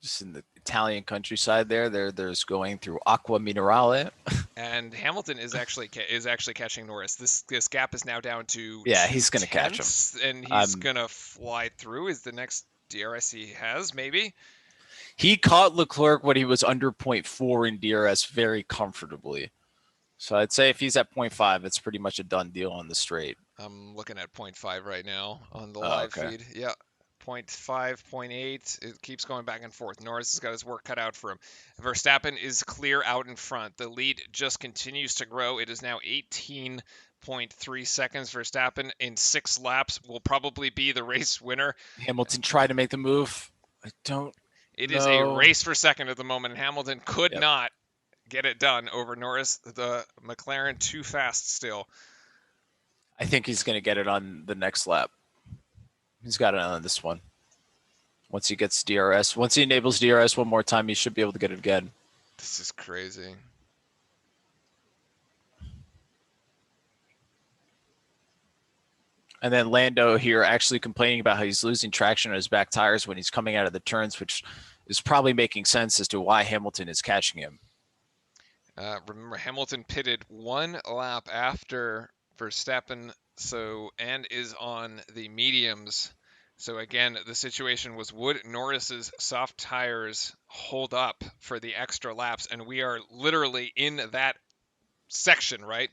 Just in the Italian countryside there's going through Acqua Minerale. And Hamilton is actually catching Norris. This gap is now down to Yeah, he's going to catch him. And he's going to fly through. Is the next DRS he has, maybe? He caught Leclerc when he was under 0.4 in DRS very comfortably. So I'd say if he's at 0.5, it's pretty much a done deal on the straight. I'm looking at 0.5 right now on the live feed. Yeah, 0.5, 0.8. It keeps going back and forth. Norris has got his work cut out for him. Verstappen is clear out in front. The lead just continues to grow. It is now 18.3 seconds. Verstappen in 6 laps will probably be the race winner. Hamilton tried to make the move. It is a race for second at the moment, and Hamilton could not get it done over Norris. The McLaren too fast still. I think he's going to get it on the next lap. He's got it on this one. Once he gets DRS, once he enables DRS one more time, he should be able to get it again. This is crazy. And then Lando here actually complaining about how he's losing traction on his back tires when he's coming out of the turns, which is probably making sense as to why Hamilton is catching him. Remember, Hamilton pitted 1 lap after Verstappen, and is on the mediums. So again, the situation was, would Norris's soft tires hold up for the extra laps? And we are literally in that section, right?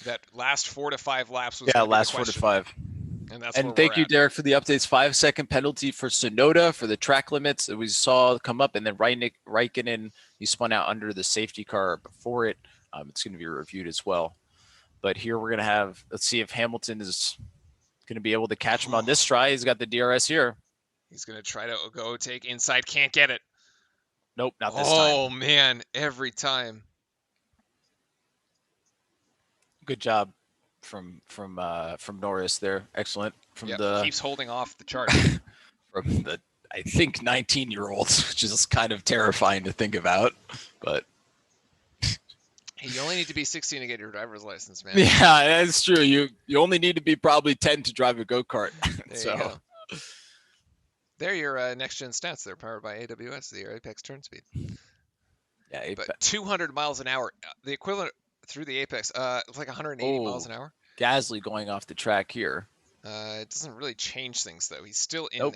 That last 4 to 5 laps was last 4 to 5. And thank you, Derek, for the updates. 5-second penalty for Tsunoda for the track limits that we saw come up, and then Raikkonen, he spun out under the safety car before it. It's going to be reviewed as well. But here we're going to have, let's see if Hamilton is going to be able to catch him on this try. He's got the DRS here. He's going to try to go take inside. Can't get it. Nope, not this time. Oh, man, every time. Good job from Norris there. Excellent. Keeps holding off the chart. From the, I think, 19-year-olds, which is kind of terrifying to think about. But you only need to be 16 to get your driver's license, man. Yeah, that's true. You only need to be probably 10 to drive a go-kart. There you go. There are your next-gen stats. They're powered by AWS, the Apex turn speed. Yeah, but 200 miles an hour, the equivalent through the Apex, it's like 180 miles an hour. Gasly going off the track here. It doesn't really change things, though. He's still in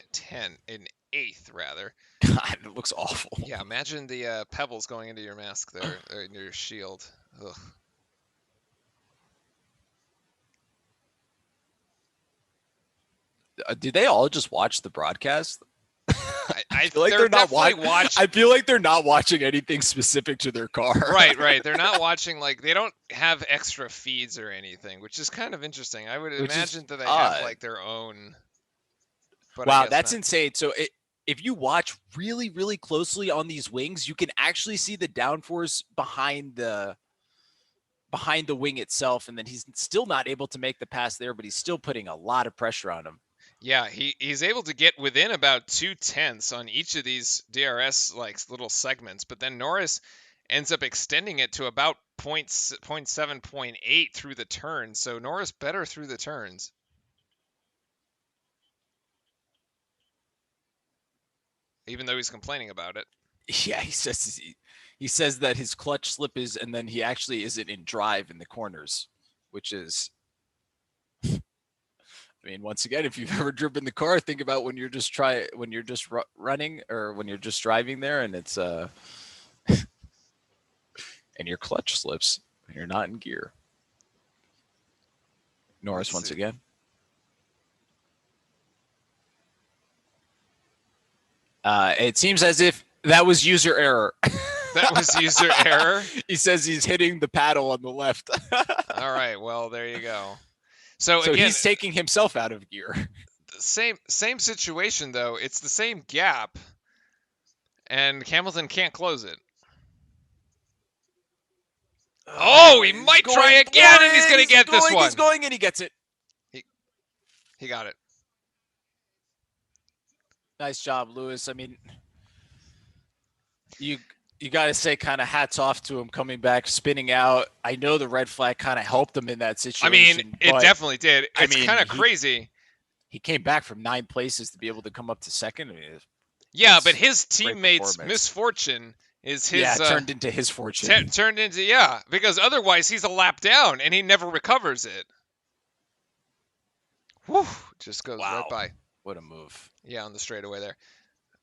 8th, rather. God, it looks awful. Yeah, imagine the pebbles going into your mask there, or into your shield. Ugh. Do they all just watch the broadcast? I feel like they're not watching. I feel like they're not watching anything specific to their car. Right. They're not watching, like, they don't have extra feeds or anything, which is kind of interesting. I would imagine that they have like their own. But wow, that's insane. So if you watch really, really closely on these wings, you can actually see the downforce behind the wing itself, and then he's still not able to make the pass there, but he's still putting a lot of pressure on him. Yeah, he's able to get within about 0.2 on each of these DRS like little segments, but then Norris ends up extending it to about 0.7, 0.8 through the turns. So Norris better through the turns. Even though he's complaining about it. Yeah, he says that his clutch slip is, and then he actually isn't in drive in the corners, which is, I mean, once again, if you've ever driven the car, think about when you're just running or when you're just driving there, and it's and your clutch slips and you're not in gear. Norris once again. It seems as if that was user error. That was user error? He says he's hitting the paddle on the left. All right, well, there you go. So again, he's taking himself out of gear. same situation though. It's the same gap, and Hamilton can't close it. Oh, he might try again, and he's gonna get this one. He's going, and he gets it. He got it. Nice job, Lewis. I mean, you got to say kind of hats off to him coming back, spinning out. I know the red flag kind of helped him in that situation. I mean, it definitely did. It's kind of crazy. He came back from 9 places to be able to come up to second. I mean, yeah, but his teammates' misfortune is his turned into his fortune. Turned into because otherwise he's a lap down and he never recovers it. Whew, just goes right by. What a move. Yeah, on the straightaway there.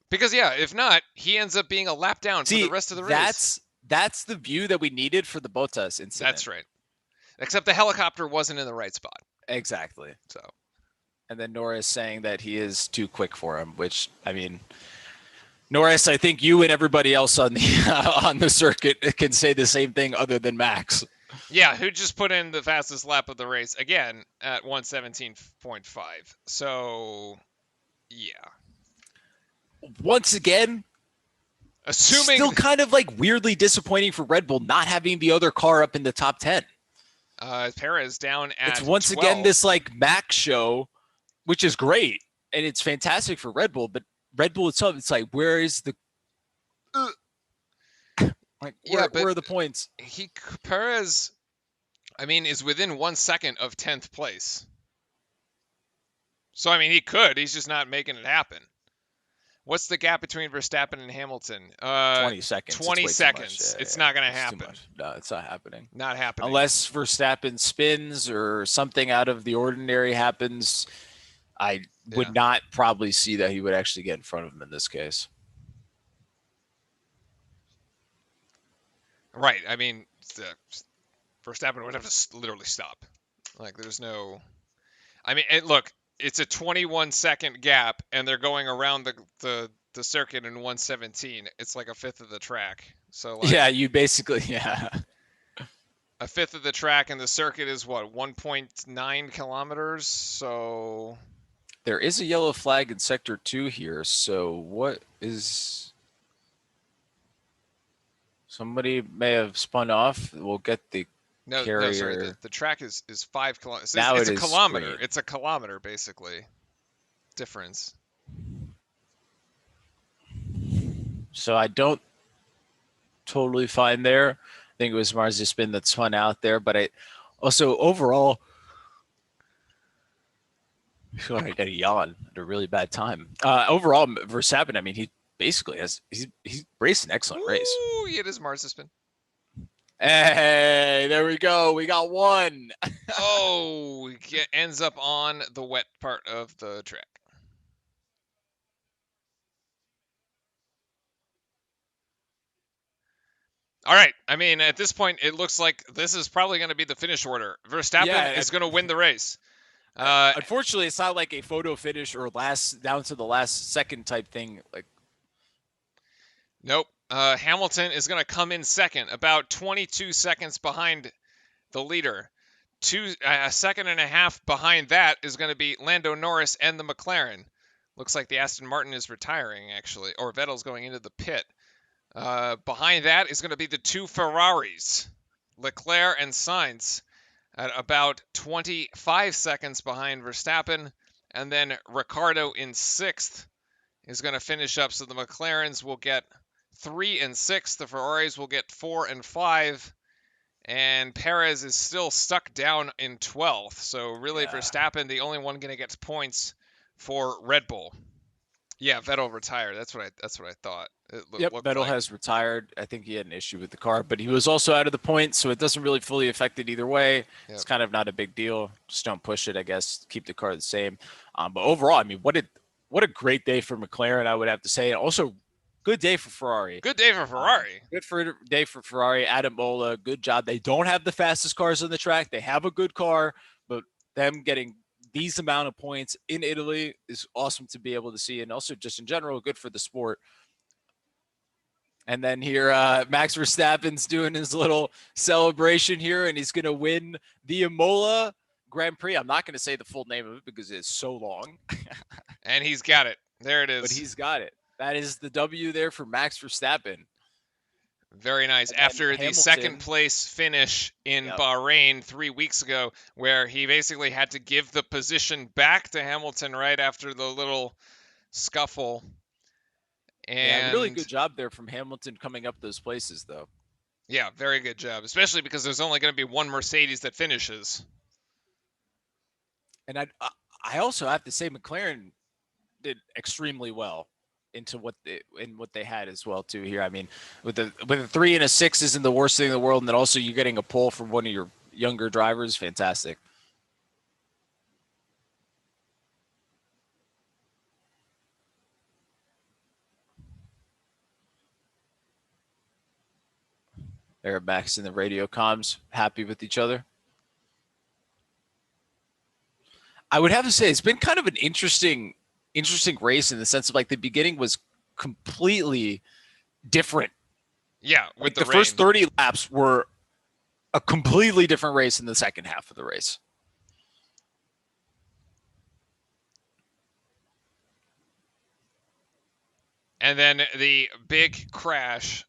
Because if not, he ends up being a lap down for the rest of the race. That's the view that we needed for the Bottas incident. That's right. Except the helicopter wasn't in the right spot. Exactly. So. And then Norris saying that he is too quick for him, which, I mean, Norris, I think you and everybody else on the on the circuit can say the same thing other than Max. Yeah, who just put in the fastest lap of the race again at 1:17.5. So, yeah. Once again, assuming still kind of like weirdly disappointing for Red Bull not having the other car up in the top 10. Perez down at It's once 12. again this like Max show, which is great and it's fantastic for Red Bull, but Red Bull itself, it's like, where is the where are the points? Perez, I mean, is within 1 second of 10th place. So I mean, he's just not making it happen. What's the gap between Verstappen and Hamilton? 20 seconds. 20 seconds. It's not going to happen. No, it's not happening. Not happening. Unless Verstappen spins or something out of the ordinary happens, I would not probably see that he would actually get in front of him in this case. Right. I mean, Verstappen would have to literally stop. Like, there's no... I mean, look, it's a 21-second gap, and they're going around the circuit in 1:17. It's like a fifth of the track. So like, you basically, a fifth of the track, and the circuit is what, 1.9 kilometers? So there is a yellow flag in sector 2 here. So what is... Somebody may have spun off. We'll get the carrier. No, sorry. The track is 5 kilometers. Now it's a kilometer. straight. It's a kilometer, basically. Difference. So I don't totally find there. I think it was Marzia spin that spun out there. But I also, overall, I feel like I got a yawn at a really bad time. Overall, Verstappen, I mean, he basically he's raced an excellent race. Ooh, he hit his Marza spin. Hey, there we go. We got one. Oh, he ends up on the wet part of the track. All right. I mean, at this point, it looks like this is probably going to be the finish order. Verstappen is going to win the race. Unfortunately, it's not like a photo finish or down to the last second type thing. Like, nope. Hamilton is going to come in second, about 22 seconds behind the leader. A second and a half behind that is going to be Lando Norris and the McLaren. Looks like the Aston Martin is retiring, actually, or Vettel's going into the pit. Behind that is going to be the two Ferraris, Leclerc and Sainz, at about 25 seconds behind Verstappen. And then Ricciardo in sixth is going to finish up. So the McLarens will get 3 and 6. The Ferraris will get 4 and 5. And Perez is still stuck down in 12th. So really, Verstappen, the only one going to get points for Red Bull. Yeah, Vettel retired. That's what I thought. Vettel has retired. I think he had an issue with the car, but he was also out of the points, so it doesn't really fully affect it either way. Yep. It's kind of not a big deal. Just don't push it, I guess. Keep the car the same. But overall, I mean, what a great day for McLaren, I would have to say. And also, good day for Ferrari. Good day for Ferrari. Day for Ferrari. At Imola, good job. They don't have the fastest cars on the track. They have a good car, but them getting these amount of points in Italy is awesome to be able to see. And also just in general, good for the sport. And then here, Max Verstappen's doing his little celebration here, and he's going to win the Imola Grand Prix. I'm not going to say the full name of it because it's so long, And he's got it. There it but is. he's got it. That is the W there for Max Verstappen. Very nice. And After the Hamilton, second place finish in Bahrain 3 weeks ago, where he basically had to give the position back to Hamilton right after the little scuffle. And yeah, really good job there from Hamilton coming up those places, though. Yeah, very good job, especially because there's only going to be one Mercedes that finishes. And I also have to say McLaren did extremely well into what they had as well too here. I mean, with a 3 and a 6 isn't the worst thing in the world, and then also you're getting a pole from one of your younger drivers. Fantastic. They're Max and the radio comms happy with each other. I would have to say it's been kind of an interesting race in the sense of like the beginning was completely different. Yeah, with like the first 30 laps were a completely different race in the second half of the race. And then the big crash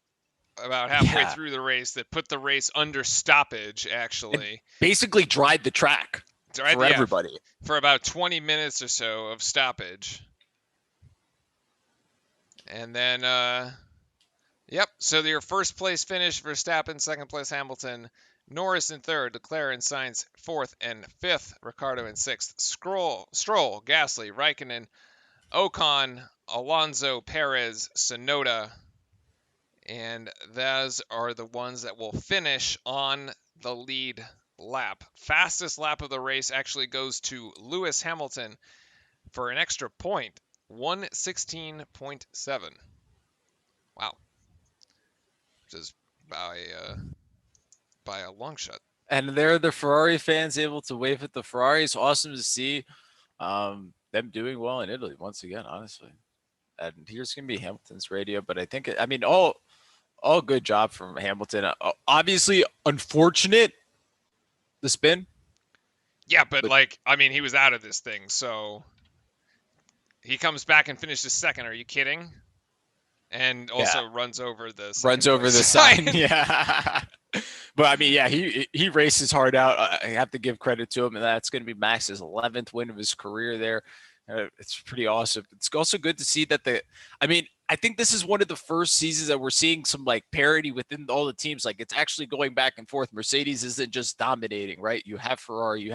about halfway through the race that put the race under stoppage, actually. It basically dried the track for everybody. For about 20 minutes or so of stoppage. And then, so your first place finish, Verstappen, second place Hamilton, Norris in third, Leclerc and Sainz fourth and fifth, Ricciardo in sixth, Stroll, Gasly, Raikkonen, Ocon, Alonso, Perez, Tsunoda, and those are the ones that will finish on the lead lap. Fastest lap of the race actually goes to Lewis Hamilton for an extra point, 1:16.7. Wow. Which is by a long shot. And there are the Ferrari fans able to wave at the Ferrari. It's awesome to see them doing well in Italy once again, honestly. And here's going to be Hamilton's radio, but I think, all good job from Hamilton. Obviously, unfortunate, the spin. Yeah, but he was out of this thing, so he comes back and finishes second. Are you kidding? And also runs over the sign. Yeah. But I mean, yeah, he races hard out. I have to give credit to him, and that's going to be Max's 11th win of his career there. It's pretty awesome. It's also good to see that I think this is one of the first seasons that we're seeing some like parity within all the teams. Like it's actually going back and forth. Mercedes isn't just dominating, right? You have Ferrari,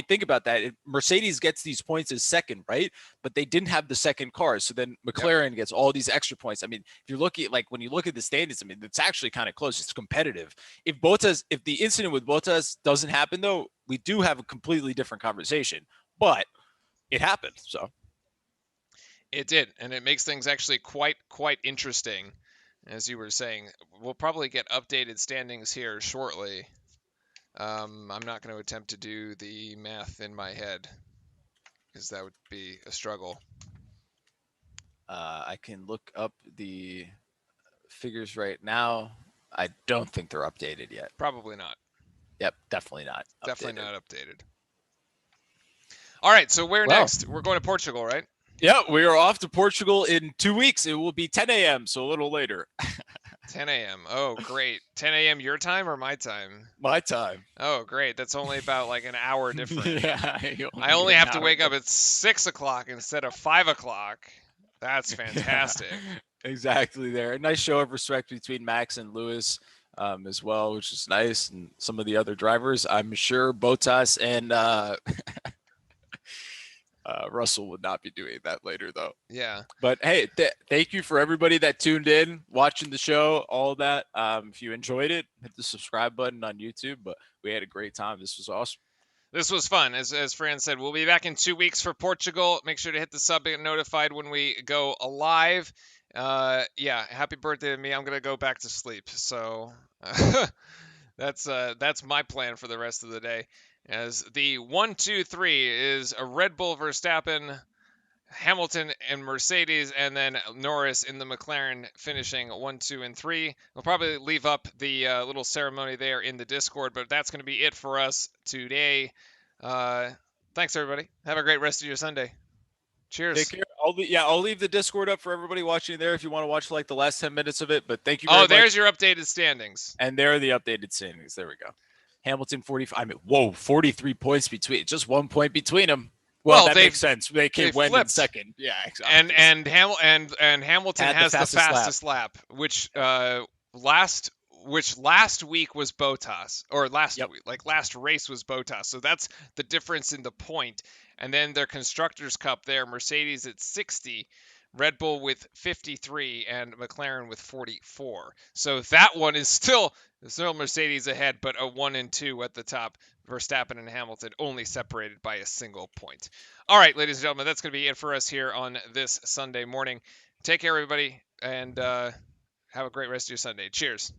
think about that. Mercedes gets these points as second, right? But they didn't have the second car. So then McLaren gets all these extra points. I mean, if you're looking at when you look at the standings, I mean, it's actually kind of close. It's competitive. If the incident with Bottas doesn't happen though, we do have a completely different conversation. But it happened, so. It did, and it makes things actually quite interesting, as you were saying. We'll probably get updated standings here shortly. I'm not going to attempt to do the math in my head, because that would be a struggle. I can look up the figures right now. I don't think they're updated yet. Probably not. Yep, definitely not. Definitely not updated. All right, so where next? We're going to Portugal, right? Yeah, we are off to Portugal in 2 weeks. It will be 10 a.m., so a little later. 10 a.m. Oh, great. 10 a.m. your time or my time? My time. Oh, great. That's only about like an hour different. Yeah. I only have to wake up at 6 o'clock instead of 5 o'clock. That's fantastic. Exactly there. A nice show of respect between Max and Lewis as well, which is nice. And some of the other drivers, I'm sure Bottas and Russell would not be doing that later, though. Yeah. But hey, thank you for everybody that tuned in, watching the show, all that. If you enjoyed it, hit the subscribe button on YouTube. But we had a great time. This was awesome. This was fun. As Fran said, we'll be back in 2 weeks for Portugal. Make sure to hit the sub and get notified when we go live. Happy birthday to me. I'm going to go back to sleep. So that's my plan for the rest of the day. As the 1, 2, 3 is a Red Bull, Verstappen, Hamilton, and Mercedes, and then Norris in the McLaren finishing 1, 2, and 3. We'll probably leave up the little ceremony there in the Discord, but that's going to be it for us today. Thanks everybody. Have a great rest of your Sunday. Cheers. Take care. I'll leave the Discord up for everybody watching there if you want to watch like the last 10 minutes of it. But thank you very Oh, much. there's your updated standings. And there are the updated standings. There we go. Hamilton 45. I mean, whoa, 43 points between, just 1 point between them. Well, that makes sense. They came win in second. Yeah, exactly. And Hamilton has the fastest lap, which last week was Bottas, or last race was Bottas. So that's the difference in the point. And then their constructors cup there, Mercedes at 60, Red Bull with 53, and McLaren with 44. So that one is still Mercedes ahead, but a 1 and 2 at the top. Verstappen and Hamilton only separated by a single point. All right, ladies and gentlemen, that's going to be it for us here on this Sunday morning. Take care, everybody, and have a great rest of your Sunday. Cheers.